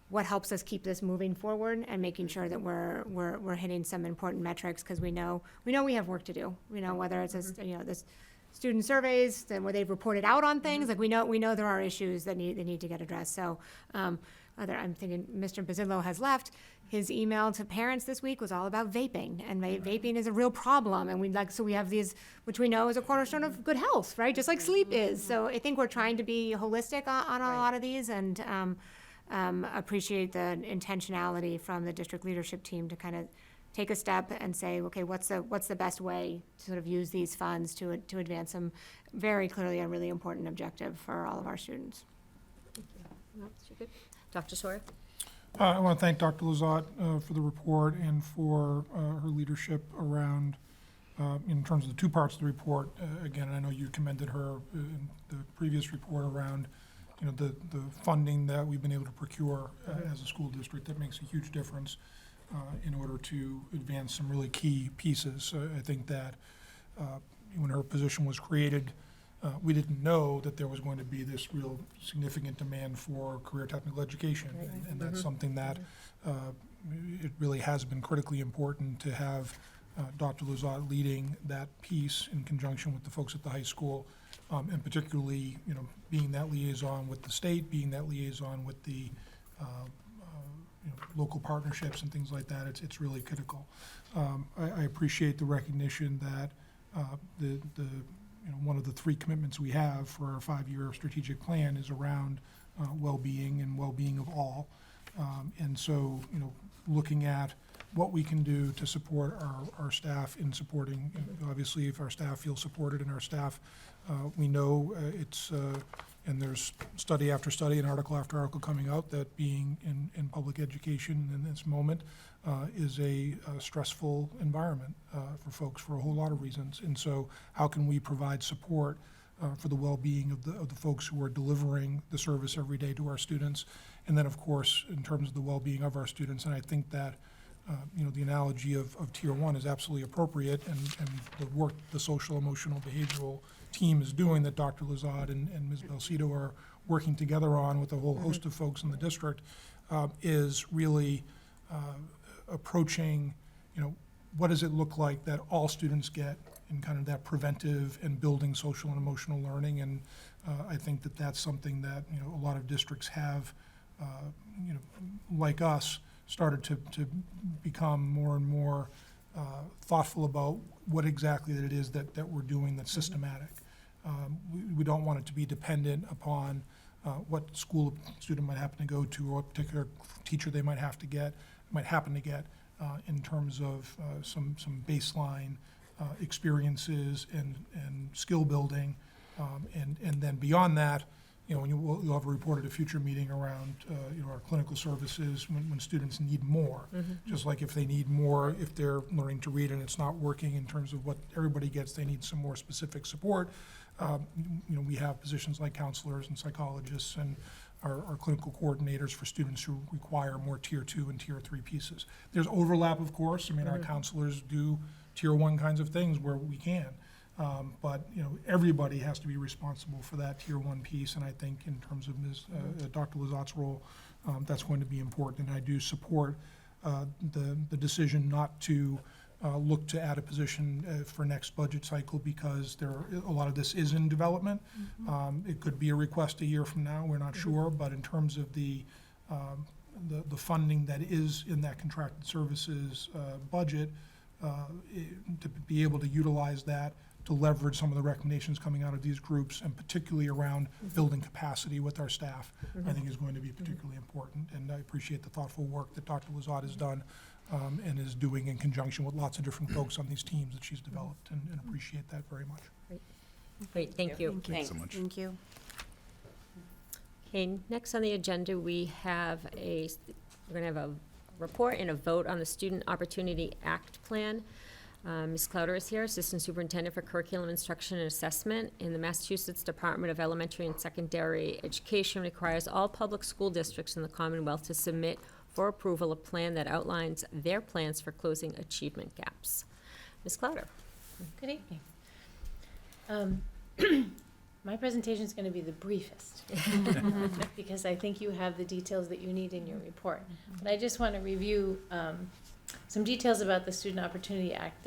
what helps us keep this moving forward and making sure that we're hitting some important metrics, because we know we have work to do. Whether it's this student surveys where they've reported out on things, like we know there are issues that need to get addressed. So I'm thinking Mr. Bazillo has left. His email to parents this week was all about vaping, and vaping is a real problem. And we have these, which we know is a cornerstone of good health, right? Just like sleep is. So I think we're trying to be holistic on a lot of these, and appreciate the intentionality from the district leadership team to kind of take a step and say, okay, what's the best way to sort of use these funds to advance some very clearly a really important objective for all of our students. Dr. Sawyer? I want to thank Dr. Lazat for the report and for her leadership around, in terms of the two parts of the report. Again, I know you commended her in the previous report around, the funding that we've been able to procure as a school district. That makes a huge difference in order to advance some really key pieces. I think that when her position was created, we didn't know that there was going to be this real significant demand for career technical education. And that's something that it really has been critically important to have Dr. Lazat leading that piece in conjunction with the folks at the high school, and particularly, being that liaison with the state, being that liaison with the local partnerships and things like that. It's really critical. I appreciate the recognition that one of the three commitments we have for our 5-year strategic plan is around well-being and well-being of all. And so, looking at what we can do to support our staff in supporting, obviously, if our staff feel supported and our staff, we know it's, and there's study after study and article after article coming out that being in public education in this moment is a stressful environment for folks for a whole lot of reasons. And so how can we provide support for the well-being of the folks who are delivering the service every day to our students? And then, of course, in terms of the well-being of our students, and I think that the analogy of tier one is absolutely appropriate, and the work the social, emotional, behavioral team is doing that Dr. Lazat and Ms. Belcito are working together on with a whole host of folks in the district is really approaching, what does it look like that all students get in kind of that preventive and building social and emotional learning. And I think that that's something that, a lot of districts have, like us, started to become more and more thoughtful about what exactly it is that we're doing that's systematic. We don't want it to be dependent upon what school a student might happen to go to or what particular teacher they might happen to get in terms of some baseline experiences and skill building. And then beyond that, you'll have a report at a future meeting around, our clinical services when students need more. Just like if they need more, if they're learning to read and it's not working in terms of what everybody gets, they need some more specific support. We have positions like counselors and psychologists and our clinical coordinators for students who require more tier 2 and tier 3 pieces. There's overlap, of course. Our counselors do tier 1 kinds of things where we can. But everybody has to be responsible for that tier 1 piece, and I think in terms of Dr. Lazat's role, that's going to be important. And I do support the decision not to look to add a position for next budget cycle because a lot of this is in development. It could be a request a year from now, we're not sure, but in terms of the funding that is in that contracted services budget, to be able to utilize that to leverage some of the recommendations coming out of these groups, and particularly around building capacity with our staff, I think is going to be particularly important. And I appreciate the thoughtful work that Dr. Lazat has done and is doing in conjunction with lots of different folks on these teams that she's developed, and appreciate that very much. Great, thank you. Thanks so much. Thank you. Okay, next on the agenda, we're gonna have a report and a vote on the Student Opportunity Act Plan. Ms. Clowder is here, Assistant Superintendent for Curriculum Instruction and Assessment, and the Massachusetts Department of Elementary and Secondary Education requires all public school districts in the Commonwealth to submit for approval a plan that outlines their plans for closing achievement gaps. Ms. Clowder. Good evening. My presentation is going to be the briefest because I think you have the details that you need in your report. But I just want to review some details about the Student Opportunity Act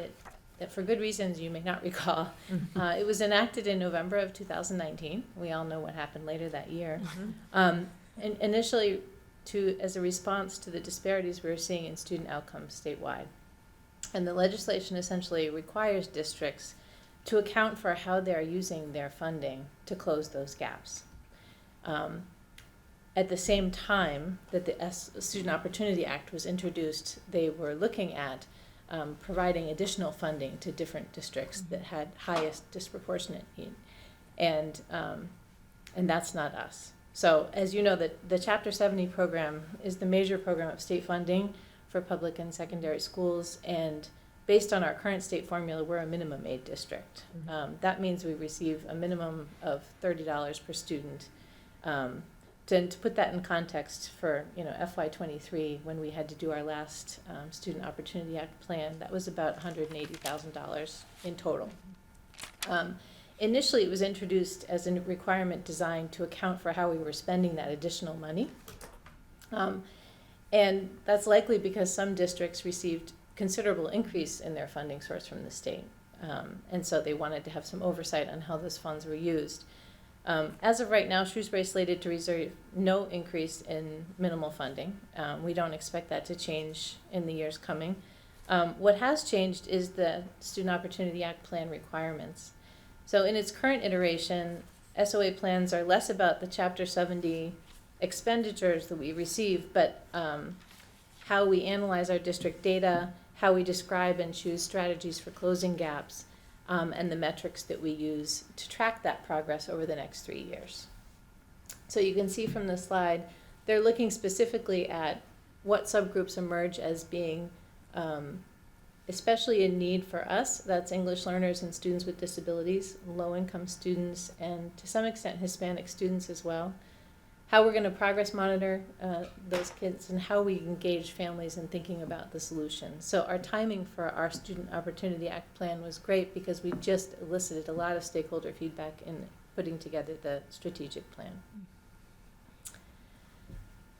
that for good reasons you may not recall. It was enacted in November of 2019. We all know what happened later that year. And initially, as a response to the disparities we were seeing in student outcomes statewide. And the legislation essentially requires districts to account for how they're using their funding to close those gaps. At the same time that the Student Opportunity Act was introduced, they were looking at providing additional funding to different districts that had highest disproportionate need. And that's not us. So as you know, the Chapter 70 program is the major program of state funding for public and secondary schools, and based on our current state formula, we're a minimum aid district. That means we receive a minimum of $30 per student. To put that in context for FY23, when we had to do our last Student Opportunity Act plan, that was about $180,000 in total. Initially, it was introduced as a requirement designed to account for how we were spending that additional money. And that's likely because some districts received considerable increase in their funding source from the state. And so they wanted to have some oversight on how those funds were used. As of right now, Shrewsbury is slated to receive no increase in minimal funding. We don't expect that to change in the years coming. What has changed is the Student Opportunity Act plan requirements. So in its current iteration, SOA plans are less about the Chapter 70 expenditures that we receive, but how we analyze our district data, how we describe and choose strategies for closing gaps, and the metrics that we use to track that progress over the next 3 years. So you can see from the slide, they're looking specifically at what subgroups emerge as being especially in need for us. That's English learners and students with disabilities, low-income students, and to some extent Hispanic students as well. How we're going to progress monitor those kids, and how we engage families in thinking about the solution. So our timing for our Student Opportunity Act plan was great because we just elicited a lot of stakeholder feedback in putting together the strategic plan.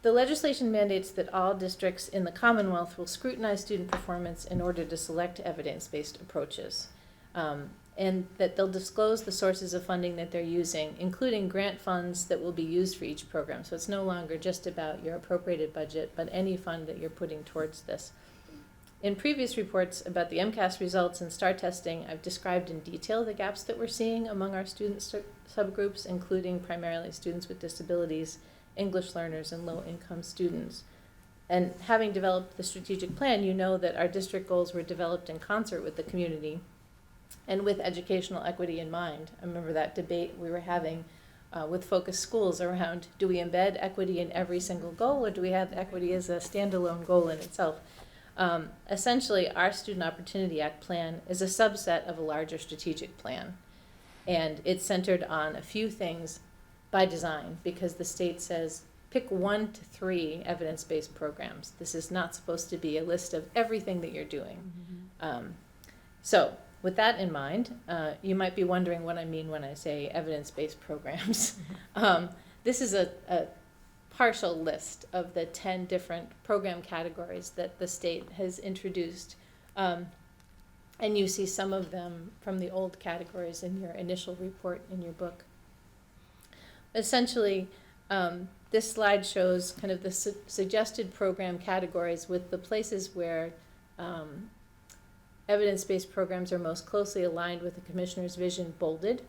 The legislation mandates that all districts in the Commonwealth will scrutinize student performance in order to select evidence-based approaches. And that they'll disclose the sources of funding that they're using, including grant funds that will be used for each program. So it's no longer just about your appropriated budget, but any fund that you're putting towards this. In previous reports about the MCAS results and STAR testing, I've described in detail the gaps that we're seeing among our student subgroups, including primarily students with disabilities, English learners, and low-income students. And having developed the strategic plan, you know that our district goals were developed in concert with the community and with educational equity in mind. I remember that debate we were having with Focus Schools around, do we embed equity in every single goal, or do we have equity as a standalone goal in itself? Essentially, our Student Opportunity Act plan is a subset of a larger strategic plan. And it's centered on a few things by design, because the state says, pick 1 to 3 evidence-based programs. This is not supposed to be a list of everything that you're doing. So with that in mind, you might be wondering what I mean when I say evidence-based programs. This is a partial list of the 10 different program categories that the state has introduced And you see some of them from the old categories in your initial report in your book. Essentially, this slide shows kind of the suggested program categories with the places where evidence-based programs are most closely aligned with the commissioner's vision bolded.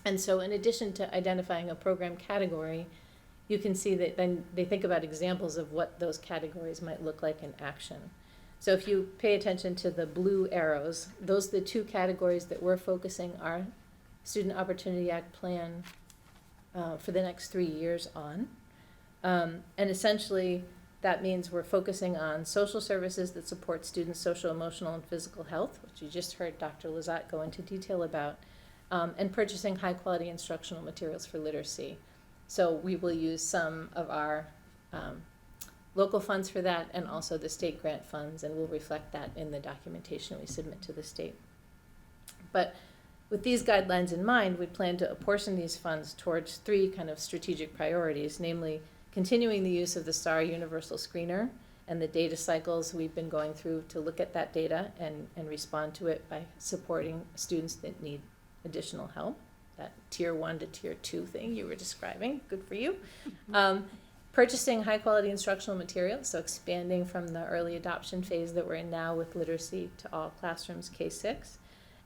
And so in addition to identifying a program category, you can see that then they think about examples of what those categories might look like in action. So if you pay attention to the blue arrows, those are the two categories that we're focusing our Student Opportunity Act plan for the next 3 years on. And essentially, that means we're focusing on social services that support students' social, emotional, and physical health, which you just heard Dr. Lazat go into detail about, and purchasing high-quality instructional materials for literacy. So we will use some of our local funds for that and also the state grant funds, and we'll reflect that in the documentation we submit to the state. But with these guidelines in mind, we plan to apportion these funds towards 3 kind of strategic priorities, namely continuing the use of the STAR Universal Screener and the data cycles we've been going through to look at that data and respond to it by supporting students that need additional help. That tier 1 to tier 2 thing you were describing, good for you. Purchasing high quality instructional materials, so expanding from the early adoption phase that we're in now with literacy to all classrooms K-6.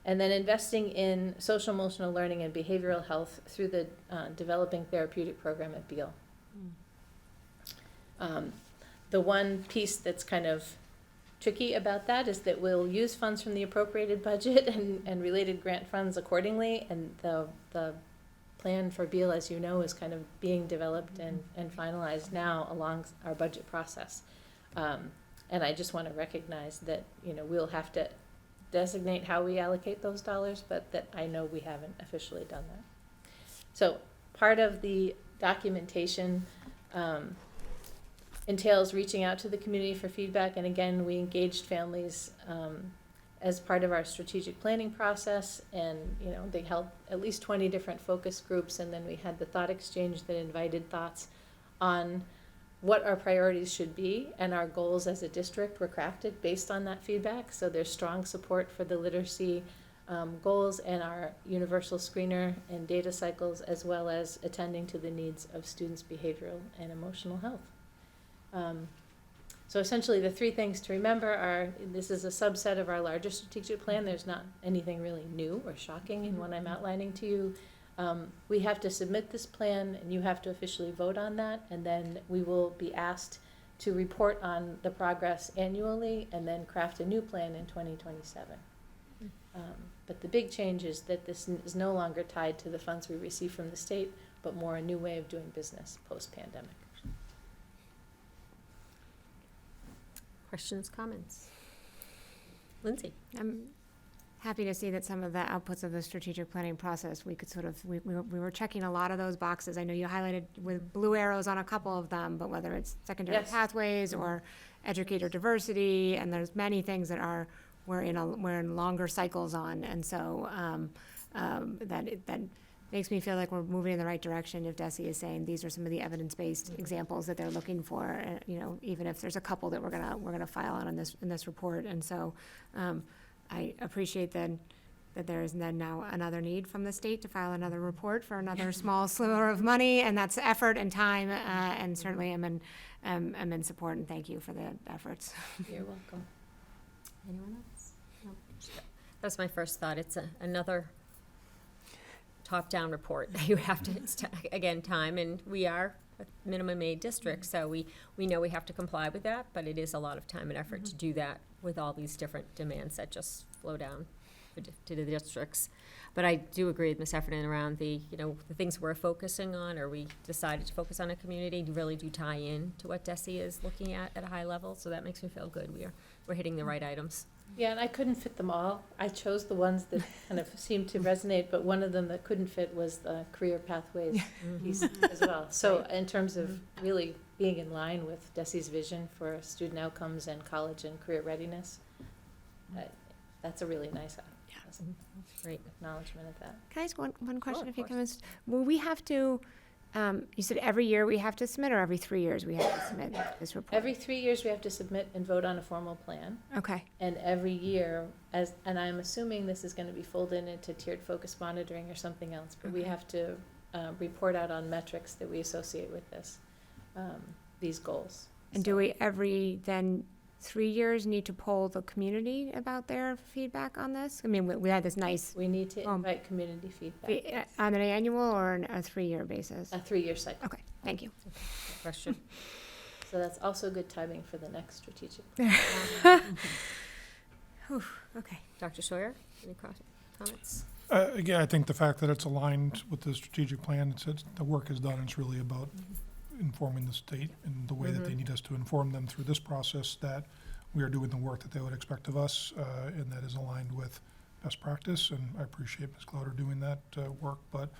And then investing in social emotional learning and behavioral health through the developing therapeutic program at Beale. The one piece that's kind of tricky about that is that we'll use funds from the appropriated budget and related grant funds accordingly, and the plan for Beale, as you know, is kind of being developed and finalized now along our budget process. And I just want to recognize that, you know, we'll have to designate how we allocate those dollars, but that I know we haven't officially done that. So part of the documentation entails reaching out to the community for feedback, and again, we engaged families as part of our strategic planning process, and you know, they held at least 20 different focus groups, and then we had the thought exchange that invited thoughts on what our priorities should be, and our goals as a district were crafted based on that feedback. So there's strong support for the literacy goals and our universal screener and data cycles, as well as attending to the needs of students' behavioral and emotional health. So essentially the 3 things to remember are, this is a subset of our larger strategic plan. There's not anything really new or shocking in what I'm outlining to you. We have to submit this plan, and you have to officially vote on that, and then we will be asked to report on the progress annually and then craft a new plan in 2027. But the big change is that this is no longer tied to the funds we receive from the state, but more a new way of doing business post-pandemic. Questions, comments? Lindsay? I'm happy to see that some of the outputs of the strategic planning process, we could sort of, we were checking a lot of those boxes. I know you highlighted with blue arrows on a couple of them, but whether it's secondary Yes. pathways or educator diversity, and there's many things that we're in longer cycles on, and so that makes me feel like we're moving in the right direction. If Desi is saying these are some of the evidence-based examples that they're looking for, you know, even if there's a couple that we're gonna file on in this report, and so I appreciate that there is then now another need from the state to file another report for another small sliver of money, and that's effort and time, and certainly I'm in support, and thank you for the efforts. You're welcome. Anyone else? No. That was my first thought. It's another top-down report that you have to, again, time, and we are a minimum aid district, so we know we have to comply with that, but it is a lot of time and effort to do that with all these different demands that just flow down to the districts. But I do agree with Ms. Heffernan around the things we're focusing on, or we decided to focus on a community, really do tie in to what DESE is looking at a high level, so that makes me feel good. We're hitting the right items. Yeah, and I couldn't fit them all. I chose the ones that kind of seemed to resonate, but one of them that couldn't fit was the career pathways piece as well. So in terms of really being in line with DESE's vision for student outcomes and college and career readiness, that's a really nice Great. acknowledgement of that. Can I ask one question, of if you course. can? Will we have to You said every year we have to submit, or every 3 years we have to submit this report? Every 3 years, we have to submit and vote on a formal plan. Okay, And every year, and I'm assuming this is gonna be folded into tiered focus monitoring or something else, but we Okay. have to report out on metrics that we associate with this, these goals. and do we every, then, 3 years need to poll the community about their feedback on this? I mean, we had this nice, We need to Um, invite community feedback, on an annual or a 3-year basis? a 3-year cycle. Okay, thank you. Question. So that's also good timing for the next strategic plan. Okay. Dr. Sawyer, any comments? Again, I think the fact that it's aligned with the strategic plan, the work is done, it's really about informing the state in the way that they need us to inform them through this process, that we are doing the work that they would expect of us, and that is aligned with best practice, and I appreciate Ms. Clouder doing that work, but,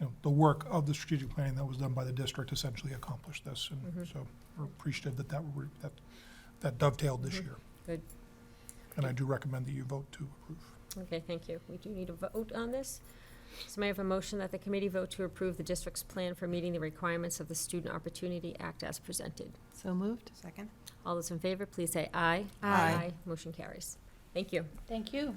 you know, the work of the strategic planning that was done by the district essentially accomplished this, and so we're appreciative that dovetailed this year. Good. And I do recommend that you vote to approve. Okay, thank you. We do need a vote on this. So may I have a motion that the committee vote to approve the district's plan for meeting the requirements of the Student Opportunity Act as presented? So moved? Second? All those in favor, please say aye. Aye. Motion carries. Thank you. Thank you.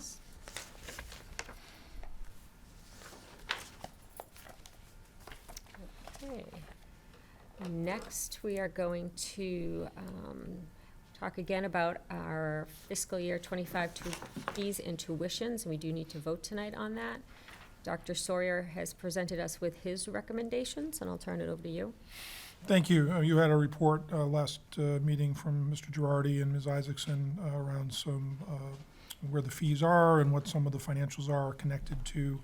Okay. Next, we are going to talk again about our fiscal year 25 fees and tuitions, and we do need to vote tonight on that. Dr. Sawyer has presented us with his recommendations, and I'll turn it over to you. Thank you. You had a report last meeting from Mr. Girardi and Ms. Isaacson around some, where the fees are and what some of the financials are connected to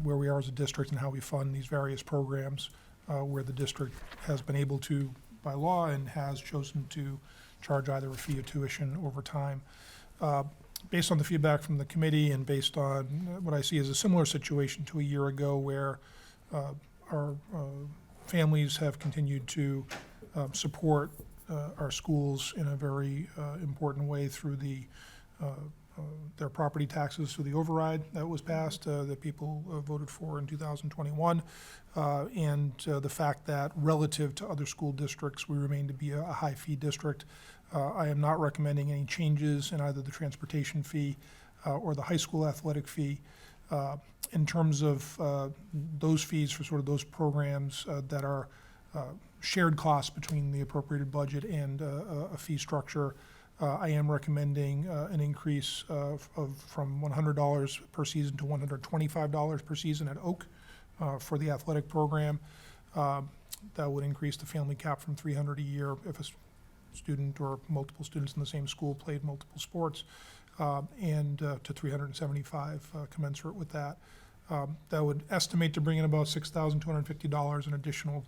where we are as a district and how we fund these various programs, where the district has been able to, by law, and has chosen to charge either a fee or tuition over time. Based on the feedback from the committee and based on what I see as a similar situation to a year ago, where our families have continued to support our schools in a very important way through their property taxes, through the override that was passed, that people voted for in 2021, and the fact that relative to other school districts, we remain to be a high fee district. I am not recommending any changes in either the transportation fee or the high school athletic fee. In terms of those fees for sort of those programs that are shared costs between the appropriated budget and a fee structure, I am recommending an increase from $100 per season to $125 per season at Oak for the athletic program. That would increase the family cap from $300 a year if a student or multiple students in the same school played multiple sports, and to $375 commensurate with that. That would estimate to bring in about $6,250 in additional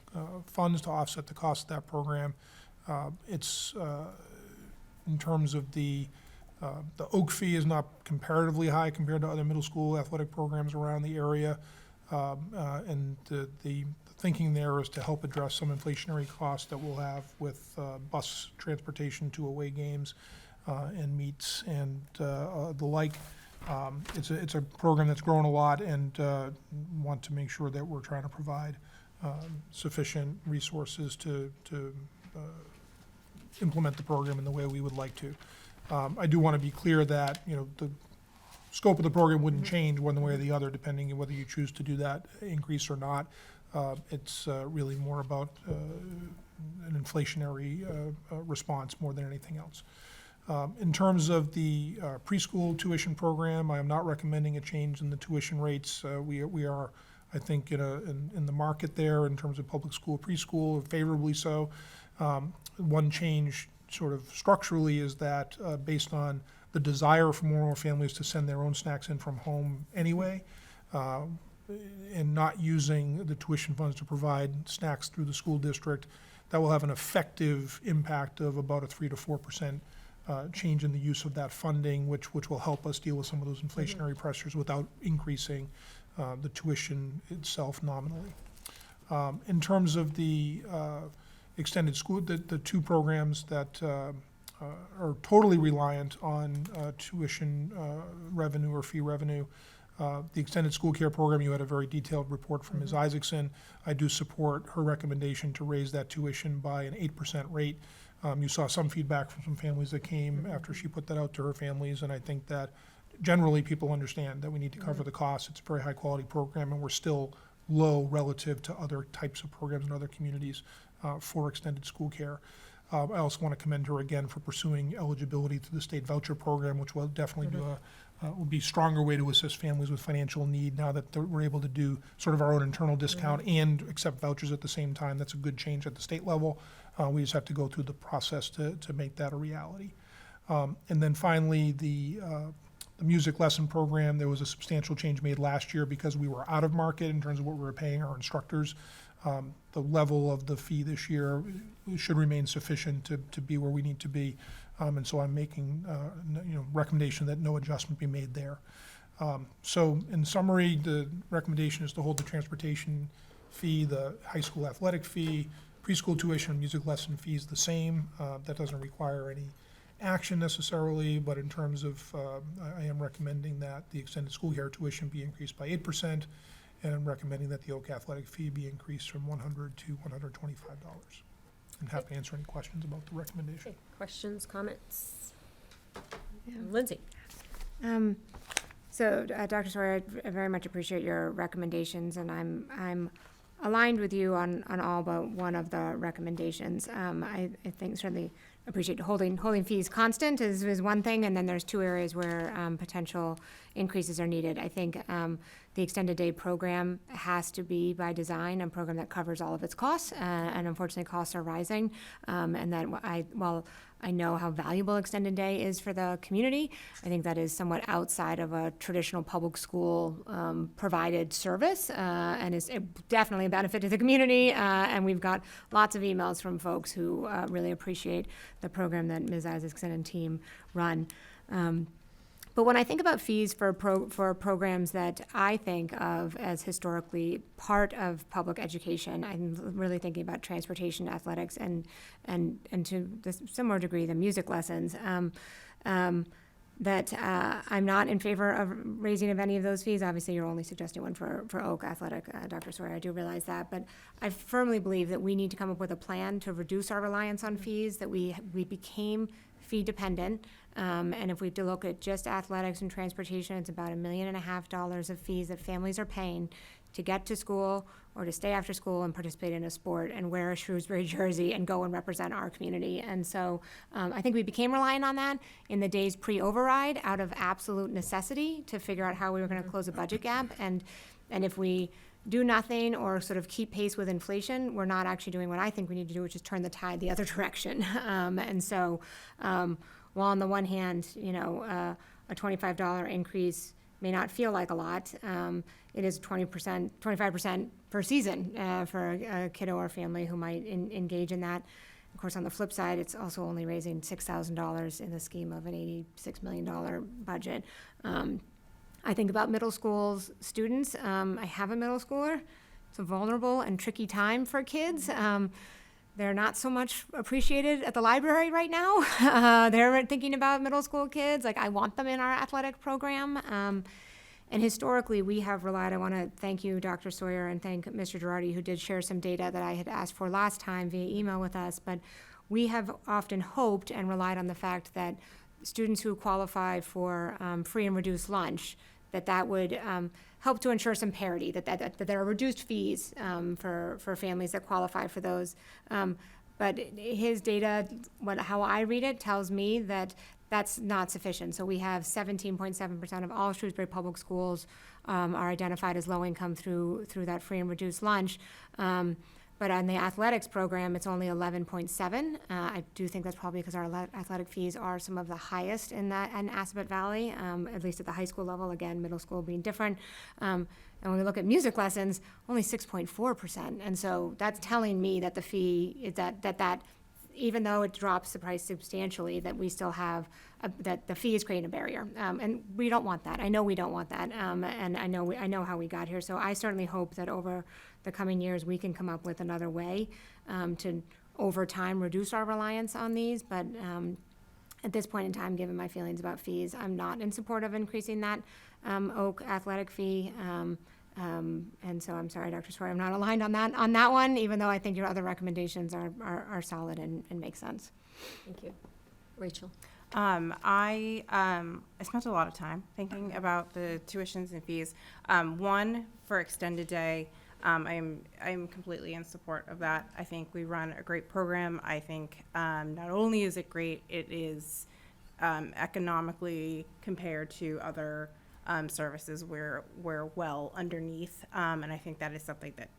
funds to offset the cost of that program. It's in terms of the Oak fee is not comparatively high compared to other middle school athletic programs around the area, and the thinking there is to help address some inflationary costs that we'll have with bus transportation to away games and meets and the like. It's a program that's grown a lot, and want to make sure that we're trying to provide sufficient resources to implement the program in the way we would like to. I do want to be clear that, you know, the scope of the program wouldn't change one way or the other, depending on whether you choose to do that increase or not. It's really more about an inflationary response more than anything else. In terms of the preschool tuition program, I am not recommending a change in the tuition rates. We are, I think, in the market there in terms of public school preschool, favorably so. One change sort of structurally is that based on the desire for more and more families to send their own snacks in from home anyway, and not using the tuition funds to provide snacks through the school district, that will have an effective impact of about a 3 to 4% change in the use of that funding, which will help us deal with some of those inflationary pressures without increasing the tuition itself nominally. In terms of the extended school, the two programs that are totally reliant on tuition revenue or fee revenue, The extended school care program, you had a very detailed report from Ms. Isaacson. I do support her recommendation to raise that tuition by an 8% rate. You saw some feedback from some families that came after she put that out to her families, and I think that generally people understand that we need to cover the costs. It's a very high-quality program, and we're still low relative to other types of programs in other communities for extended school care. I also want to commend her again for pursuing eligibility to the state voucher program, which will definitely do will be a stronger way to assist families with financial need now that we're able to do sort of our own internal discount and accept vouchers at the same time. That's a good change at the state level. We just have to go through the process to make that a reality. And then finally, the music lesson program, there was a substantial change made last year because we were out of market in terms of what we were paying our instructors. The level of the fee this year should remain sufficient to be where we need to be. And so I'm making, recommendation that no adjustment be made there. So in summary, the recommendation is to hold the transportation fee, the high school athletic fee, preschool tuition, music lesson fees the same. That doesn't require any action necessarily, but in terms of, I am recommending that the extended school care tuition be increased by 8%, and I'm recommending that the Oak athletic fee be increased from $100 to $125. I'm happy to answer any questions about the recommendation. Okay, questions, comments? Lindsay? So, Dr. Sawyer, I very much appreciate your recommendations, and I'm aligned with you on all but one of the recommendations. I think certainly appreciate holding fees constant is one thing, and then there's two areas where potential increases are needed. I think the extended day program has to be by design a program that covers all of its costs, and unfortunately costs are rising, and that while I know how valuable extended day is for the community, I think that is somewhat outside of a traditional public school provided service, and is definitely a benefit to the community, and we've got lots of emails from folks who really appreciate the program that Ms. Isaacson and team run. But when I think about fees for programs that I think of as historically part of public education, I'm really thinking about transportation, athletics, and to a similar degree, the music lessons. That I'm not in favor of raising of any of those fees. Obviously, you're only suggesting one for Oak Athletic, Dr. Sawyer. I do realize that, but I firmly believe that we need to come up with a plan to reduce our reliance on fees. That we became fee dependent. And if we look at just athletics and transportation, it's about $1.5 million of fees that families are paying to get to school or to stay after school and participate in a sport and wear a Shrewsbury jersey and go and represent our community. And so I think we became reliant on that in the days pre-override out of absolute necessity to figure out how we were going to close a budget gap. And if we do nothing or sort of keep pace with inflation, we're not actually doing what I think we need to do, which is turn the tide the other direction. And so while on the one hand, a $25 increase may not feel like a lot, it is 25% per season for a kiddo or family who might engage in that. Of course, on the flip side, it's also only raising $6,000 in the scheme of an $86 million budget. I think about middle school students. I have a middle schooler. It's a vulnerable and tricky time for kids. They're not so much appreciated at the library right now. They're thinking about middle school kids. Like, I want them in our athletic program. And historically, we have relied, I want to thank you, Dr. Sawyer, and thank Mr. Girardi, who did share some data that I had asked for last time via email with us. But we have often hoped and relied on the fact that students who qualify for free and reduced lunch, that would help to ensure some parity, that there are reduced fees for families that qualify for those. But his data, how I read it, tells me that that's not sufficient. So we have 17.7% of all Shrewsbury public schools are identified as low income through that free and reduced lunch. But on the athletics program, it's only 11.7. I do think that's probably because our athletic fees are some of the highest in Assabet Valley, at least at the high school level. Again, middle school being different. And when we look at music lessons, only 6.4%. And so that's telling me that the fee is that even though it drops the price substantially, that we still have that the fee is creating a barrier, and we don't want that. I know we don't want that, and I know how we got here. So I certainly hope that over the coming years we can come up with another way to, over time, reduce our reliance on these. But at this point in time, given my feelings about fees, I'm not in support of increasing that Oak athletic fee. And so I'm sorry, Dr. Sawyer, I'm not aligned on that one, even though I think your other recommendations are solid and make sense. Thank you. Rachel? I spent a lot of time thinking about the tuitions and fees. One, for extended day, I'm completely in support of that. I think we run a great program. I think not only is it great, it is economically compared to other services we're well underneath, and I think that is something that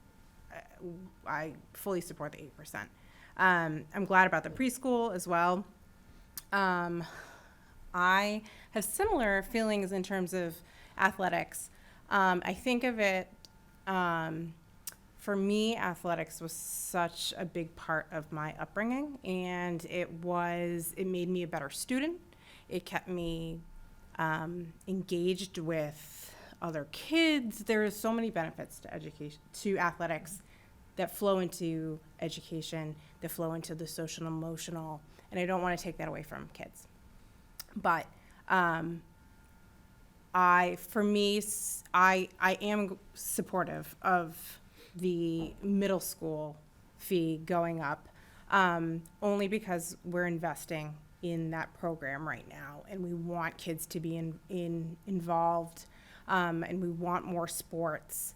I fully support the 8%. I'm glad about the preschool as well. I have similar feelings in terms of athletics. I think of it, for me, athletics was such a big part of my upbringing, and it made me a better student. It kept me engaged with other kids. There's so many benefits to education, to athletics, that flow into education, that flow into the social and emotional, and I don't want to take that away from kids. But I am supportive of the middle school fee going up, only because we're investing in that program right now, and we want kids to be involved, and we want more sports.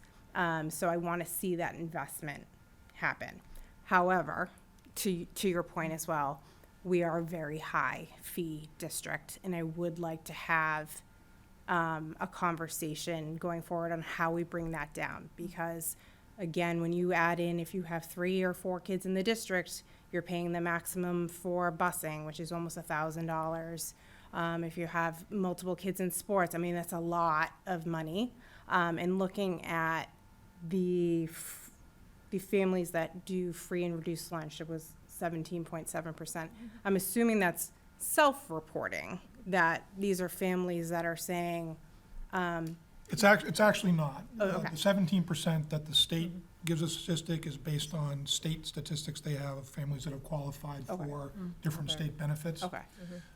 So I want to see that investment happen. However, to your point as well, we are a very high fee district, and I would like to have a conversation going forward on how we bring that down, because again, when you add in, if you have 3 or 4 kids in the district, you're paying the maximum for busing, which is almost $1,000. If you have multiple kids in sports, I mean, that's a lot of money. And looking at the families that do free and reduced lunch, it was 17.7%. I'm assuming that's self-reporting, that these are families that are saying, It's actually not. Oh, okay. The 17% that the state gives a statistic is based on state statistics they have of families that have qualified Okay. for different state benefits. okay,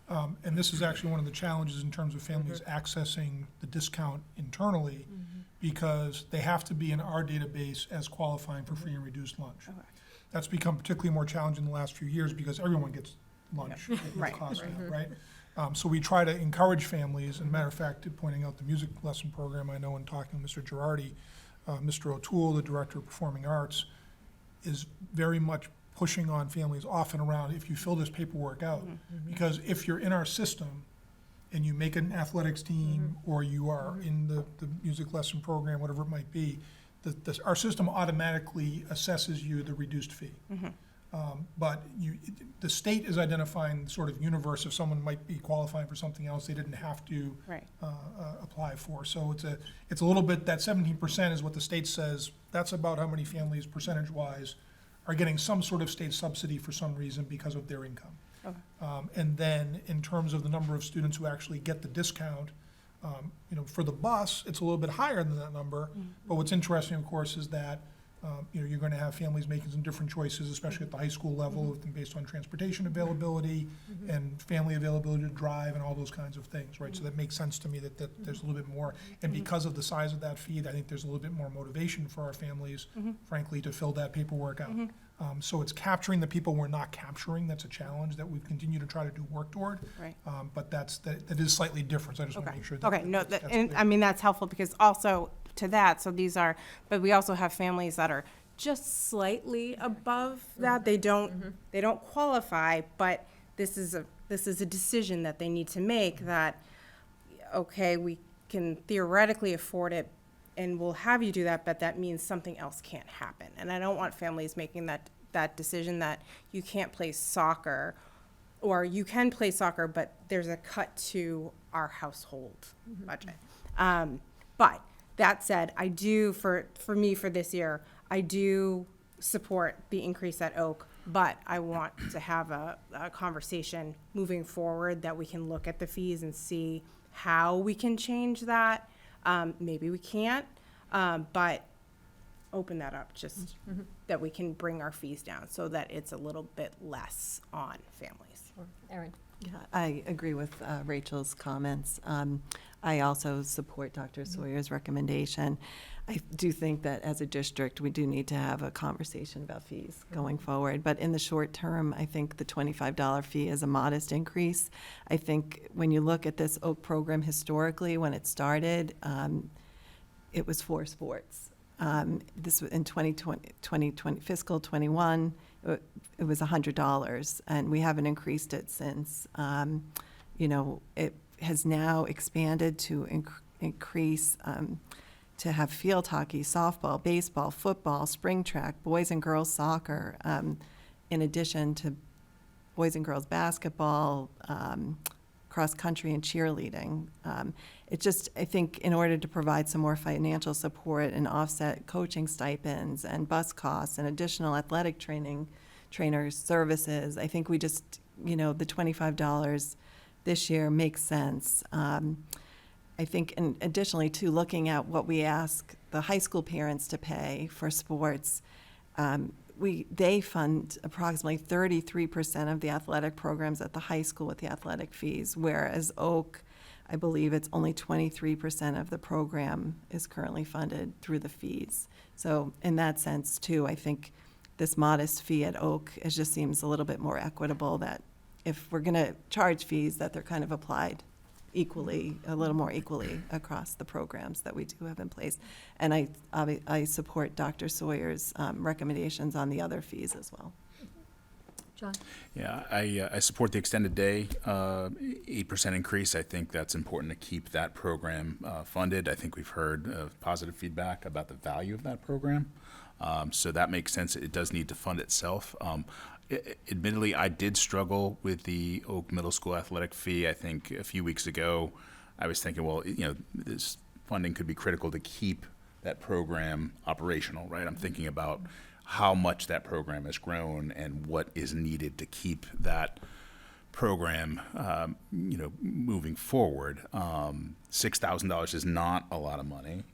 And this is actually one of the challenges in terms of families accessing the discount internally, because they have to be in our database as qualifying for free and reduced lunch. Okay. That's become particularly more challenging in the last few years because everyone gets lunch at no Right. cost now, right? So we try to encourage families, and matter of fact, pointing out the music lesson program, I know in talking to Mr. Girardi, Mr. O'Toole, the Director of Performing Arts, is very much pushing on families off and around if you fill this paperwork out. Because if you're in our system and you make an athletics team or you are in the music lesson program, whatever it might be, our system automatically assesses you the reduced fee. But the state is identifying sort of universe if someone might be qualifying for something else they didn't have to right. apply for. So it's a little bit, that 17% is what the state says, that's about how many families percentage-wise are getting some sort of state subsidy for some reason because of their income. Okay. And then in terms of the number of students who actually get the discount, for the bus, it's a little bit higher than that number. But what's interesting, of course, is that you're going to have families making some different choices, especially at the high school level, based on transportation availability and family availability to drive and all those kinds of things, right? So that makes sense to me that there's a little bit more. And because of the size of that fee, I think there's a little bit more motivation for our families, frankly, to fill that paperwork out. So it's capturing the people we're not capturing. That's a challenge that we've continued to try to do work toward. Right. But that is slightly different. So I just want to make sure that. Okay, no, that's and clear. I mean, that's helpful because also to that, so but we also have families that are just slightly above that. They don't qualify, but this is a decision that they need to make that, okay, we can theoretically afford it and we'll have you do that, but that means something else can't happen. And I don't want families making that decision that you can't play soccer, or you can play soccer, but there's a cut to our household budget. But that said, I do, for me, for this year, I do support the increase at Oak, but I want to have a conversation moving forward that we can look at the fees and see how we can change that. Maybe we can't, but open that up, just that we can bring our fees down so that it's a little bit less on families. Erin? Yeah, I agree with Rachel's comments. I also support Dr. Sawyer's recommendation. I do think that as a district, we do need to have a conversation about fees going forward. But in the short term, I think the $25 fee is a modest increase. I think when you look at this Oak program historically, when it started, it was for sports. This was in 2020 fiscal 21, it was $100, and we haven't increased it since. It has now expanded to increase to have field hockey, softball, baseball, football, spring track, boys and girls soccer, in addition to boys and girls basketball, cross country and cheerleading. I think in order to provide some more financial support and offset coaching stipends and bus costs and additional athletic trainers services, I think we just, the $25 this year makes sense. I think, and additionally, too, looking at what we ask the high school parents to pay for sports, they fund approximately 33% of the athletic programs at the high school with the athletic fees, whereas Oak, I believe it's only 23% of the program is currently funded through the fees. So in that sense, too, I think this modest fee at Oak, it just seems a little bit more equitable, that if we're going to charge fees, that they're kind of applied equally, a little more equally across the programs that we do have in place. And I support Dr. Sawyer's recommendations on the other fees as well. John? Yeah, I support the extended day 8% increase. I think that's important to keep that program funded. I think we've heard positive feedback about the value of that program. So that makes sense. It does need to fund itself. Admittedly, I did struggle with the Oak Middle School athletic fee. I think a few weeks ago, I was thinking, well, this funding could be critical to keep that program operational, right? I'm thinking about how much that program has grown and what is needed to keep that program, moving forward. $6,000 is not a lot of money,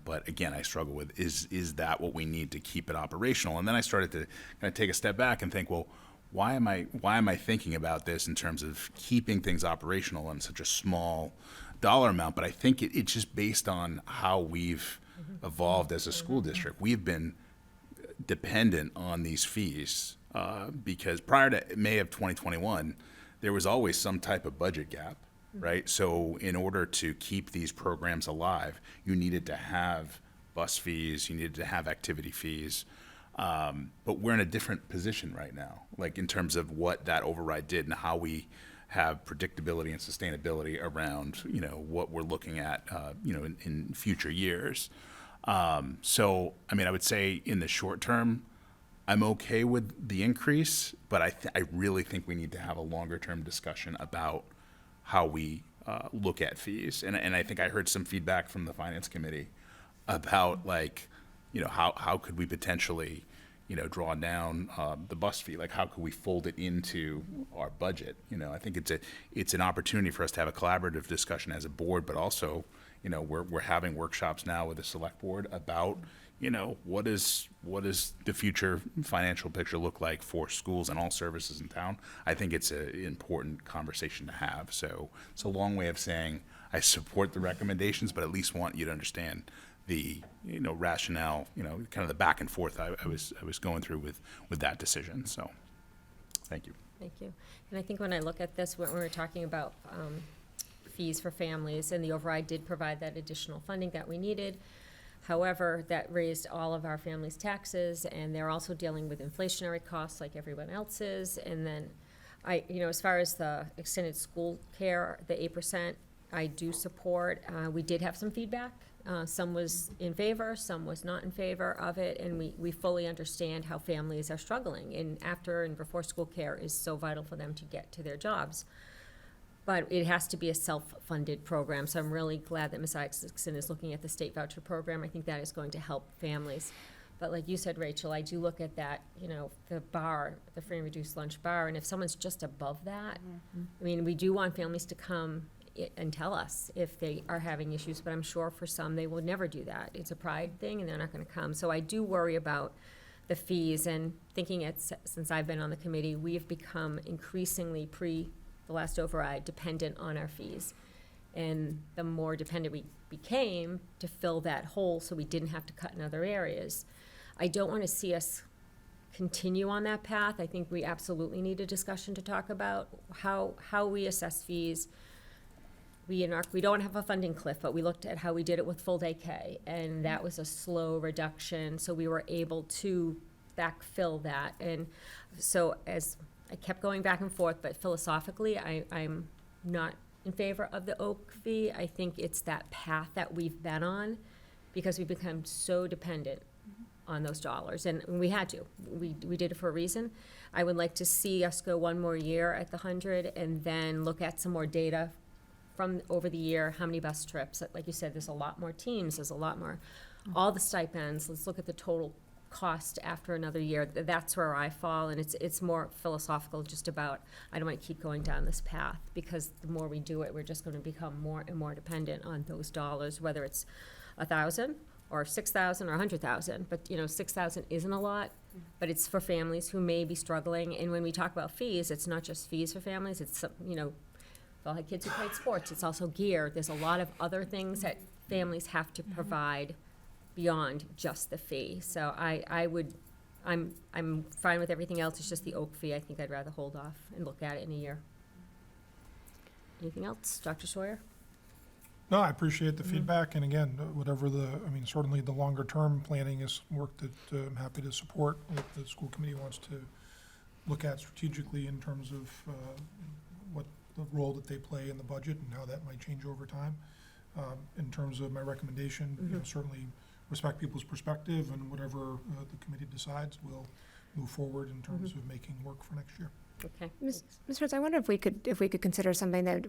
but again, I struggle with is that what we need to keep it operational? And then I started to kind of take a step back and think, well, why am I thinking about this in terms of keeping things operational on such a small dollar amount? But I think it's just based on how we've evolved as a school district. We've been dependent on these fees because prior to May of 2021, there was always some type of budget gap, right? So in order to keep these programs alive, you needed to have bus fees, you needed to have activity fees. But we're in a different position right now, like in terms of what that override did and how we have predictability and sustainability around, what we're looking at, in future years. So, I would say in the short term, I'm okay with the increase, but I really think we need to have a longer term discussion about how we look at fees. And I think I heard some feedback from the Finance Committee about how could we potentially, draw down the bus fee? Like how could we fold it into our budget? I think it's an opportunity for us to have a collaborative discussion as a board, but also, we're having workshops now with the select board about, what is the future financial picture look like for schools and all services in town? I think it's an important conversation to have. So it's a long way of saying I support the recommendations, but at least want you to understand the rationale, kind of the back and forth I was going through with that decision. So thank you. Thank you. And I think when I look at this, when we were talking about fees for families, and the override did provide that additional funding that we needed. However, that raised all of our families' taxes, and they're also dealing with inflationary costs like everyone else is. And then as far as the extended school care, the 8%, I do support. We did have some feedback. Some was in favor, some was not in favor of it, and we fully understand how families are struggling. And after and before school care is so vital for them to get to their jobs. But it has to be a self-funded program, so I'm really glad that Ms. Isaacson is looking at the state voucher program. I think that is going to help families. But like you said, Rachel, I do look at that, the bar, the free and reduced lunch bar, and if someone's just above that, we do want families to come and tell us if they are having issues, but I'm sure for some, they will never do that. It's a pride thing, and they're not gonna come. So I do worry about the fees, and thinking since I've been on the committee, we have become increasingly the last override, dependent on our fees. And the more dependent we became to fill that hole so we didn't have to cut in other areas. I don't want to see us continue on that path. I think we absolutely need a discussion to talk about how we assess fees. We don't have a funding cliff, but we looked at how we did it with full day K, and that was a slow reduction, so we were able to backfill that. And so as I kept going back and forth, but philosophically, I'm not in favor of the OAK fee. I think it's that path that we've been on because we've become so dependent on those dollars, and we had to. We did it for a reason. I would like to see us go one more year at the 100 and then look at some more data from over the year, how many bus trips. Like you said, there's a lot more teams, there's a lot more, all the stipends. Let's look at the total cost after another year. That's where I fall, and it's more philosophical, just about, I don't want to keep going down this path, because the more we do it, we're just going to become more and more dependent on those dollars, whether it's 1,000 or 6,000 or 100,000. But, 6,000 isn't a lot, but it's for families who may be struggling. And when we talk about fees, it's not just fees for families, it's, we all had kids who played sports, it's also gear. There's a lot of other things that families have to provide beyond just the fee. So I'm fine with everything else, it's just the OAK fee. I think I'd rather hold off and look at it in a year. Anything else, Dr. Sawyer? No, I appreciate the feedback, and again, whatever certainly the longer-term planning is work that I'm happy to support, that the school committee wants to look at strategically in terms of what the role that they play in the budget and how that might change over time. In terms of my recommendation, certainly respect people's perspective, and whatever the committee decides, we'll move forward in terms of making work for next year. Okay. Ms. Fritz, I wonder if we could consider something that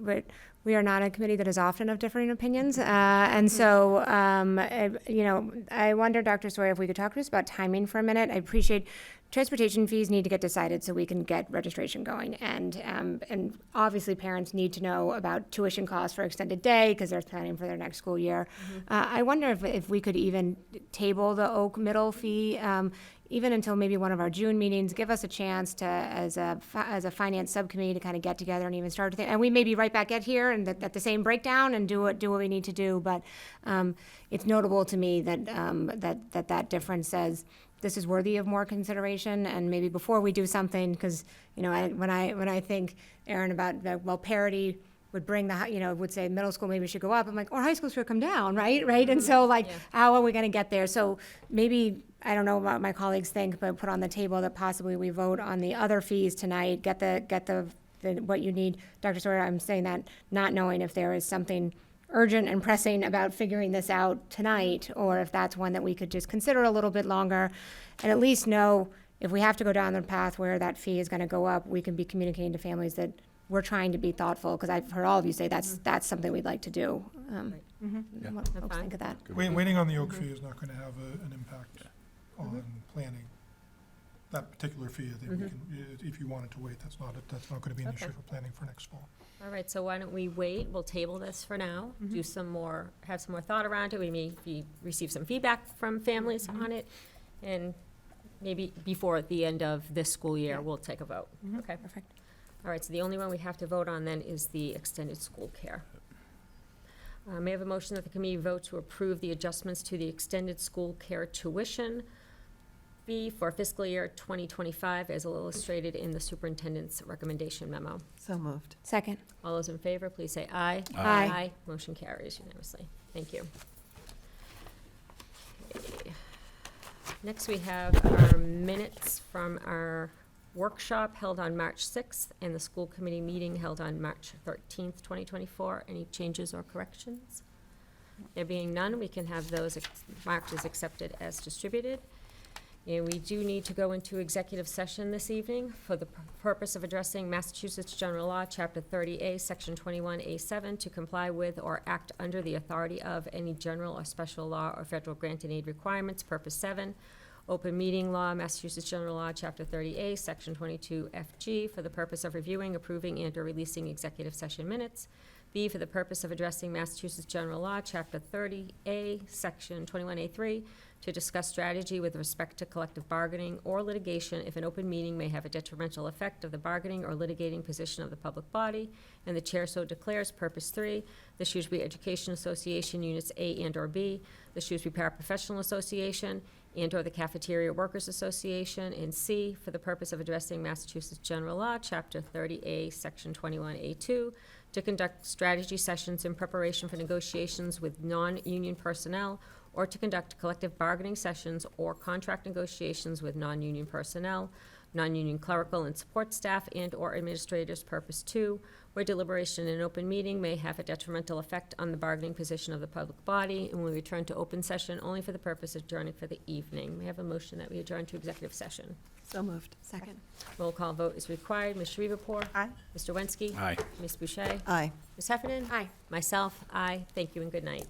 we are not a committee that is often of differing opinions, and so I wonder, Dr. Sawyer, if we could talk to us about timing for a minute. I appreciate transportation fees need to get decided so we can get registration going, and obviously parents need to know about tuition costs for extended day because they're planning for their next school year. I wonder if we could even table the Oak middle fee. Even until maybe one of our June meetings, give us a chance to, as a finance subcommittee, to kind of get together and even start to think. And we may be right back at here and at the same breakdown and do what we need to do. But it's notable to me that that difference says this is worthy of more consideration. And maybe before we do something, because when I think, Aaron, about parity would bring would say middle school maybe should go up. I'm like, or high school should come down, right? And so how are we going to get there? So maybe, I don't know what my colleagues think, but put on the table that possibly we vote on the other fees tonight, get the what you need. Dr. Sawyer, I'm saying that not knowing if there is something urgent and pressing about figuring this out tonight, or if that's one that we could just consider a little bit longer, and at least know if we have to go down the path where that fee is going to go up, we can be communicating to families that we're trying to be thoughtful, because I've heard all of you say that's something we'd like to do. What folks think of that? Waiting on the OAK fee is not going to have an impact on planning. That particular fee, I think we can, if you wanted to wait, that's not going to be an issue for planning for next fall. All right, so why don't we wait? We'll table this for now, have some more thought around it. We may receive some feedback from families on it, and maybe before the end of this school year, we'll take a vote. Okay. Perfect. All right, so the only one we have to vote on then is the extended school care. May I have a motion that the committee vote to approve the adjustments to the extended school care tuition fee for fiscal year 2025 as illustrated in the superintendent's recommendation memo? So moved. Second. All those in favor, please say aye. Aye. Motion carries unanimously. Thank you. Okay. Next, we have our minutes from our workshop held on March 6th and the school committee meeting held on March 13th, 2024. Any changes or corrections? There being none, we can have those marked as accepted as distributed. And we do need to go into executive session this evening for the purpose of addressing Massachusetts General Law, Chapter 30A, Section 21A7, to comply with or act under the authority of any general or special law or federal grant and aid requirements. Purpose 7, Open Meeting Law, Massachusetts General Law, Chapter 30A, Section 22FG, for the purpose of reviewing, approving, and/or releasing executive session minutes. B, for the purpose of addressing Massachusetts General Law, Chapter 30A, Section 21A3, to discuss strategy with respect to collective bargaining or litigation if an open meeting may have a detrimental effect of the bargaining or litigating position of the public body, and the chair so declares. Purpose 3, the Shrewsbury Education Association, Units A and/or B, the Shrewsbury Paraprofessional Association, and/or the Cafeteria Workers Association, and C, for the purpose of addressing Massachusetts General Law, Chapter 30A, Section 21A2, to conduct strategy sessions in preparation for negotiations with non-union personnel, or to conduct collective bargaining sessions or contract negotiations with non-union personnel, non-union clerical and support staff, and/or administrators. Purpose 2, where deliberation in an open meeting may have a detrimental effect on the bargaining position of the public body, and will return to open session only for the purpose of adjourning for the evening. May I have a motion that we adjourn to executive session? So moved. Second. Roll call vote is required. Ms. Shreveport? Aye. Mr. Wensky? Aye. Ms. Boucher? Aye. Ms. Heffernan? Aye. Myself, aye. Thank you and good night.